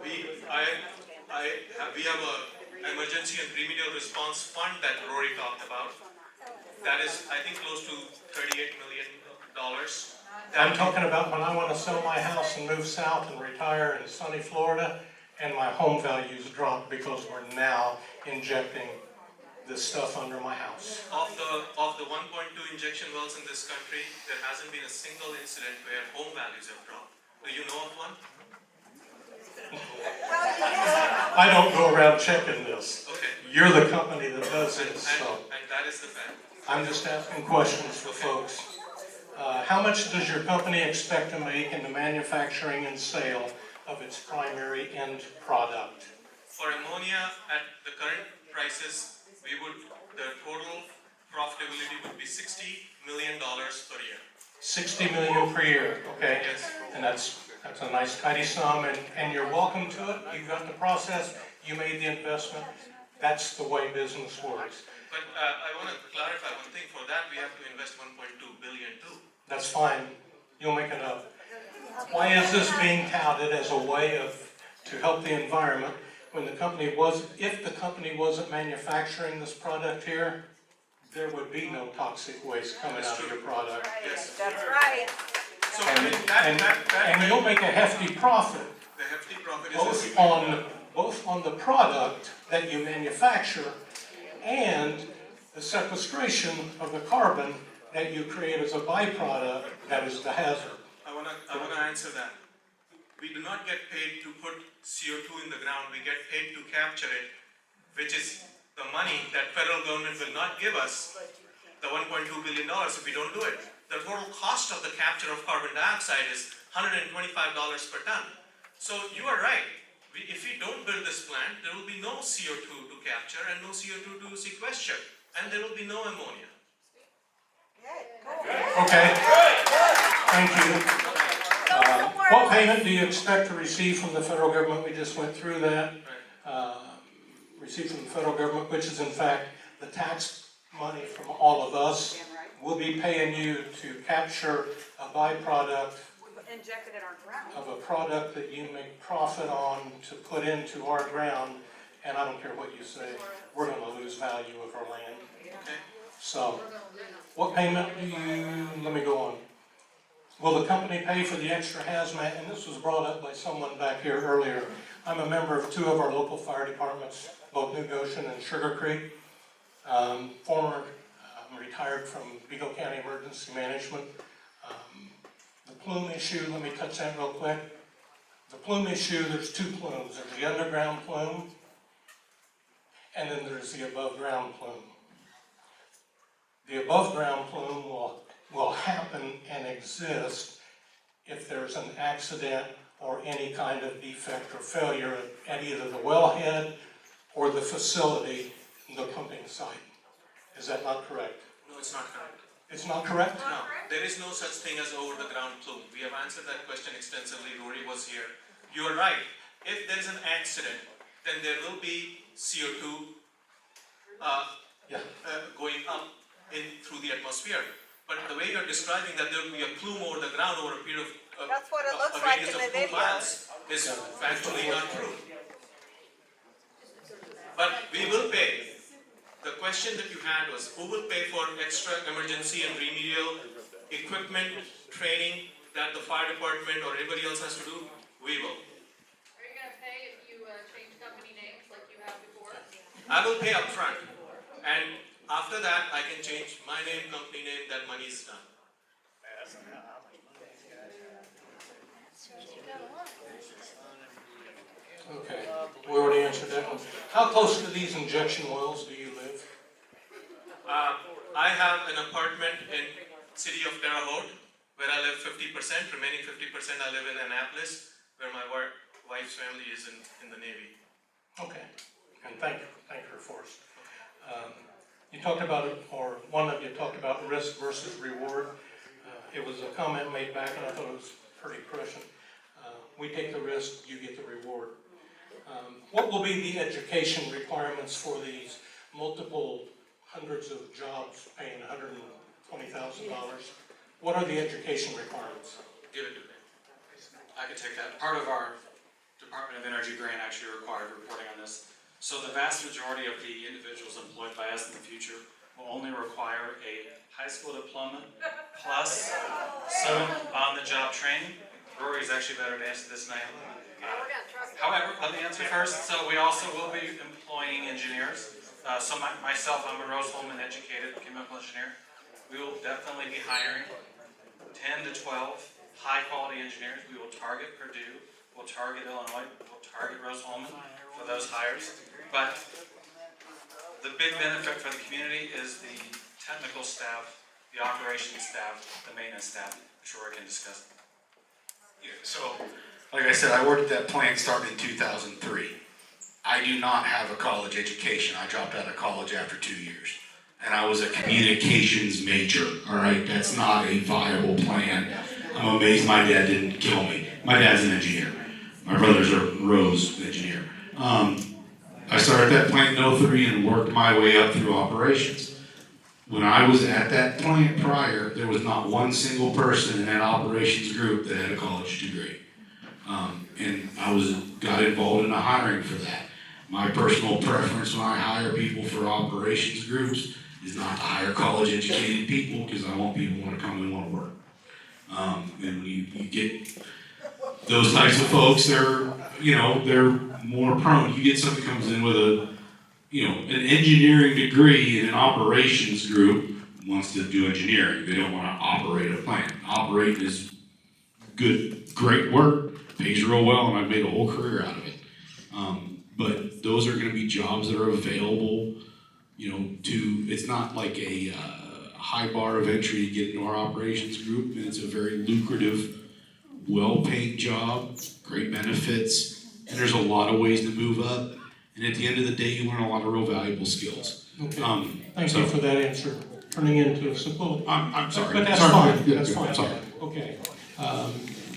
We have a emergency and remedial response fund that Rory talked about. That is, I think, close to $38 million. I'm talking about when I want to sell my house and move south and retire in sunny Florida, and my home values drop because we're now injecting this stuff under my house. Of the 1.2 injection wells in this country, there hasn't been a single incident where home values have dropped. Do you know of one? I don't go around checking this. Okay. You're the company that does this, so And that is the fact. I'm just asking questions for folks. How much does your company expect to make in the manufacturing and sale of its primary end product? For ammonia, at the current prices, the total profitability would be $60 million per year. 60 million per year, okay? Yes. And that's a nice tidy sum, and you're welcome to it. You've got the process, you made the investment. That's the way business works. But I want to clarify one thing. For that, we have to invest $1.2 billion too. That's fine. You'll make it up. Why is this being touted as a way to help the environment when the company if the company wasn't manufacturing this product here, there would be no toxic waste coming out of your product. Yes. That's right. So And you'll make a hefty profit, the hefty profit is both on the product that you manufacture and the sequestration of the carbon that you create as a byproduct that is the hazard. I wanna answer that. We do not get paid to put CO2 in the ground. We get paid to capture it, which is the money that federal government will not give us, the $1.2 billion if we don't do it. The total cost of the capture of carbon dioxide is $125 per ton. So you are right. If we don't build this plant, there will be no CO2 to capture and no CO2 to sequester, and there will be no ammonia. Okay. Thank you. What payment do you expect to receive from the federal government? We just went through that. Receive from the federal government, which is in fact the tax money from all of us. We'll be paying you to capture a byproduct Injected in our ground. of a product that you make profit on to put into our ground, and I don't care what you say, we're going to lose value of our land. Okay. So, what payment let me go on. Will the company pay for the extra hazmat? And this was brought up by someone back here earlier. I'm a member of two of our local fire departments, both New Goshen and Sugar Creek. Former retired from Beagle County Emergency Management. The plume issue, let me touch that real quick. The plume issue, there's two plumes. There's the underground plume, and then there's the above ground plume. The above ground plume will happen and exist if there's an accident or any kind of defect or failure at either the wellhead or the facility, the pumping site. Is that not correct? No, it's not correct. It's not correct? No, there is no such thing as over-the-ground plume. We have answered that question extensively. Rory was here. You are right. If there is an accident, then there will be CO2 going up through the atmosphere. But the way you're describing that there will be a plume over the ground over a period of That's what it looks a like radius in of the 2 video. miles is factually not true. But we will pay. The question that you had was, who will pay for extra emergency and remedial equipment, training that the fire department or anybody else has to do? We will. Are you gonna pay if you change company names like you have before? I will pay upfront. And after that, I can change my name, company name, that money is done. Okay, we already answered that one. How close to these injection wells do you live? I have an apartment in city of Terre Haute where I live 50%, remaining 50% I live in Annapolis where my wife's family is in the Navy. Okay, and thank you for force. You talked about it, or one of you talked about risk versus reward. It was a comment made back and I thought it was pretty prescient. We take the risk, you get the reward. What will be the education requirements for these multiple hundreds of jobs paying $120,000? What are the education requirements? Give it to me. I could take that. Part of our Department of Energy grant actually required reporting on this. So the vast majority of the individuals employed by us in the future will only require a high school diploma plus some on-the-job training. Rory's actually better to answer this than I am. However, let me answer first. So we also will be employing engineers. So myself, I'm a Rose-Hulman educated chemical engineer. We will definitely be hiring 10 to 12 high-quality engineers. We will target Purdue, we'll target Illinois, we'll target Rose-Hulman for those hires. But the big benefit for the community is the technical staff, the operations staff, the maintenance staff, which Rory can discuss. Yeah, so, like I said, I worked at that plant starting in 2003. I do not have a college education. I dropped out of college after 2 years. And I was a communications major, all right? That's not a viable plan. I'm amazed my dad didn't kill me. My dad's an engineer. My brother's a Rose engineer. I started at that plant in 03 and worked my way up through operations. When I was at that plant prior, there was not one single person in that operations group that had a college degree. And I got involved in the hiring for that. My personal preference when I hire people for operations groups is not to hire college educated people, because I want people who want to come and want to work. And when you get those types of folks, they're more prone. You get somebody who comes in with an engineering degree in an operations group, wants to do engineering. They don't want to operate a plant. Operating is good, great work, pays real well, and I've made a whole career out of it. But those are going to be jobs that are available, it's not like a high bar of entry to get into our operations group, and it's a very lucrative, well-paid job, great benefits, and there's a lot of ways to move up. And at the end of the day, you learn a lot of real valuable skills. Okay. Thank you for that answer. Turning into a simple. I'm sorry. But that's sorry. fine. That's fine. Sorry. Okay.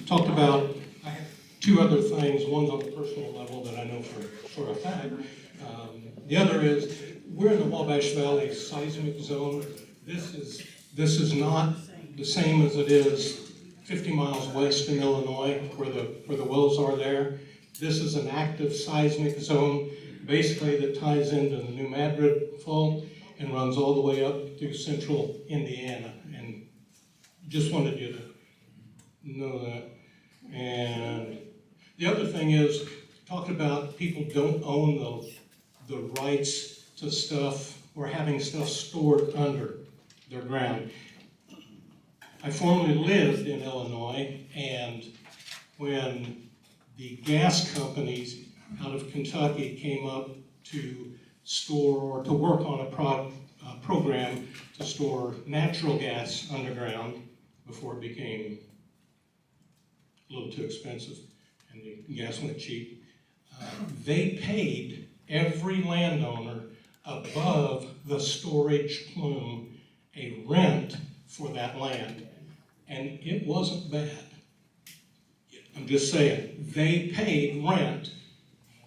Talked about. I have two other things. One's on a personal level that I know for a fact. The other is we're in the Wabash Valley seismic zone. This is not the same as it is 50 miles west in Illinois, where the wells are there. This is an active seismic zone, basically that ties into the New Madrid Fault and runs all the way up through central Indiana. And just wanted you to know that. And the other thing is, talking about people don't own the rights to stuff or having stuff stored under their ground. I formerly lived in Illinois, and when the gas companies out of Kentucky came up to store or to work on a program to store natural gas underground before it became a little too expensive and the gas went cheap, they paid every landowner above the storage plume a rent for that land, and it wasn't bad. I'm just saying, they paid rent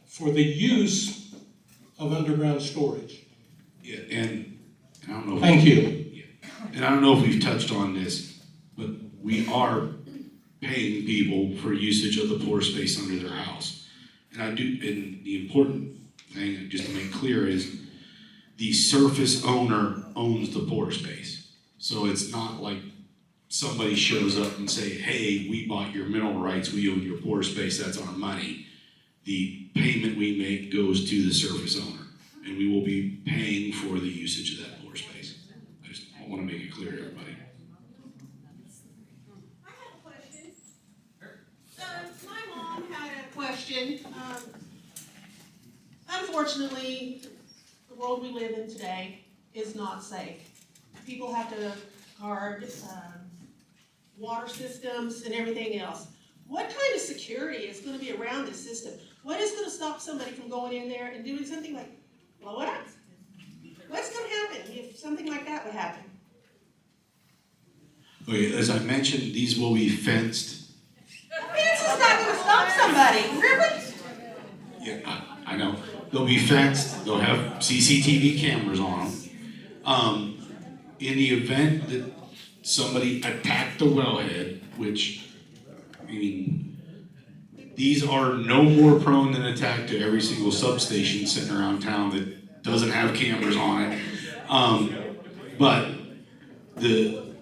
for the use of underground storage. Yeah, and I don't know. Thank you. And I don't know if we've touched on this, but we are paying people for usage of the floor space under their house. And and the important thing, just to make clear, is the surface owner owns the floor space. So it's not like somebody shows up and say, hey, we bought your mineral rights, we own your floor space, that's our money. The payment we make goes to the surface owner, and we will be paying for the usage of that floor space. I want to make it clear to everybody. I have a question. My mom had a question. Unfortunately, the world we live in today is not safe. People have to guard water systems and everything else. What kind of security is going to be around this system? What is going to stop somebody from going in there and doing something like blow it up? What's going to happen if something like that would happen? Okay, as I mentioned, these will be fenced. A fence is not going to stop somebody, really? Yeah, I know. They'll be fenced, they'll have CCTV cameras on them. In the event that somebody attacked the wellhead, which, I mean, these are no more prone than attack to every single substation sitting around town that doesn't have cameras on it. But the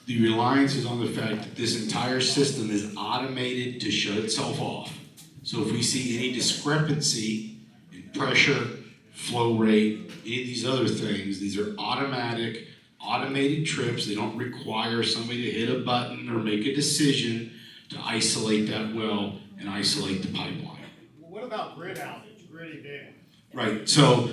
reliance is on the fact that this entire system is automated to shut itself off. So if we see any discrepancy in pressure, flow rate, any of these other things, these are automatic, automated trips. They don't require somebody to hit a button or make a decision to isolate that well and isolate the pipeline. Well, what about grid outage, grid event? Right, so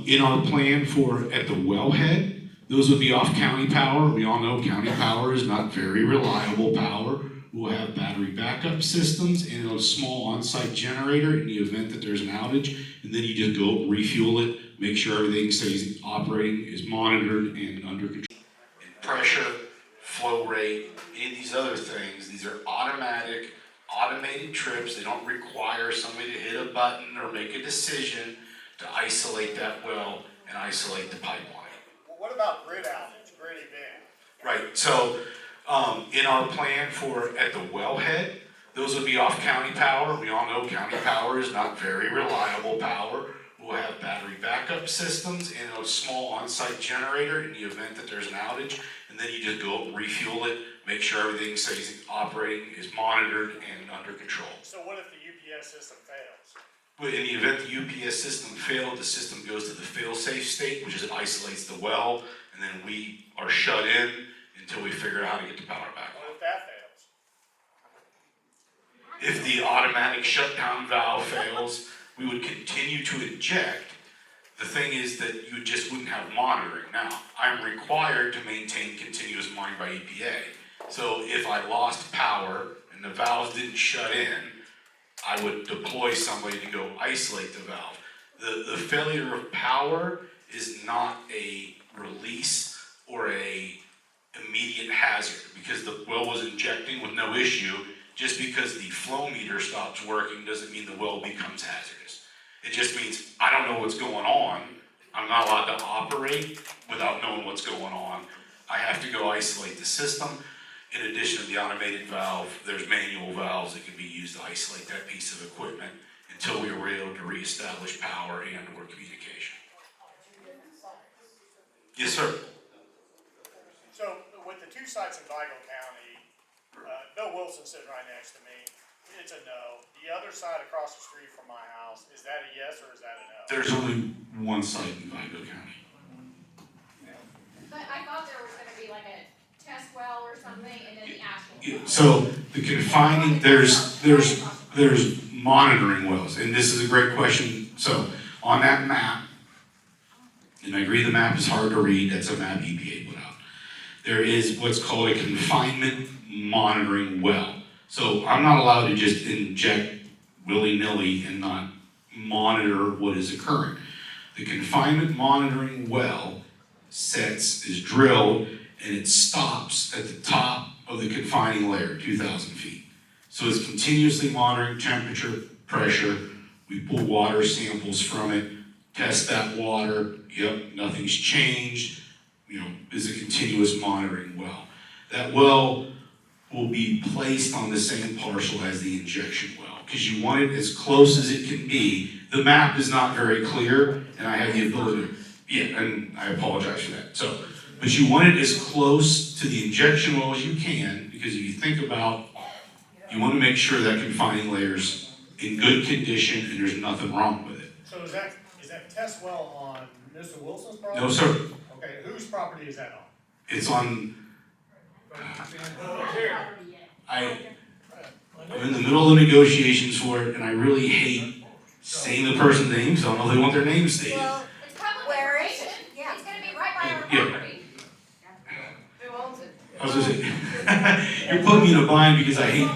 in our plan for at the wellhead, those would be off county power. We all know county power is not very reliable power. We'll have battery backup systems and a small on-site generator in the event that there's an outage, and then you just go refuel it, make sure everything stays operating, is monitored and under control. And pressure, flow rate, any of these other things, these are automatic, automated trips. They don't require somebody to hit a button or make a decision to isolate that well and isolate the pipeline. Well, what about grid outage, grid event? Right, so in our plan for at the wellhead, those would be off county power. We all know county power is not very reliable power. We'll have battery backup systems and a small on-site generator in the event that there's an outage, and then you just go refuel it, make sure everything stays operating, is monitored and under control. So what if the UPS system fails? But in the event the UPS system failed, the system goes to the fail-safe state, which is it isolates the well, and then we are shut in until we figure out how to get the power back. What if that fails? If the automatic shutdown valve fails, we would continue to inject. The thing is that you just wouldn't have monitoring. Now, I'm required to maintain continuous monitoring by EPA. So if I lost power and the valves didn't shut in, I would deploy somebody to go isolate the valve. The failure of power is not a release or a immediate hazard, because the well was injecting with no issue. Just because the flow meter stops working doesn't mean the well becomes hazardous. It just means I don't know what's going on. I'm not allowed to operate without knowing what's going on. I have to go isolate the system. In addition to the automated valve, there's manual valves that can be used to isolate that piece of equipment until we were able to reestablish power and or communication. Yes, sir. So with the two sites in Vigo County, Bill Wilson's sitting right next to me. It's a no. The other side across the street from my house, is that a yes or is that a no? There's only one site in Vigo County. But I thought there was gonna be like a test well or something, and then the actual. Yeah, so the confining, there's monitoring wells, and this is a great question. So on that map, and I agree the map is hard to read, that's a map EPA put out. There is what's called a confinement monitoring well. So I'm not allowed to just inject willy-nilly and not monitor what is occurring. The confinement monitoring well is drilled, and it stops at the top of the confining layer, 2,000 feet. So it's continuously monitoring temperature, pressure. We pull water samples from it, test that water. Yep, nothing's changed. You know, is a continuous monitoring well. That well will be placed on the same parcel as the injection well, because you want it as close as it can be. The map is not very clear, and I have the ability to, yeah, and I apologize for that. So, but you want it as close to the injection well as you can, because if you think about, you want to make sure that confining layer's in good condition and there's nothing wrong with it. So is that test well on Mr. Wilson's property? No, sir. Okay, whose property is that on? It's on, I'm in the middle of negotiations for it, and I really hate saying the person's name, because I don't know if they want their name stated. Well, it's public Where is information. it? Yeah. It's gonna be right by our Yeah. property. Who owns it? I was gonna say, you're putting me in a bind because I hate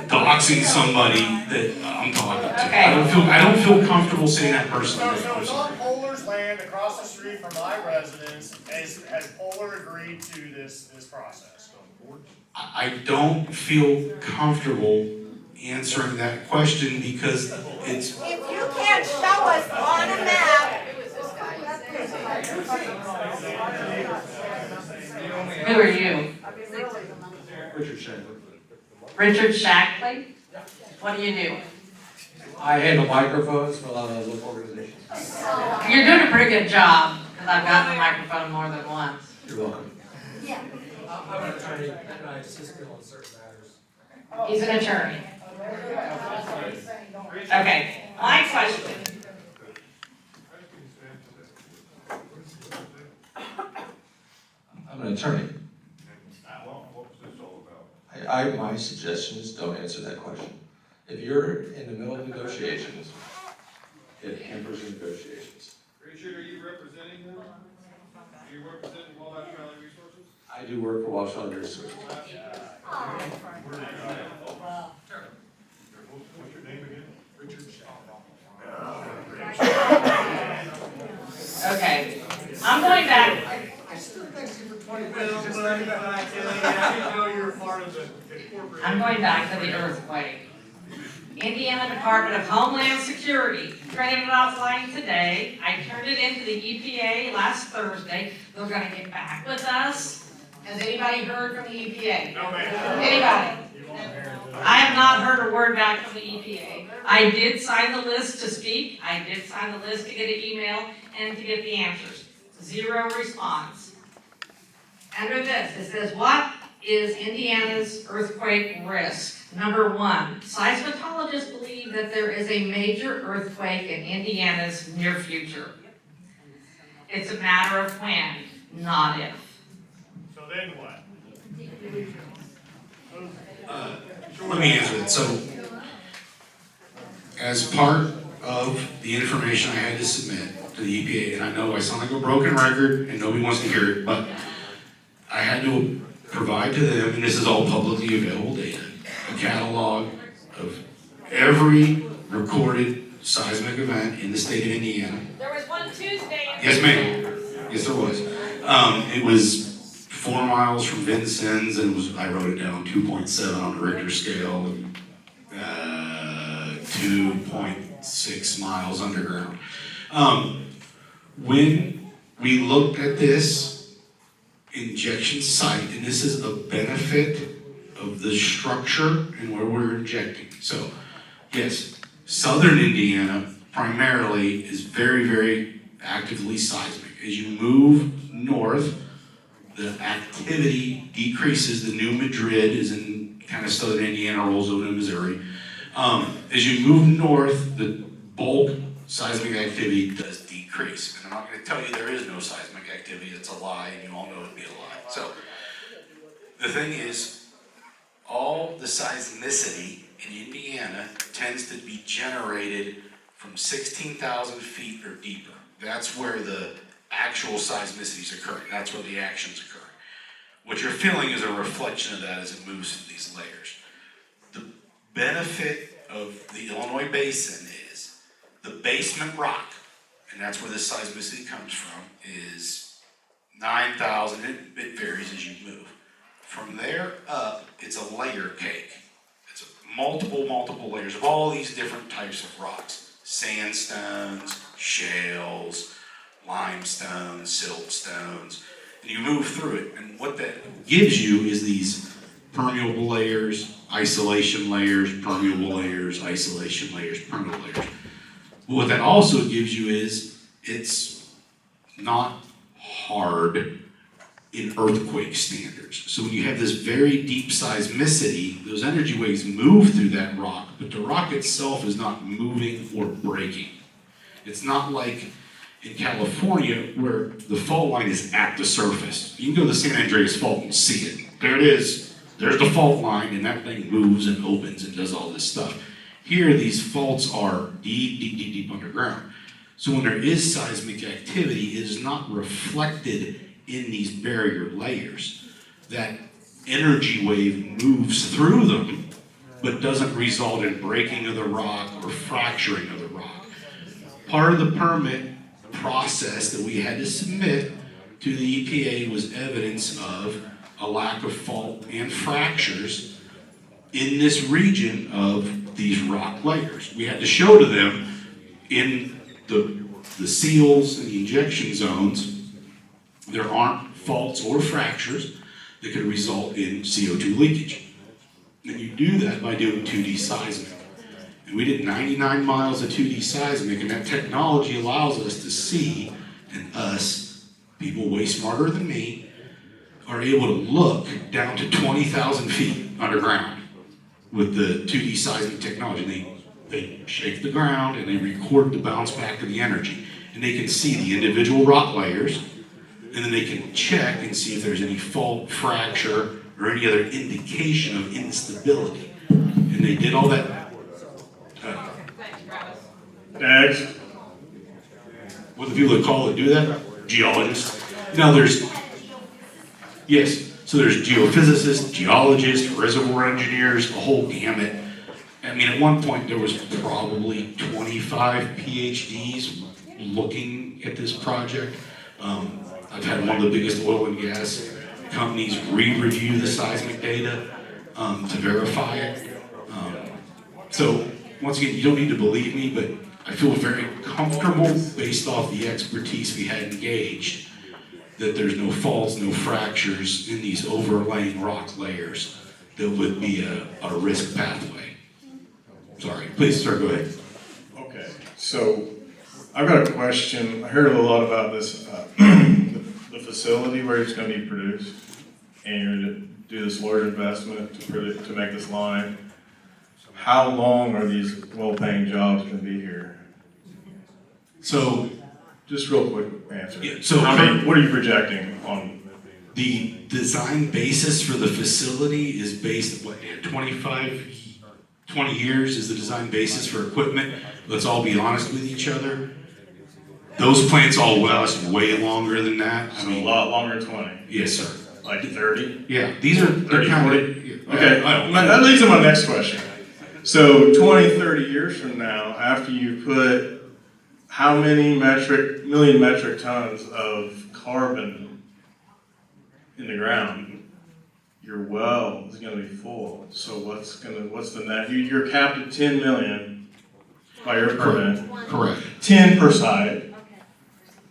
doxing somebody that I'm talking to. Okay. I don't feel comfortable saying that person. So it's on Polar's land across the street from my residence. Has Polar agreed to this process? I don't feel comfortable answering that question because it's, If you can't show us on a map. Who are you? Richard Shanklin. Richard Shackley? What do you do? I handle microphones for a lot of local organizations. You're doing a pretty good job, because I've gotten a microphone more than once. You're welcome. Yeah. I'm an attorney and I assist him on certain matters. He's an attorney. Okay, my question. I'm an attorney. My suggestion is don't answer that question. If you're in the middle of negotiations, it hampers the negotiations. Richard, are you representing them? Are you representing Wabash Valley Resources? I do work for Wabash Valley Resources. What's your name again? Richard Okay, I'm going back. I still thank you for 20 minutes. Just like that, I didn't know you were part of the corporate. I'm going back to the earthquake. Indiana Department of Homeland Security printed it offline today. I turned it into the EPA last Thursday. They're gonna get back with us. Has anybody heard from the EPA? No, ma'am. Anybody? I have not heard a word back from the EPA. I did sign the list to speak. I did sign the list to get an email and to get the answers. Zero response. Under this, it says, what is Indiana's earthquake risk? Number one, seismologists believe that there is a major earthquake in Indiana's near future. It's a matter of when, not if. So then what? let me answer it. So, as part of the information I had to submit to the EPA, and I know I sound like a broken record and nobody wants to hear it, but I had to provide to them, and this is all publicly available data, a catalog of every recorded seismic event in the state of Indiana. There was one Tuesday. Yes, ma'am. Yes, there was. It was 4 miles from Vincennes, and I wrote it down, 2.7 on the Richter scale, and 2.6 miles underground. When we looked at this injection site, and this is a benefit of the structure and where we're injecting. So, yes, southern Indiana primarily is very, very actively seismic. As you move north, the activity decreases. The new Madrid is in kind of southern Indiana, rolls over to Missouri. As you move north, the bulk seismic activity does decrease. And I'm not going to tell you there is no seismic activity. It's a lie, and you all know it to be a lie. So, the thing is, all the seismicity in Indiana tends to be generated from 16,000 feet or deeper. That's where the actual seismicity is occurring. That's where the action's occurring. What you're feeling is a reflection of that as it moves through these layers. The benefit of the Illinois basin is the basement rock, and that's where the seismicity comes from, is 9,000, it varies as you move. From there up, it's a layer cake. It's multiple layers of all these different types of rocks. Sandstones, shales, limestones, siltstones, and you move through it. And what that gives you is these permeable layers, isolation layers, permeable layers, isolation layers, permeable layers. But what that also gives you is it's not hard in earthquake standards. So when you have this very deep seismicity, those energy waves move through that rock, but the rock itself is not moving or breaking. It's not like in California where the fault line is at the surface. You can go to the San Andreas Fault and see it. There it is. There's the fault line, and that thing moves and opens and does all this stuff. Here, these faults are deep underground. So when there is seismic activity, it is not reflected in these barrier layers. That energy wave moves through them, but doesn't result in breaking of the rock or fracturing of the rock. Part of the permit process that we had to submit to the EPA was evidence of a lack of fault and fractures in this region of these rock layers. We had to show to them in the seals and the injection zones, there aren't faults or fractures that could result in CO2 leakage. And you do that by doing 2D seismic. And we did 99 miles of 2D seismic, and that technology allows us to see, and us, people way smarter than me, are able to look down to 20,000 feet underground with the 2D seismic technology. They shake the ground and they record the bounce back of the energy. And they can see the individual rock layers, and then they can check and see if there's any fault, fracture, or any other indication of instability. And they did all that. Next. What the people that call it do that? Geologists. Now there's, yes, so there's geophysicists, geologists, reservoir engineers, a whole gamut. I mean, at one point there was probably 25 PhDs looking at this project. I've had one of the biggest oil and gas companies re-review the seismic data to verify it. So once again, you don't need to believe me, but I feel very comfortable based off the expertise we had engaged that there's no faults, no fractures in these overlaying rock layers that would be a risk pathway. Sorry, please, sir, go ahead. Okay, so I've got a question. I heard a lot about this, the facility where it's going to be produced, and you're going to do this large investment to make this line. How long are these well-paying jobs going to be here? So, just real quick answer. Yeah, so what are you projecting on? The design basis for the facility is based, what, 20 years is the design basis for equipment. Let's all be honest with each other. Those plants all last way longer than that. So I mean, a lot longer than 20? Yes, sir. Like 30? Yeah, these are 30, 40? Okay, that that leads to my next question. So 20, 30 years from now, after you put how many million metric tons of carbon in the ground, your well is going to be full. So what's the net? You're capped at 10 million by your permit. Correct. 10 per side.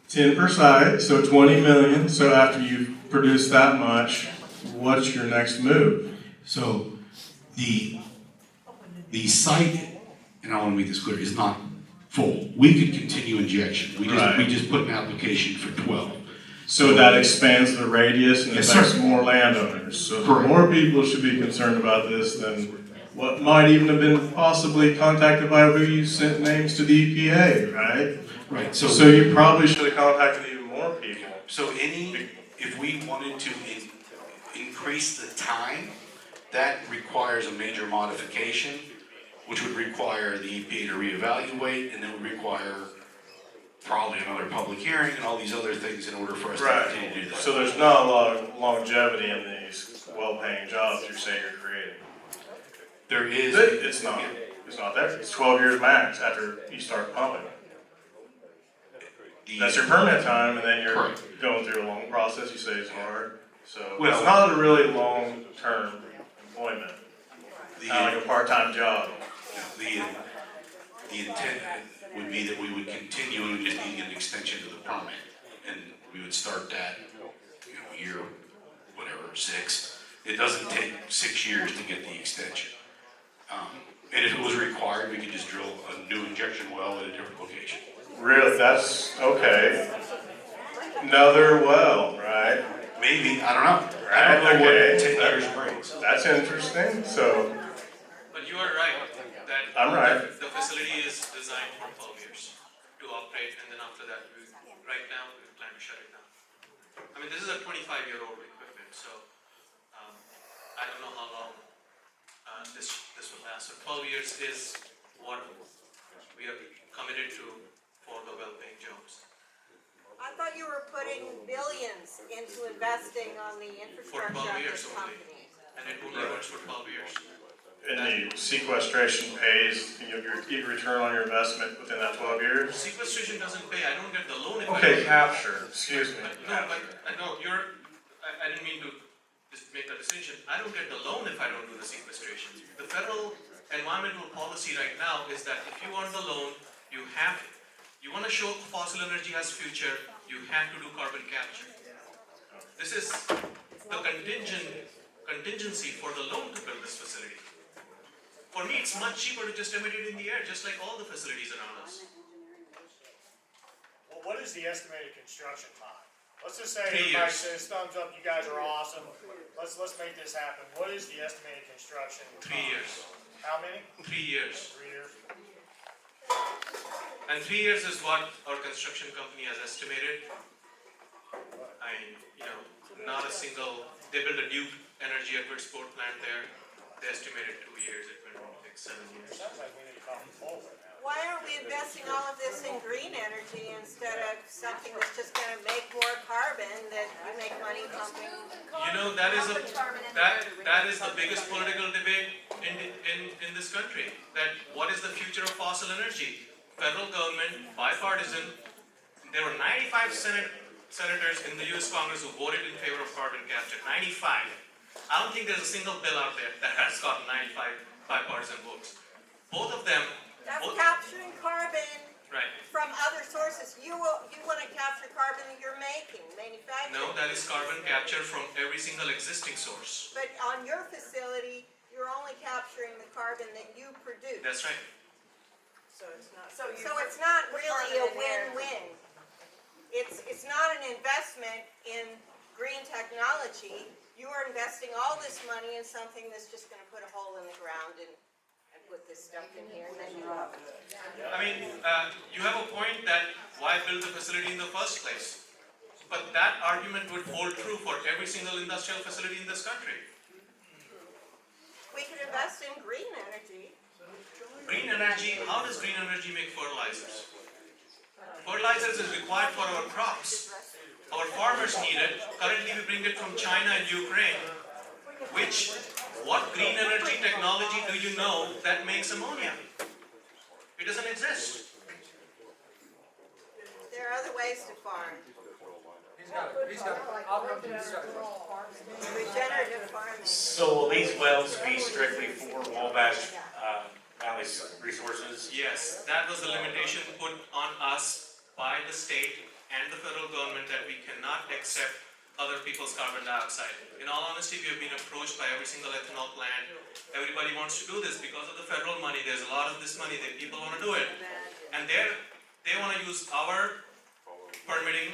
10 per side, so 20 million. So after you've produced that much, what's your next move? So the site, and I want to make this clear, is not full. We could continue injection. We just put an application for 12. So that expands the radius and affects more landowners. So more people should be concerned about this than what might even have been possibly contacted by who you sent names to the EPA, right? Right. So you probably should have contacted even more people. So if we wanted to increase the time, that requires a major modification, which would require the EPA to reevaluate, and then would require probably another public hearing and all these other things in order for us to continue to do that. So there's not a lot of longevity in these well-paying jobs you're saying you're creating. There is. It's not. It's not there. It's 12 years max after you start pumping. That's your permit time, and then you're Correct. going through a long process, you say it's hard. So Well- it's not a really long-term employment, The, kind of like a part-time job. the intent would be that we would continue, and we just need to get an extension to the permit. And we would start that, year, whatever, 6. It doesn't take 6 years to get the extension. And if it was required, we could just drill a new injection well at a different location. Really, that's, okay. Another well, right? Maybe, I don't know. I Right, don't know okay. what 10 years brings. That's interesting, so, But you are right, that I'm right. the facility is designed for 12 years to operate, and then after that, right now, we plan to shut it down. I mean, this is a 25-year-old equipment, so I don't know how long this will last. So 12 years is what we are committed to for the well-paying jobs. I thought you were putting billions into investing on the For infrastructure 12 of years this only, company. and it only works for 12 years. And the sequestration pays, you get return on your investment within that 12 years? Sequestration doesn't pay, I don't get the loan if I Okay, don't. capture, excuse me. No, but, no, I didn't mean to just make a decision. I don't get the loan if I don't do the sequestration. The federal environmental policy right now is that if you want the loan, you want to show fossil energy has future, you have to do carbon capture. This is the contingency for the loan to build this facility. For me, it's much cheaper to just emit it in the air, just like all the facilities around us. Well, what is the estimated construction time? Let's just say 3 everybody years. says thumbs up, you guys are awesome, let's make this happen. What is the estimated construction 3 time? years. How many? 3 years. 3 years? And 3 years is what our construction company has estimated. Not a single, they built a new energy at Bridgeport plant there. They estimated 2 years, it went like 7 years. Sounds like we need to come forward now. Why aren't we investing all of this in green energy instead of something that's just gonna make more carbon that you make money pumping? That is the biggest political debate in this country. That what is the future of fossil energy? Federal government, bipartisan, there were 95 senators in the US Congress who voted in favor of carbon capture, 95. I don't think there's a single bill out there that has gotten 95 bipartisan votes. Both of them. That's capturing carbon Right. from other sources. You wanna capture carbon that you're manufacturing. No, that is carbon capture from every single existing source. But on your facility, you're only capturing the carbon that you produce. That's right. So it's not really a win-win. It's not an investment in green technology. You are investing all this money in something that's just gonna put a hole in the ground and put this stuff in here and then you love it. I mean, you have a point that why build the facility in the first place? But that argument would hold true for every single industrial facility in this country. We could invest in green energy. Green energy, how does green energy make fertilizers? Fertilizers is required for our crops. Our farmers need it. Currently we bring it from China and Ukraine. What green energy technology do you know that makes ammonia? It doesn't exist. There are other ways to farm. Regenerative farming. So will these wells be strictly for Wabash Valley Resources? Yes, that was the limitation put on us by the state and the federal government that we cannot accept other people's carbon dioxide. In all honesty, we have been approached by every single ethanol plant. Everybody wants to do this because of the federal money. There's a lot of this money that people want to do it. And they want to use our permitting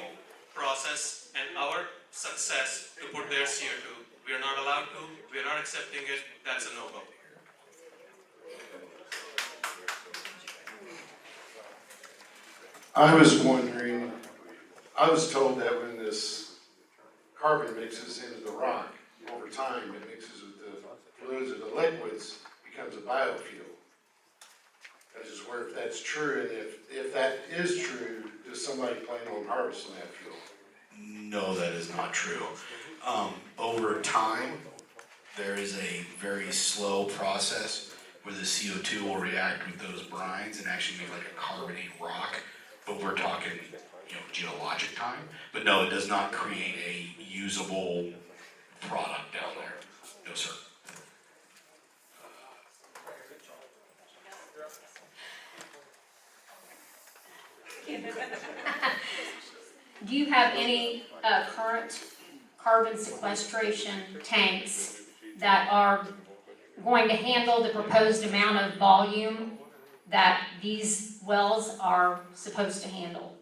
process and our success to put their CO2. We are not allowed to. We are not accepting it. That's a no-go. I was wondering, I was told that when this carbon mixes into the rock, over time it mixes with the fluids or the liquids, becomes a biofuel. I just wonder if that's true, and if that is true, does somebody plan on harvesting that fuel? No, that is not true. Over time, there is a very slow process where the CO2 will react with those brines and actually make like a carbonate rock but we're talking, geologic time. But no, it does not create a usable product down there. No, sir. Do you have any current carbon sequestration tanks that are going to handle the proposed amount of volume that these wells are supposed to handle?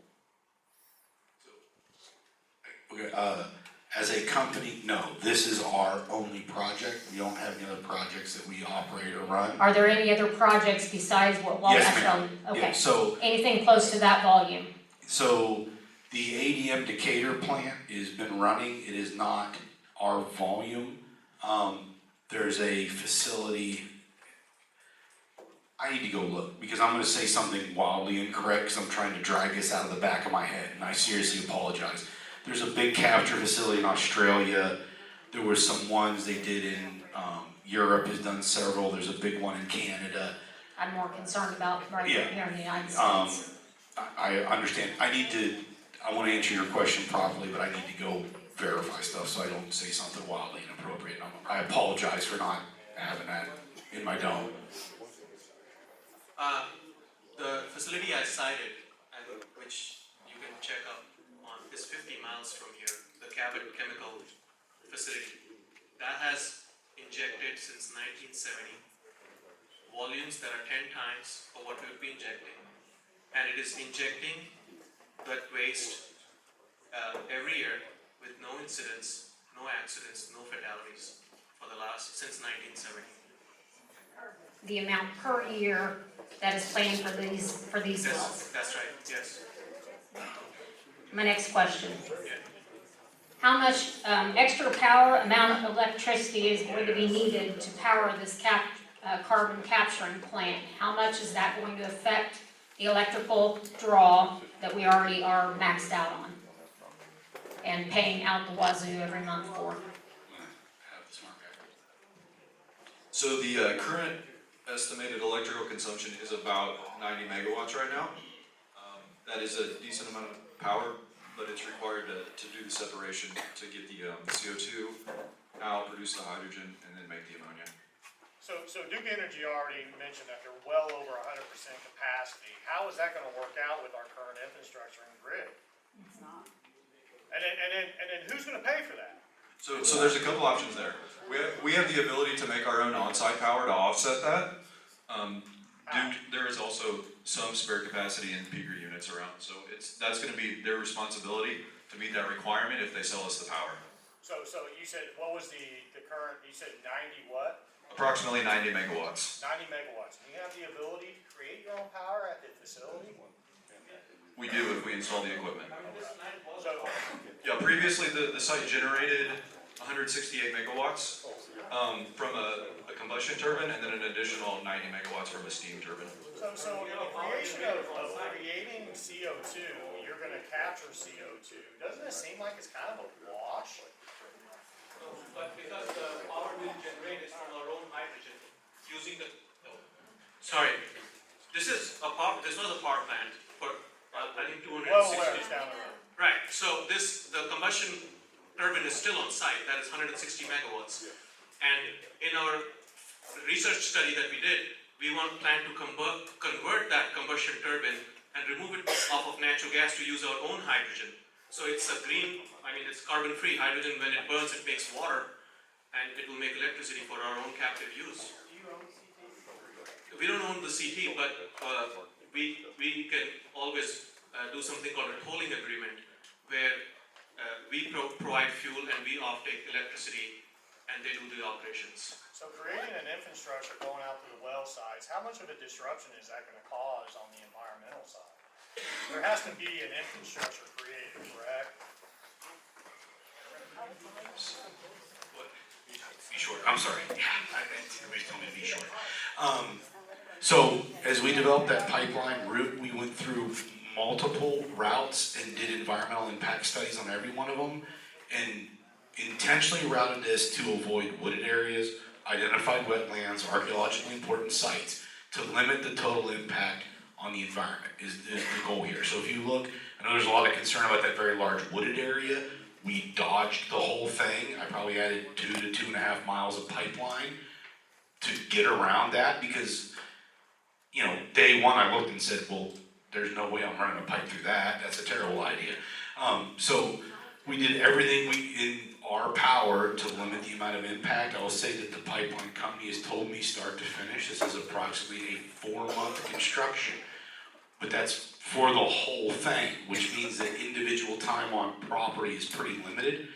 Okay, as a company, no, this is our only project. We don't have any other projects that we operate or run. Are there any other projects besides what Wabash? Yes, ma'am. Okay. Yeah, so anything close to that volume? So the ADM Decatur plant has been running. It is not our volume. There's a facility. I need to go look because I'm going to say something wildly incorrect because I'm trying to drag this out of the back of my head, and I seriously apologize. There's a big capture facility in Australia. There were some ones they did in Europe. Has done several. There's a big one in Canada. I'm more concerned about right Yeah. here in the United States. I understand. I want to answer your question properly, but I need to go verify stuff so I don't say something wildly inappropriate. I apologize for not having that in my dome. The facility I cited, which you can check up on, is 50 miles from here, the Cabot Chemical Facility. That has injected since 1970 volumes that are 10 times of what we would be injecting. And it is injecting that waste every year with no incidents, no accidents, no fatalities since 1970. The amount per year that is planned for these wells. That's right, yes. My next question. Yeah. How much extra power amount of electricity is going to be needed to power this carbon capturing plant? How much is that going to affect the electrical draw that we already are maxed out on and paying out the wazoo every month for? So the current estimated electrical consumption is about 90 megawatts right now. That is a decent amount of power, but it's required to do the separation to get the CO2 out, produce the hydrogen, and then make the ammonia. So Duke Energy already mentioned that they're well over 100% capacity. How is that gonna work out with our current infrastructure and grid? It's not. And then who's gonna pay for that? So there's a couple options there. We have the ability to make our own on-site power to offset that. There is also some spare capacity in peaker units around, so that's going to be their responsibility to meet that requirement if they sell us the power. So you said, what was the current, you said 90 what? Approximately 90 megawatts. 90 megawatts. Do you have the ability to create your own power at the facility? We do if we install the equipment. So, Yeah, previously the site generated 168 megawatts from a combustion turbine and then an additional 90 megawatts from a steam turbine. so in the creation of creating CO2, you're gonna capture CO2. Doesn't it seem like it's kind of a wash? But because the power we generate is from our own hydrogen, using the, sorry, this was a power plant for, I think 260. Well, where it's down the road. Right, so the combustion turbine is still on site, that is 160 megawatts. And in our research study that we did, we plan to convert that combustion turbine and remove it off of natural gas to use our own hydrogen. So it's a green, it's carbon-free hydrogen. When it burns, it makes water, and it will make electricity for our own captive use. We don't own the CT, but we can always do something called a tolling agreement, where we provide fuel and we offtake electricity, and they do the operations. So creating an infrastructure going out to the well sites, how much of a disruption is that gonna cause on the environmental side? There has to be an infrastructure created, correct? Be short. I'm sorry. Everybody's telling me to be short. So as we developed that pipeline route, we went through multiple routes and did environmental impact studies on every one of them, and intentionally routed this to avoid wooded areas, identified wetlands, archaeologically important sites, to limit the total impact on the environment is the goal here. So if you look, I know there's a lot of concern about that very large wooded area. We dodged the whole thing. I probably added 2 to 2.5 miles of pipeline to get around that because, you know, day one I looked and said, well, there's no way I'm running a pipe through that. That's a terrible idea. So we did everything in our power to limit the amount of impact. I will say that the pipeline company has told me start to finish, this is approximately a 4-month construction. But that's for the whole thing, which means that individual time on property is pretty limited.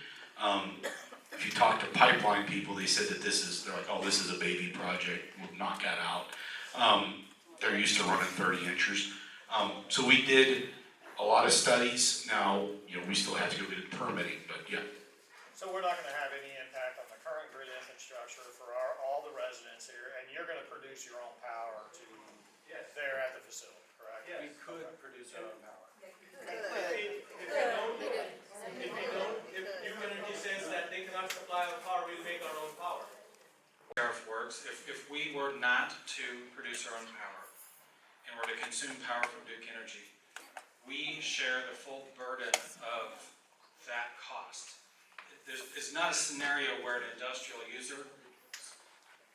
If you talk to pipeline people, they said that they're like, oh, this is a baby project, we'll knock that out. They're used to running 30 inches. So we did a lot of studies. Now, you know, we still have to go get permitting, but yeah. So we're not gonna have any impact on the current grid infrastructure for all the residents here, and you're gonna produce your own power to there at the facility, correct? We could produce our own power. If If Energy says that they cannot supply our power, we'll make our own power. Tariff works, if we were not to produce our own power and were to consume power from Duke Energy, we share the full burden of that cost. It's not a scenario where an industrial user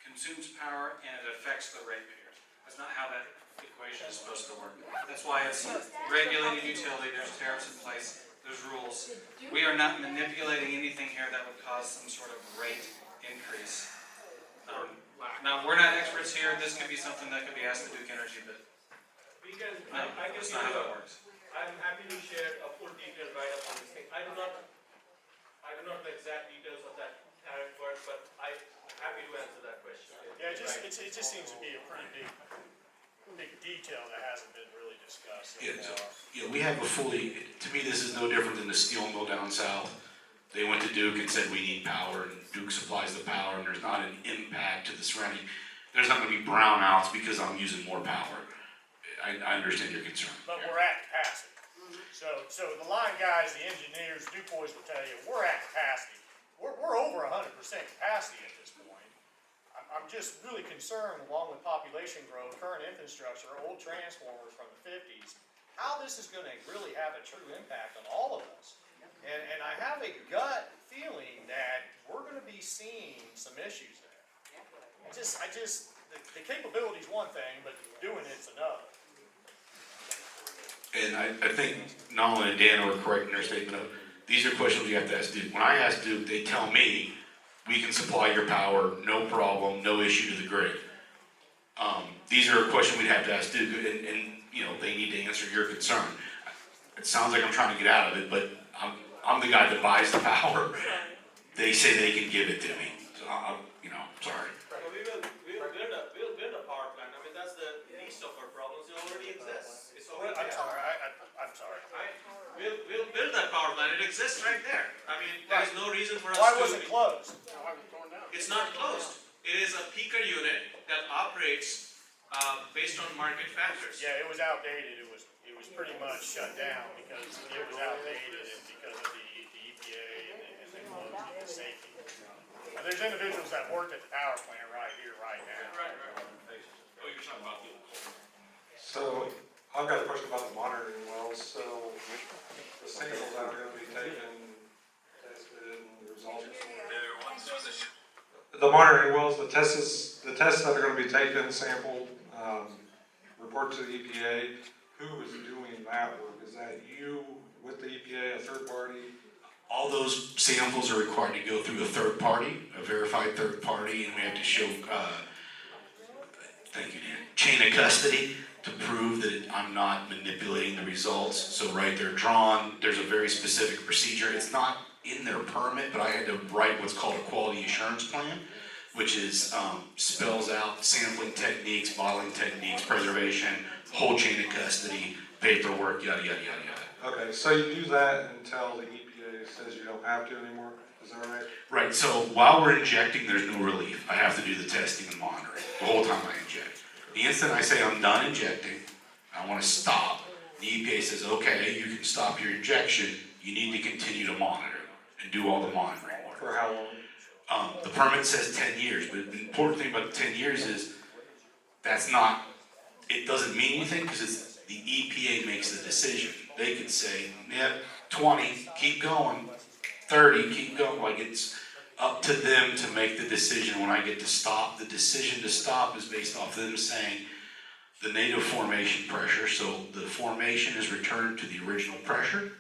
consumes power and it affects the ratepayer. That's not how that equation is supposed to work. That's why it's regulated utility, there's tariffs in place, there's rules. We are not manipulating anything here that would cause some sort of rate increase. Now, we're not experts here, this could be something that could be asked of Duke Energy, but Because no, I can that's give not how you, that works. I'm happy to share a full detailed write-up on this thing. I do not know the exact details of that tariff work, but I'm happy to answer that question. Yeah, it just seems to be a pretty big detail that hasn't been really discussed so far. Yeah, we have a fully, to me, this is no different than the steel mill down south. They went to Duke and said, we need power, and Duke supplies the power, and there's not an impact to the surrounding. There's not gonna be brownouts because I'm using more power. I understand your concern. But we're at capacity. So the line guys, the engineers, Duke boys will tell you, we're at capacity. We're over 100% capacity at this point. I'm just really concerned, along with population growth, current infrastructure, old transformers from the 50s, how this is gonna really have a true impact on all of us. And I have a gut feeling that we're gonna be seeing some issues there. The capability's one thing, but doing it's another. And I think Nolan and Dan were correct in their statement of, these are questions you have to ask Duke. When I ask Duke, they tell me, we can supply your power, no problem, no issue to the grid. These are a question we'd have to ask Duke, and you know, they need to answer your concern. It sounds like I'm trying to get out of it, but I'm the guy that buys the power. They say they can give it to me, so I'm, you know, sorry. We'll build a power plant. I mean, that's the least of our problems. It already exists. It's already I'm there. sorry, I'm sorry. We'll build that power plant. It exists right there. I mean, there's no reason for us to. Why was it closed? It's not closed. It is a peaker unit that operates based on market factors. Yeah, it was outdated. It was pretty much shut down because it was outdated and because of the EPA and the safety. There's individuals that worked at the power plant right here, right now. Right. Oh, you're talking about the old. So, I've got a question about the monitoring wells. So, the samples that are gonna be taken, tested, and the results. The monitoring wells, the tests that are gonna be taken, sampled, report to the EPA. Who is doing that work? Is that you with the EPA, a third party? All those samples are required to go through a third party, a verified third party, and we have to show, thank you, Dan, chain of custody to prove that I'm not manipulating the results. So right, they're drawn, there's a very specific procedure. It's not in their permit, but I had to write what's called a quality assurance plan, which is, spells out sampling techniques, bottling techniques, preservation, whole chain of custody, paperwork, yada, yada, yada, yada. Okay, so you do that until the EPA says you don't have to anymore, is that right? Right, so while we're injecting, there's no relief. I have to do the testing and monitoring the whole time I inject. The instant I say I'm done injecting, I want to stop, the EPA says, okay, you can stop your injection, you need to continue to monitor and do all the monitoring work. For how long? The permit says 10 years, but the important thing about 10 years is that's not it doesn't mean anything because it's the EPA makes the decision. They could say, yeah, 20, keep going, 30, keep going. Like, it's up to them to make the decision when I get to stop. The decision to stop is based off them saying the native formation pressure. So the formation is returned to the original pressure,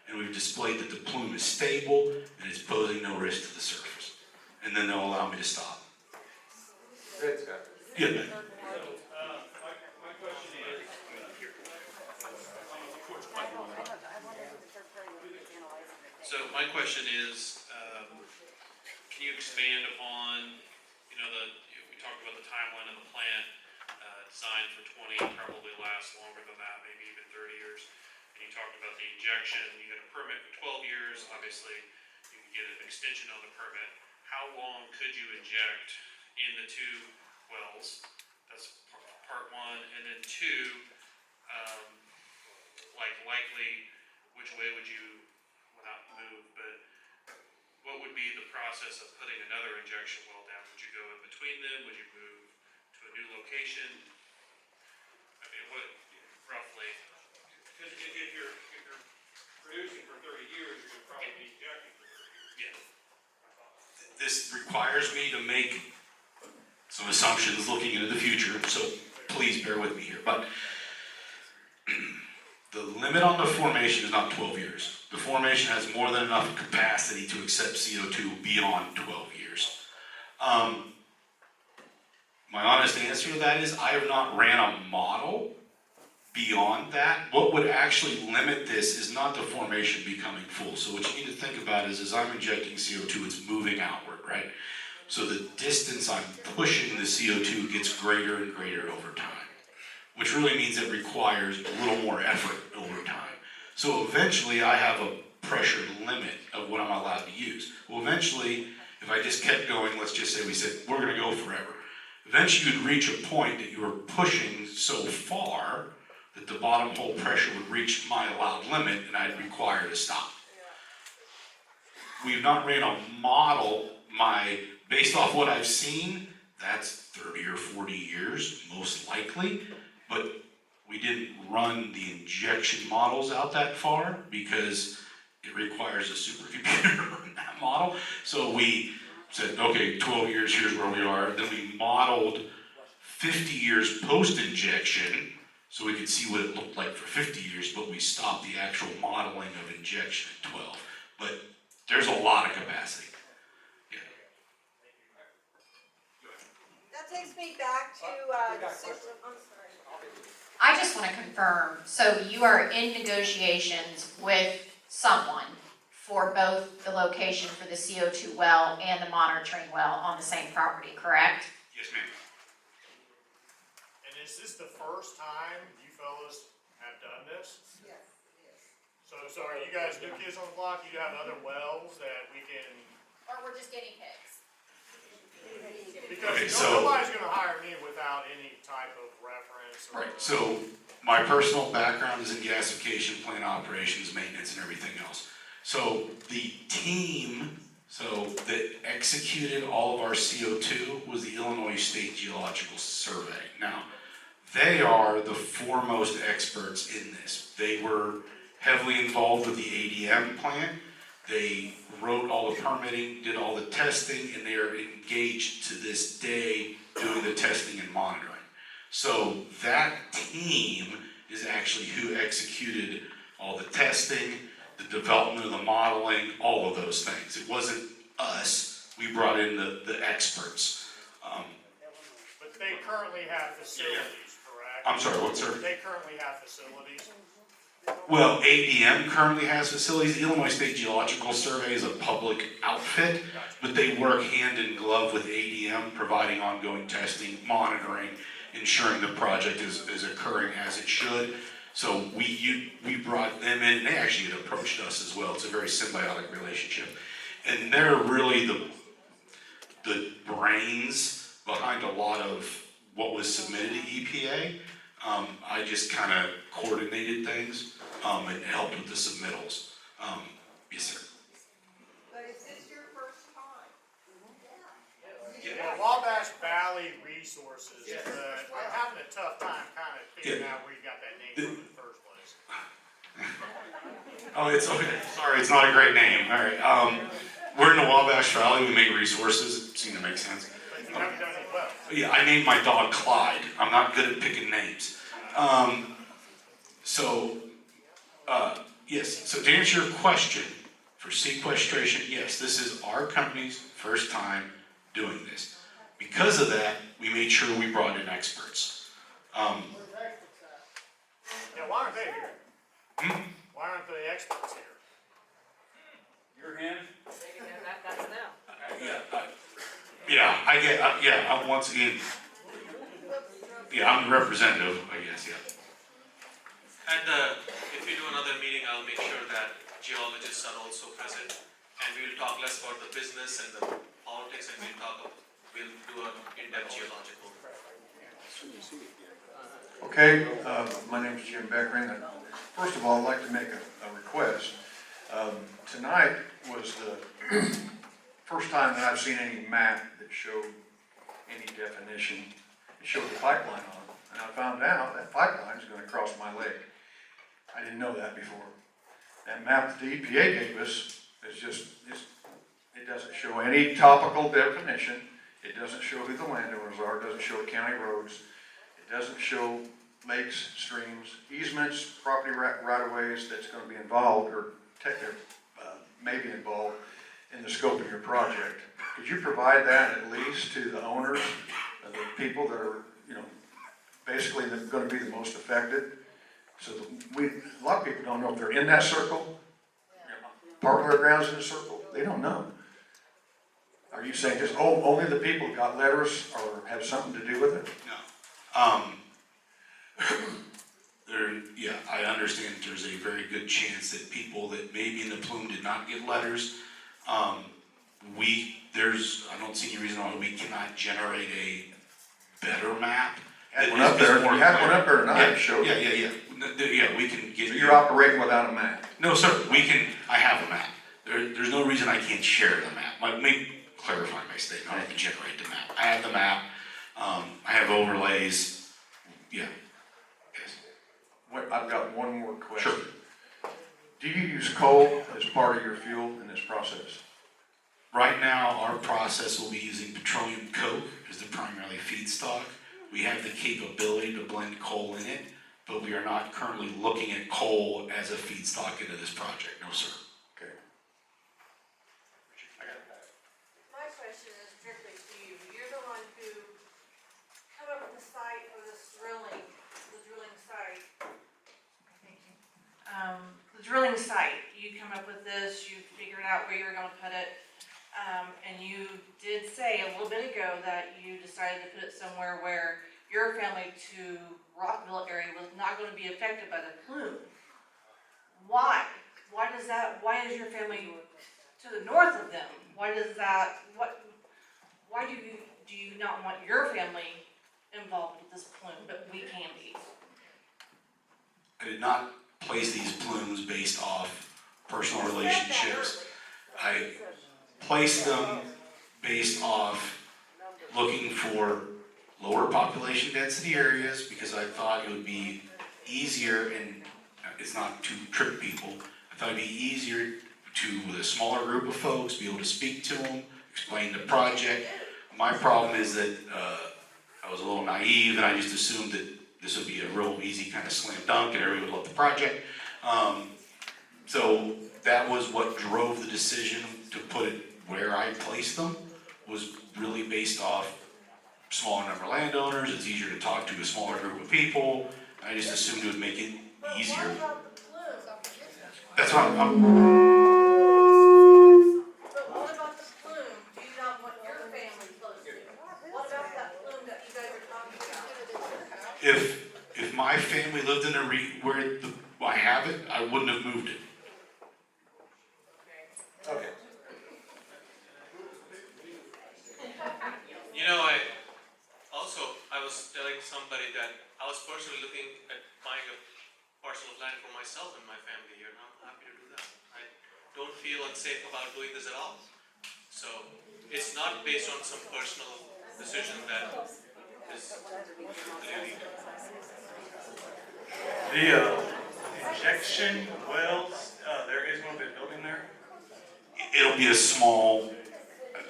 and we've displayed that the plume is stable and it's posing no risk to the surface. And then they'll allow me to stop. Good, Scott. Yeah, man. My question is, so my question is, can you expand upon, we talked about the timeline of the plant, designed for 20, probably lasts longer than that, maybe even 30 years. And you talked about the injection, you had a permit for 12 years, obviously you could get an extension on the permit. How long could you inject in the 2 wells? That's part one. And then two, likely, which way would you, well, not move, but what would be the process of putting another injection well down? Would you go in between them? Would you move to a new location? I mean, what, roughly? Because if you're producing for 30 years, you're going to probably be injecting for 30 years. Yeah. This requires me to make some assumptions looking into the future, so please bear with me here. But the limit on the formation is not 12 years. The formation has more than enough capacity to accept CO2 beyond 12 years. My honest answer to that is I have not ran a model beyond that. What would actually limit this is not the formation becoming full. So what you need to think about is as I'm injecting CO2, it's moving outward, right? So the distance I'm pushing the CO2 gets greater and greater over time, which really means it requires a little more effort over time. So eventually I have a pressure limit of what I'm allowed to use. Well, eventually, if I just kept going, let's just say we said, we're gonna go forever. Eventually you'd reach a point that you were pushing so far that the bottom hole pressure would reach my allowed limit and I'd require to stop. We've not ran a model. Based off what I've seen, that's 30 or 40 years, most likely, but we didn't run the injection models out that far because it requires a supercomputer to run that model. So we said, okay, 12 years, here's where we are. Then we modeled 50 years post-injection so we could see what it looked like for 50 years, but we stopped the actual modeling of injection at 12. But there's a lot of capacity. That takes me back to, I'm sorry. I just want to confirm, so you are in negotiations with someone for both the location for the CO2 well and the monitoring well on the same property, correct? Yes, ma'am. And is this the first time you fellas have done this? Yes. So are you guys new kids on the block? You have other wells that we can, Or we're just guinea pigs? because Okay, so- nobody's gonna hire me without any type of reference or. Right, so my personal background is in gasification, plant operations, maintenance, and everything else. So the team, that executed all of our CO2 was the Illinois State Geological Survey. Now, they are the foremost experts in this. They were heavily involved with the ADM plant. They wrote all the permitting, did all the testing, and they are engaged to this day doing the testing and monitoring. So that team is actually who executed all the testing, the development of the modeling, all of those things. It wasn't us, we brought in the experts. But they currently have facilities, correct? I'm sorry, what, sir? They currently have facilities. Well, ADM currently has facilities. The Illinois State Geological Survey is a public outfit, but they work hand in glove with ADM, providing ongoing testing, monitoring, ensuring the project is occurring as it should. So we brought them in, and they actually had approached us as well. It's a very symbiotic relationship. And they're really the brains behind a lot of what was submitted to EPA. I just kind of coordinated things and helped with the submittals. Yes, sir. But is this your first time? Yeah, Wabash Valley Resources, but I'm having a tough time kind of figuring out where you got that name from in the first place. Oh, it's okay. Sorry, it's not a great name. All right. We're in the Wabash Valley. We make resources. Seem to make sense. But you haven't done it well. Yeah, I named my dog Clyde. I'm not good at picking names. Yes. So to answer your question, for sequestration, yes, this is our company's first time doing this. Because of that, we made sure we brought in experts. Yeah, why aren't they here? Why aren't the experts here? Your hand? That's them. Once again, I'm the representative, I guess, yeah. And if we do another meeting, I'll make sure that geologists are also present. And we'll talk less about the business and the politics, and we'll do an in-depth geological. Okay, my name is Jim Beckering. First of all, I'd like to make a request. Tonight was the first time that I've seen any map that showed any definition. It showed the pipeline on it, and I found out that pipeline is going to cross my lake. I didn't know that before. That map that the EPA gave us is it doesn't show any topical definition. It doesn't show who the landowners are. It doesn't show county roads. It doesn't show lakes, streams, easements, property right-of-ways that's going to be involved or may be involved in the scope of your project. Could you provide that at least to the owners, the people that are, basically going to be the most affected? So a lot of people don't know if they're in that circle. Part of their ground's in a circle. They don't know. Are you saying just, only the people who got letters or have something to do with it? No. I understand there's a very good chance that people that may be in the plume did not get letters. I don't see any reason why we cannot generate a better map. Had one up there. You had one up there tonight. Showed Yeah, we can get. So you're operating without a map? No, sir. I have a map. There's no reason I can't share the map. Let me clarify my statement. I don't have to generate the map. I have the map. I have overlays. Yeah. I've got one more question. Sure. Do you use coal as part of your fuel in this process? Right now, our process will be using petroleum coke as the primary feedstock. We have the capability to blend coal in it, but we are not currently looking at coal as a feedstock into this project. No, sir. Okay. My question is strictly to you. You're the one who come up with the site for this drilling, the drilling site. Thank you. The drilling site, you come up with this, you figured out where you were gonna put it. And you did say a little bit ago that you decided to put it somewhere where your family to Rockville area was not gonna be affected by the plume. Why? Why is your family to the north of them? Why do you not want your family involved with this plume, but we can be? I did not place these plumes based off personal relationships. I placed them based off looking for lower population density areas because I thought it would be easier, and it's not to trick people, I thought it'd be easier to, with a smaller group of folks, be able to speak to them, explain the project. My problem is that I was a little naive and I just assumed that this would be a real easy kind of slam dunk and everybody would love the project. So that was what drove the decision to put it where I placed them, was really based off smaller number of landowners. It's easier to talk to a smaller group of people. I just assumed it would make it easier. What about the plume? That's what I'm But what about the plume? Do you not want your family close to? What about that plume that you guys are talking about? if my family lived in where I have it, I wouldn't have moved it. Okay. I was telling somebody that I was personally looking at buying a parcel of land for myself and my family here, and I'm happy to do that. I don't feel unsafe about doing this at all. So it's not based on some personal decision that is the injection wells, there is gonna be a building there? It'll be a small,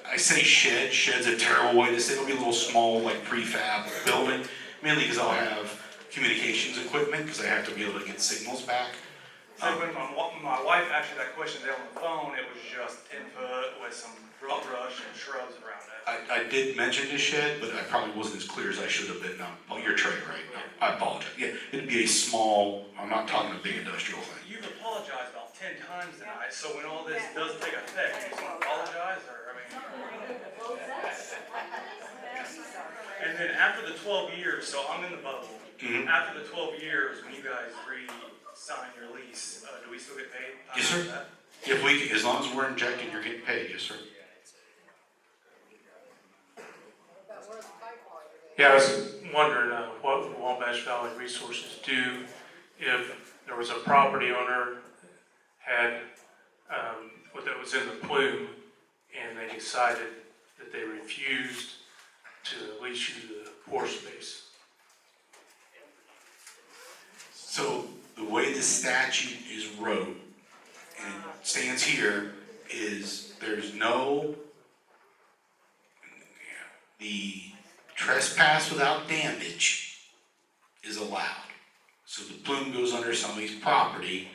I say shed, shed's a terrible way to say it. It'll be a little small, like prefab building, mainly because I'll have communications equipment, because I have to be able to get signals back. So when my wife asked you that question there on the phone, it was just 10 foot with some brush and shrubs around it. I did mention the shed, but I probably wasn't as clear as I should have been. Oh, you're right, right? I apologize. Yeah, it'd be a small, I'm not talking a big industrial thing. You've apologized about 10 times tonight, so when all this does take effect, you just want to apologize, or, I mean? And then after the 12 years, so I'm in the bubble. Mhm. After the 12 years, when you guys re-sign your lease, do we still get paid? Yes, sir. That? If we, as long as we're injecting, you're getting paid, yes, sir. Yeah, I was wondering what would Wabash Valley Resources do if there was a property owner had, that was in the plume, and they decided that they refused to lease you the pore space. So the way the statute is wrote and stands here is there's no, the trespass without damage is allowed. So the plume goes under somebody's property.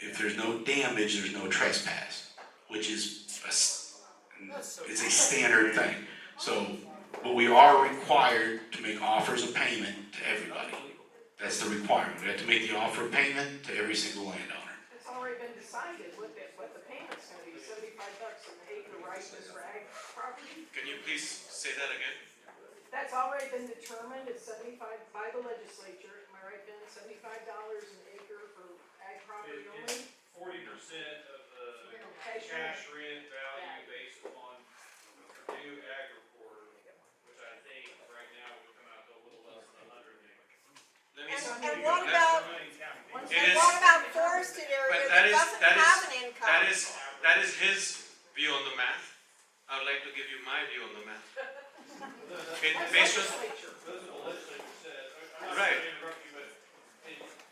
If there's no damage, there's no trespass, which is it's a standard thing. So, but we are required to make offers of payment to everybody. That's the requirement. We have to make the offer of payment to every single landowner. It's already been decided what the payment's gonna be, $75 an acre, right, for ag property? Can you please say that again? That's already been determined, it's 75 by the legislature, am I right, Ben? $75 an acre for ag property only? 40% of the cash rent value based upon new ag report, which I think right now would come out to a little less than 100 acres. Let me And what about, It is, forested but areas that that is, doesn't that have is, an income? that is his view on the math. I would like to give you my view on the math. Based on, right.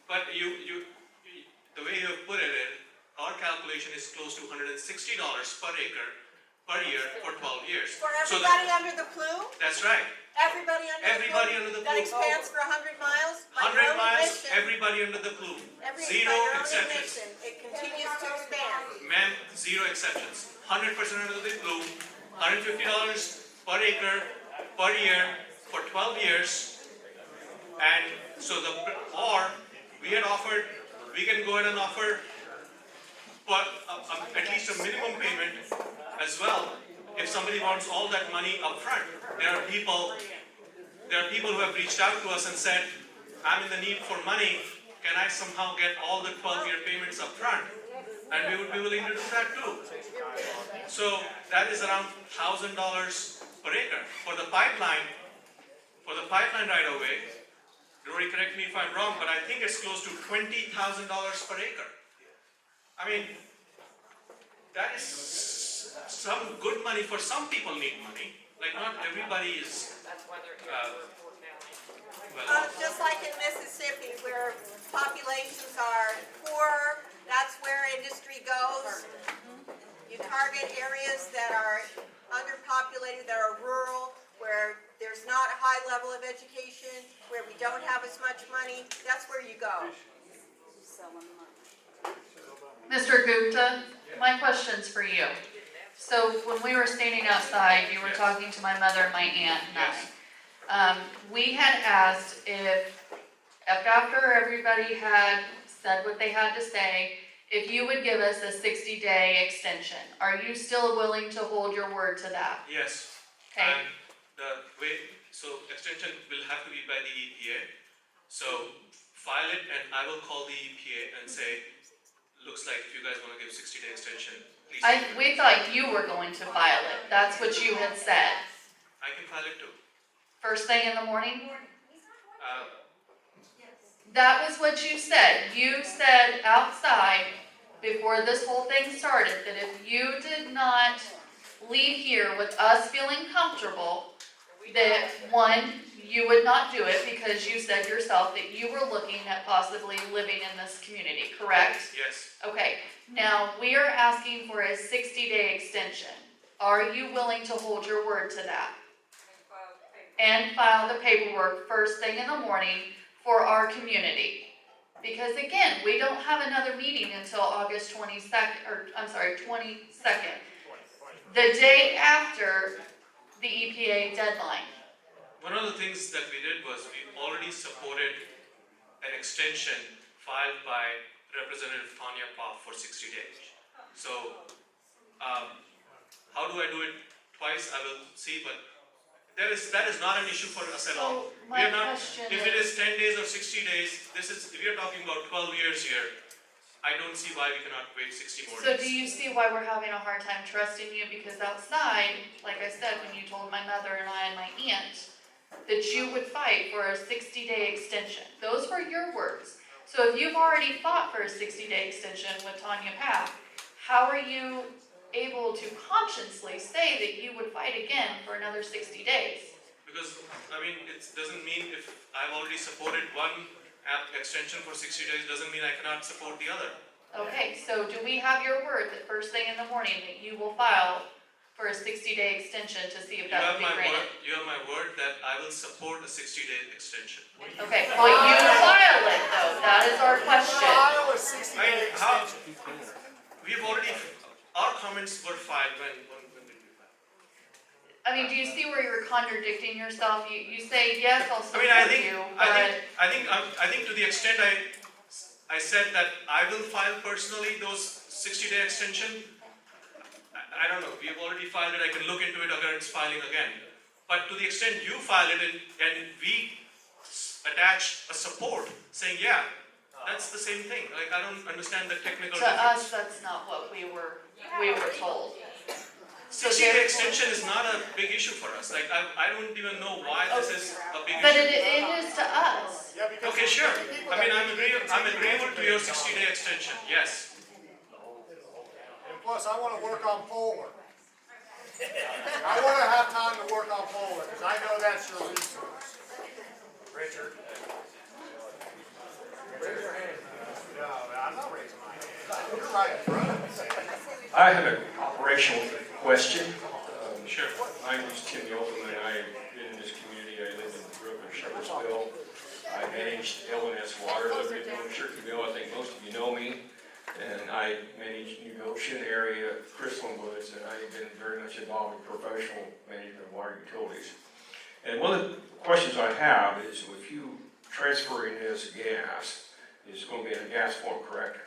But the way you have put it in, our calculation is close to $160 per acre per year for 12 years. For So everybody under the plume? that's right. Everybody under the plume? Everybody under the That plume. expands for 100 miles? By 100 your own miles, admission, everybody under the plume. Zero by your own exceptions. admission, it continues to expand. Ma'am, zero exceptions. 100% under the plume, $150 per acre per year for 12 years. And so or we had offered, we can go ahead and offer at least a minimum payment as well. If somebody wants all that money up front, there are people who have reached out to us and said, I'm in the need for money, can I somehow get all the 12-year payments up front? And we would be willing to do that too. So that is around $1,000 per acre. For the pipeline right away, Rory, correct me if I'm wrong, but I think it's close to $20,000 per acre. I mean, that is some good money. For some people need money. Like not everybody is Just like in Mississippi, where populations are poor, that's where industry goes. You target areas that are underpopulated, that are rural, where there's not a high level of education, where we don't have as much money, that's where you go. Mr. Gupta, my question's for you. So when we were standing outside, you were talking to my mother, my aunt, and I. We had asked if after everybody had said what they had to say, if you would give us a 60-day extension. Are you still willing to hold your word to that? Yes. Okay. And so extension will have to be by the EPA. So file it and I will call the EPA and say, looks like if you guys want to give 60-day extension, please. We thought you were going to file it. That's what you had said. I can file it too. First thing in the morning? That was what you said. You said outside before this whole thing started that if you did not leave here with us feeling comfortable, that one, You would not do it because you said yourself that you were looking at possibly living in this community, correct? Yes. Okay, now we are asking for a 60-day extension. Are you willing to hold your word to that? And file the paperwork first thing in the morning for our community. Because again, we don't have another meeting until August 22nd. The day after the EPA deadline. One of the things that we did was we already supported an extension filed by Representative Tanya Pop for 60 days. So, how do I do it twice? I will see, but that is not an issue for us at all. So my question If it is 10 days or 60 days, if we are talking about 12 years here, I don't see why we cannot wait 60 more So days. do you see why we're having a hard time trusting you? Because outside, like I said, when you told my mother and I and my aunt that you would fight for a 60-day extension. Those were your words. So if you've already fought for a 60-day extension with Tanya Papp, how are you able to consciously say that you would fight again for another 60 days? Because, I mean, it doesn't mean if I've already supported one extension for 60 days, doesn't mean I cannot support the other. Okay, so do we have your word that first thing in the morning that you will file for a 60-day extension to see if that would be granted? You have my word that I will support a 60-day extension. Okay, well, you file it though, that is our question. We've already, our comments were filed when did we file? I mean, do you see where you're contradicting yourself? You say, yes, I'll support I think to the extent I said that I will file personally those 60-day extension, I don't know, we have already filed it, I can look into it again, it's filing again. But to the extent you file it and we attach a support saying, yeah, that's the same thing. Like, I don't understand the technical To difference. us, that's not what we were told. 60-day extension is not a big issue for us. Like, I don't even know why this is a big But issue. it is to us. Okay, sure. I mean, I'm agreeable to your 60-day extension, yes. And plus, I wanna work on Polar. I wanna have time to work on Polar, because I know that's your resource. Richard? Raise your hand. No, I'm not raising my hand. You're right in front of me. I have an operational question. Sure. My name is Tim Yelton, and I have been in this community. I live in Shepherdsville. I managed L&S Water, lived in Shirkyville. I think most of you know me. And I managed New Goshen area, Crystal Woods, and I have been very much involved in professional management of water utilities. And one of the questions I have is, if you transferring this gas, it's going to be in a gas form, correct?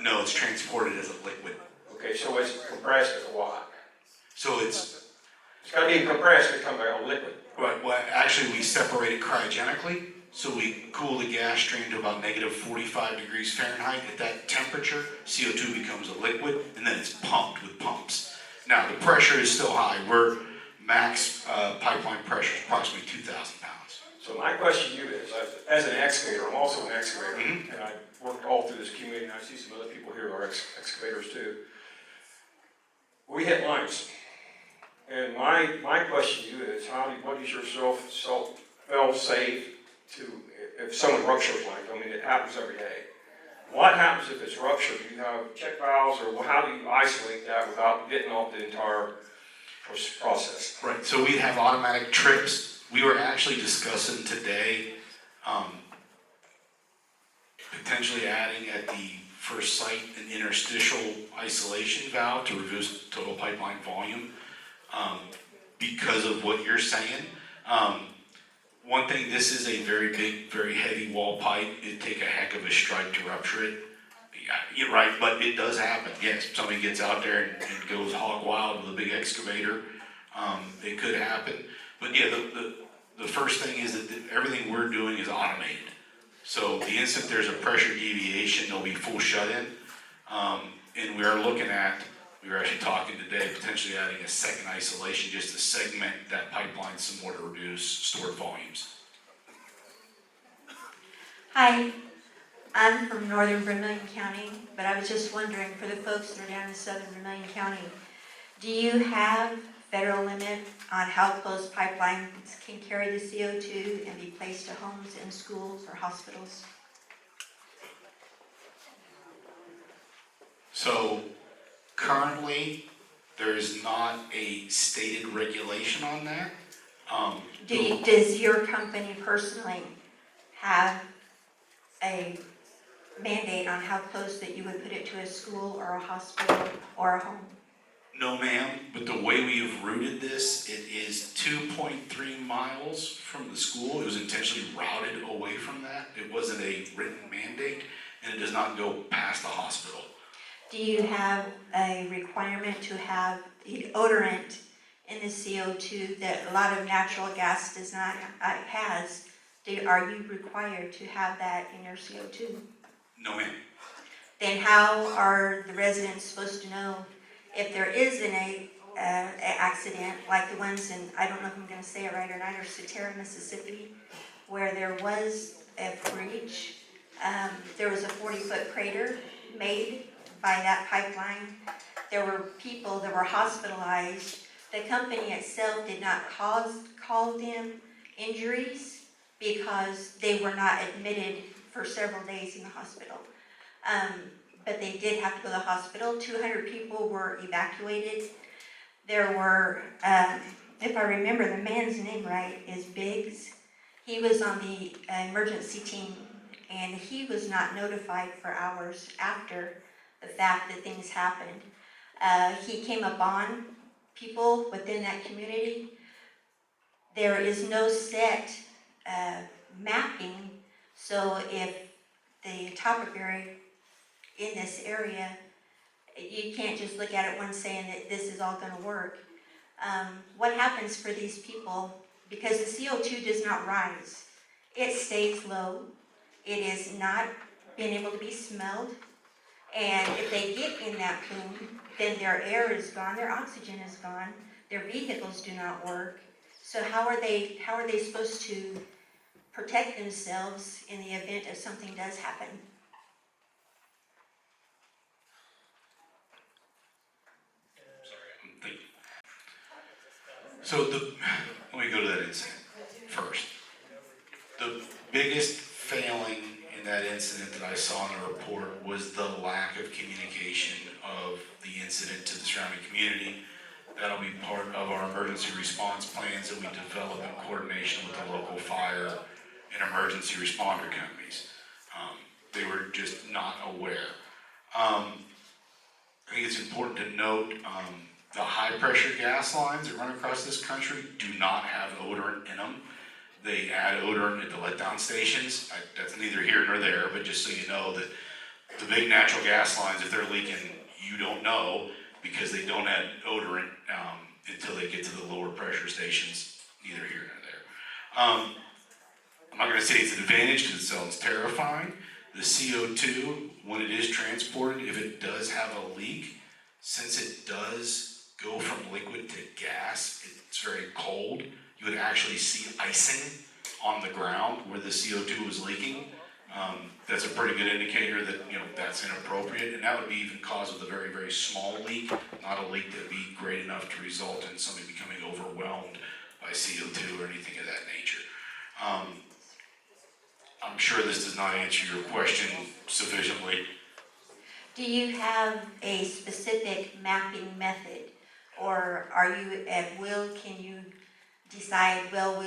No, it's transported as a liquid. Okay, so it's compressed as what? So it's got to be compressed to come out a liquid. Right, well, actually, we separate it cryogenically, so we cool the gas stream to about negative 45 degrees Fahrenheit. At that temperature, CO2 becomes a liquid, and then it's pumped with pumps. Now, the pressure is still high. We're max pipeline pressure is approximately 2,000 pounds. So my question to you is, as an excavator, I'm also an excavator, and I worked all through this community, and I see some other people here who are excavators too. We hit lines. And my question to you is, what is your self-safe to, if someone ruptures lines? I mean, it happens every day. What happens if it's ruptured? Do you have check valves, or how do you isolate that without getting off the entire process? Right, so we'd have automatic trips. We were actually discussing today potentially adding at the first site an interstitial isolation valve to reduce total pipeline volume. Because of what you're saying. One thing, this is a very big, very heavy wall pipe. It'd take a heck of a strike to rupture it. Yeah, you're right, but it does happen. Yes, somebody gets out there and goes hog wild with a big excavator. It could happen. But yeah, the first thing is that everything we're doing is automated. So the instant there's a pressure deviation, there'll be full shut-in. And we were actually talking today, potentially adding a second isolation just to segment that pipeline some more to reduce stored volumes. Hi, I'm from northern Vermilion County, but I was just wondering, for the folks that are down in southern Vermilion County, do you have federal limit on how close pipelines can carry the CO2 and be placed to homes and schools or hospitals? So currently, there is not a stated regulation on that. Does your company personally have a mandate on how close that you would put it to a school or a hospital or a home? No, ma'am, but the way we have routed this, it is 2.3 miles from the school. It was intentionally routed away from that. It wasn't a written mandate, and it does not go past the hospital. Do you have a requirement to have the odorant in the CO2 that a lot of natural gas does not has? Are you required to have that in your CO2? No, ma'am. Then how are the residents supposed to know if there is an accident like the ones in, I don't know if I'm going to say it right or not, or Cetera, Mississippi, where there was a breach. There was a 40-foot crater made by that pipeline. There were people that were hospitalized. The company itself did not call them injuries because they were not admitted for several days in the hospital. But they did have to go to the hospital. 200 people were evacuated. There were, if I remember the man's name right, is Biggs. He was on the emergency team, and he was not notified for hours after the fact that things happened. He came upon people within that community. There is no set mapping, so if the topography in this area, you can't just look at it once saying that this is all going to work. What happens for these people, because the CO2 does not rise, it stays low, it is not being able to be smelled, and if they get in that plume, then their air is gone, their oxygen is gone, their vehicles do not work. So how are they supposed to protect themselves in the event if something does happen? So let me go to that incident first. The biggest failing in that incident that I saw in the report was the lack of communication of the incident to the surrounding community. That'll be part of our emergency response plans that we develop in coordination with the local fire and emergency responder companies. They were just not aware. I think it's important to note the high pressure gas lines that run across this country do not have odorant in them. They add odorant at the letdown stations. That's neither here nor there, but just so you know that the big natural gas lines, if they're leaking, you don't know because they don't add odorant until they get to the lower pressure stations, neither here nor there. I'm not going to say it's an advantage because it sounds terrifying. The CO2, when it is transported, if it does have a leak, since it does go from liquid to gas, it's very cold. You would actually see icing on the ground where the CO2 is leaking. That's a pretty good indicator that that's inappropriate, and that would be even caused with a very, very small leak, not a leak that would be great enough to result in somebody becoming overwhelmed by CO2 or anything of that nature. I'm sure this does not answer your question sufficiently. Do you have a specific mapping method, or are you at will? Can you decide, well,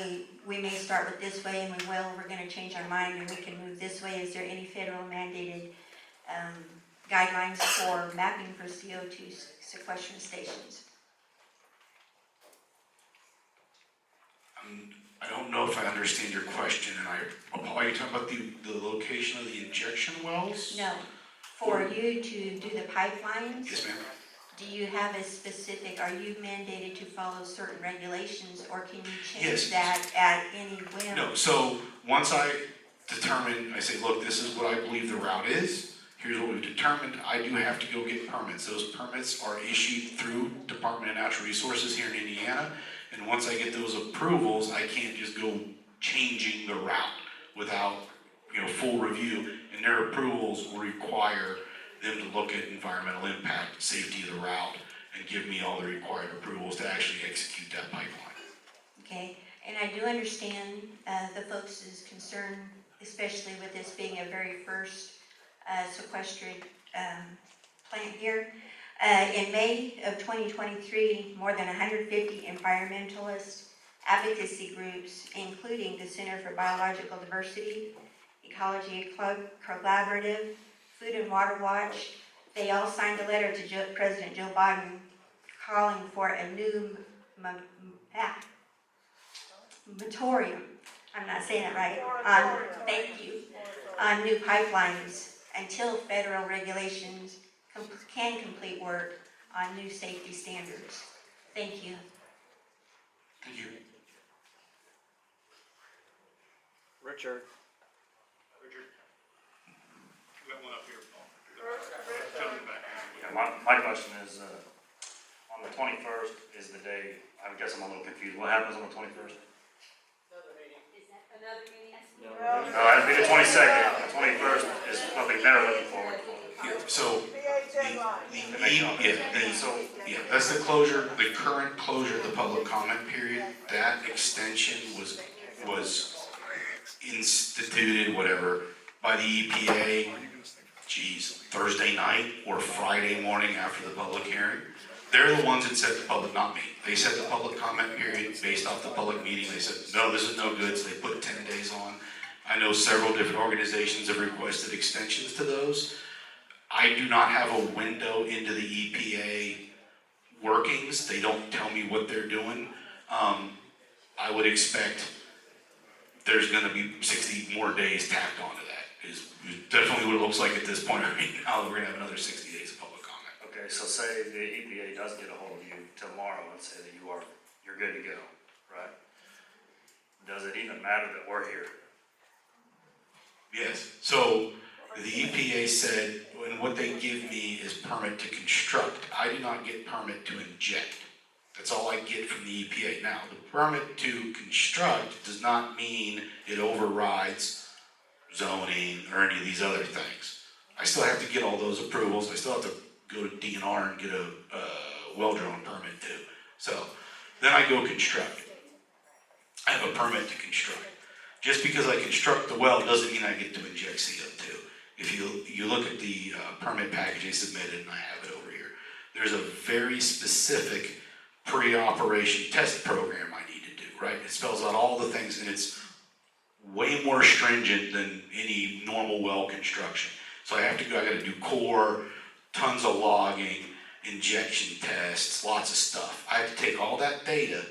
we may start with this way, and we're going to change our mind and we can move this way? Is there any federal mandated guidelines for mapping for CO2 sequestration stations? I don't know if I understand your question, and are you talking about the location of the injection wells? No. For you to do the pipelines? Yes, ma'am. Do you have a specific, are you mandated to follow certain regulations, or can you change Yes. that at any whim? No, so once I determine, I say, look, this is what I believe the route is, here's what we've determined, I do have to go get permits. Those permits are issued through Department of Natural Resources here in Indiana, and once I get those approvals, I can't just go changing the route without full review, and their approvals will require them to look at environmental impact, safety of the route, and give me all the required approvals to actually execute that pipeline. Okay, and I do understand the folks' concern, especially with this being a very first sequestered plant here. In May of 2023, more than 150 environmentalist advocacy groups, including the Center for Biological Diversity, Ecology Collaborative, Food and Water Watch, they all signed a letter to President Joe Biden calling for a new moratorium, I'm not saying it right, thank you, on new pipelines until federal regulations can complete work on new safety standards. Thank you. Thank you. Richard. We got one up here. Yeah, my question is, on the 21st is the day, I guess I'm a little confused. What happens on the 21st? No, that'd be the 22nd. The 21st is something they're looking forward to. Yeah, so that's the closure, the current closure of the public comment period. That extension was instituted, whatever, by the EPA, Thursday night or Friday morning after the public hearing. They're the ones that set the public, not me. They set the public comment period based off the public meeting. They said, no, this is no good, so they put 10 days on. I know several different organizations have requested extensions to those. I do not have a window into the EPA workings. They don't tell me what they're doing. I would expect there's gonna be 60 more days tacked onto that. Is definitely what it looks like at this point right now. We're gonna have another 60 days of public comment. Okay, so say the EPA does get a hold of you tomorrow and say that you're good to go, right? Does it even matter that we're here? Yes, so the EPA said, and what they give me is permit to construct. I do not get permit to inject. That's all I get from the EPA. Now, the permit to construct does not mean it overrides zoning or any of these other things. I still have to get all those approvals. I still have to go to DNR and get a well drone permit too. So then I go construct. I have a permit to construct. Just because I construct the well doesn't mean I get to inject CO2. If you look at the permit package they submitted, and I have it over here, there's a very specific pre-operation test program I need to do, right? It spells out all the things, and it's way more stringent than any normal well construction. So I gotta do core, tons of logging, injection tests, lots of stuff. I have to take all that data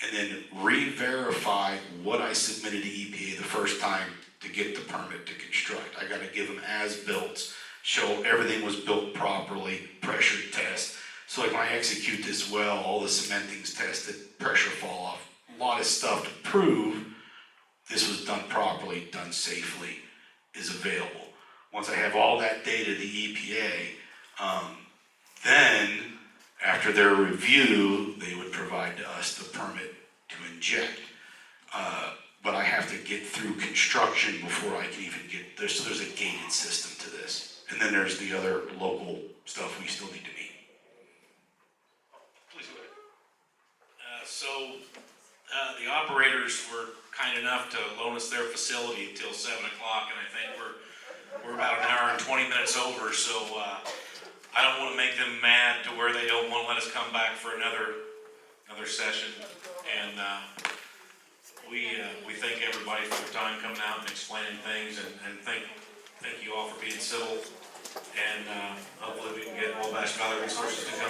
and then re-verify what I submitted to EPA the first time to get the permit to construct. I gotta give them as-built, show everything was built properly, pressure test. So like when I execute this well, all the cementing's tested, pressure fall off, a lot of stuff to prove this was done properly, done safely, is available. Once I have all that data, the EPA, then after their review, they would provide to us the permit to inject. But I have to get through construction before I can even get there. So there's a gated system to this. And then there's the other local stuff we still need to meet. Please go ahead. The operators were kind enough to loan us their facility until 7 o'clock, and I think we're about an hour and 20 minutes over, so I don't want to make them mad to where they don't want to let us come back for another session. And we thank everybody for their time coming out and explaining things, and thank you all for being civil. And hopefully we can get Wabash Valley Resources to come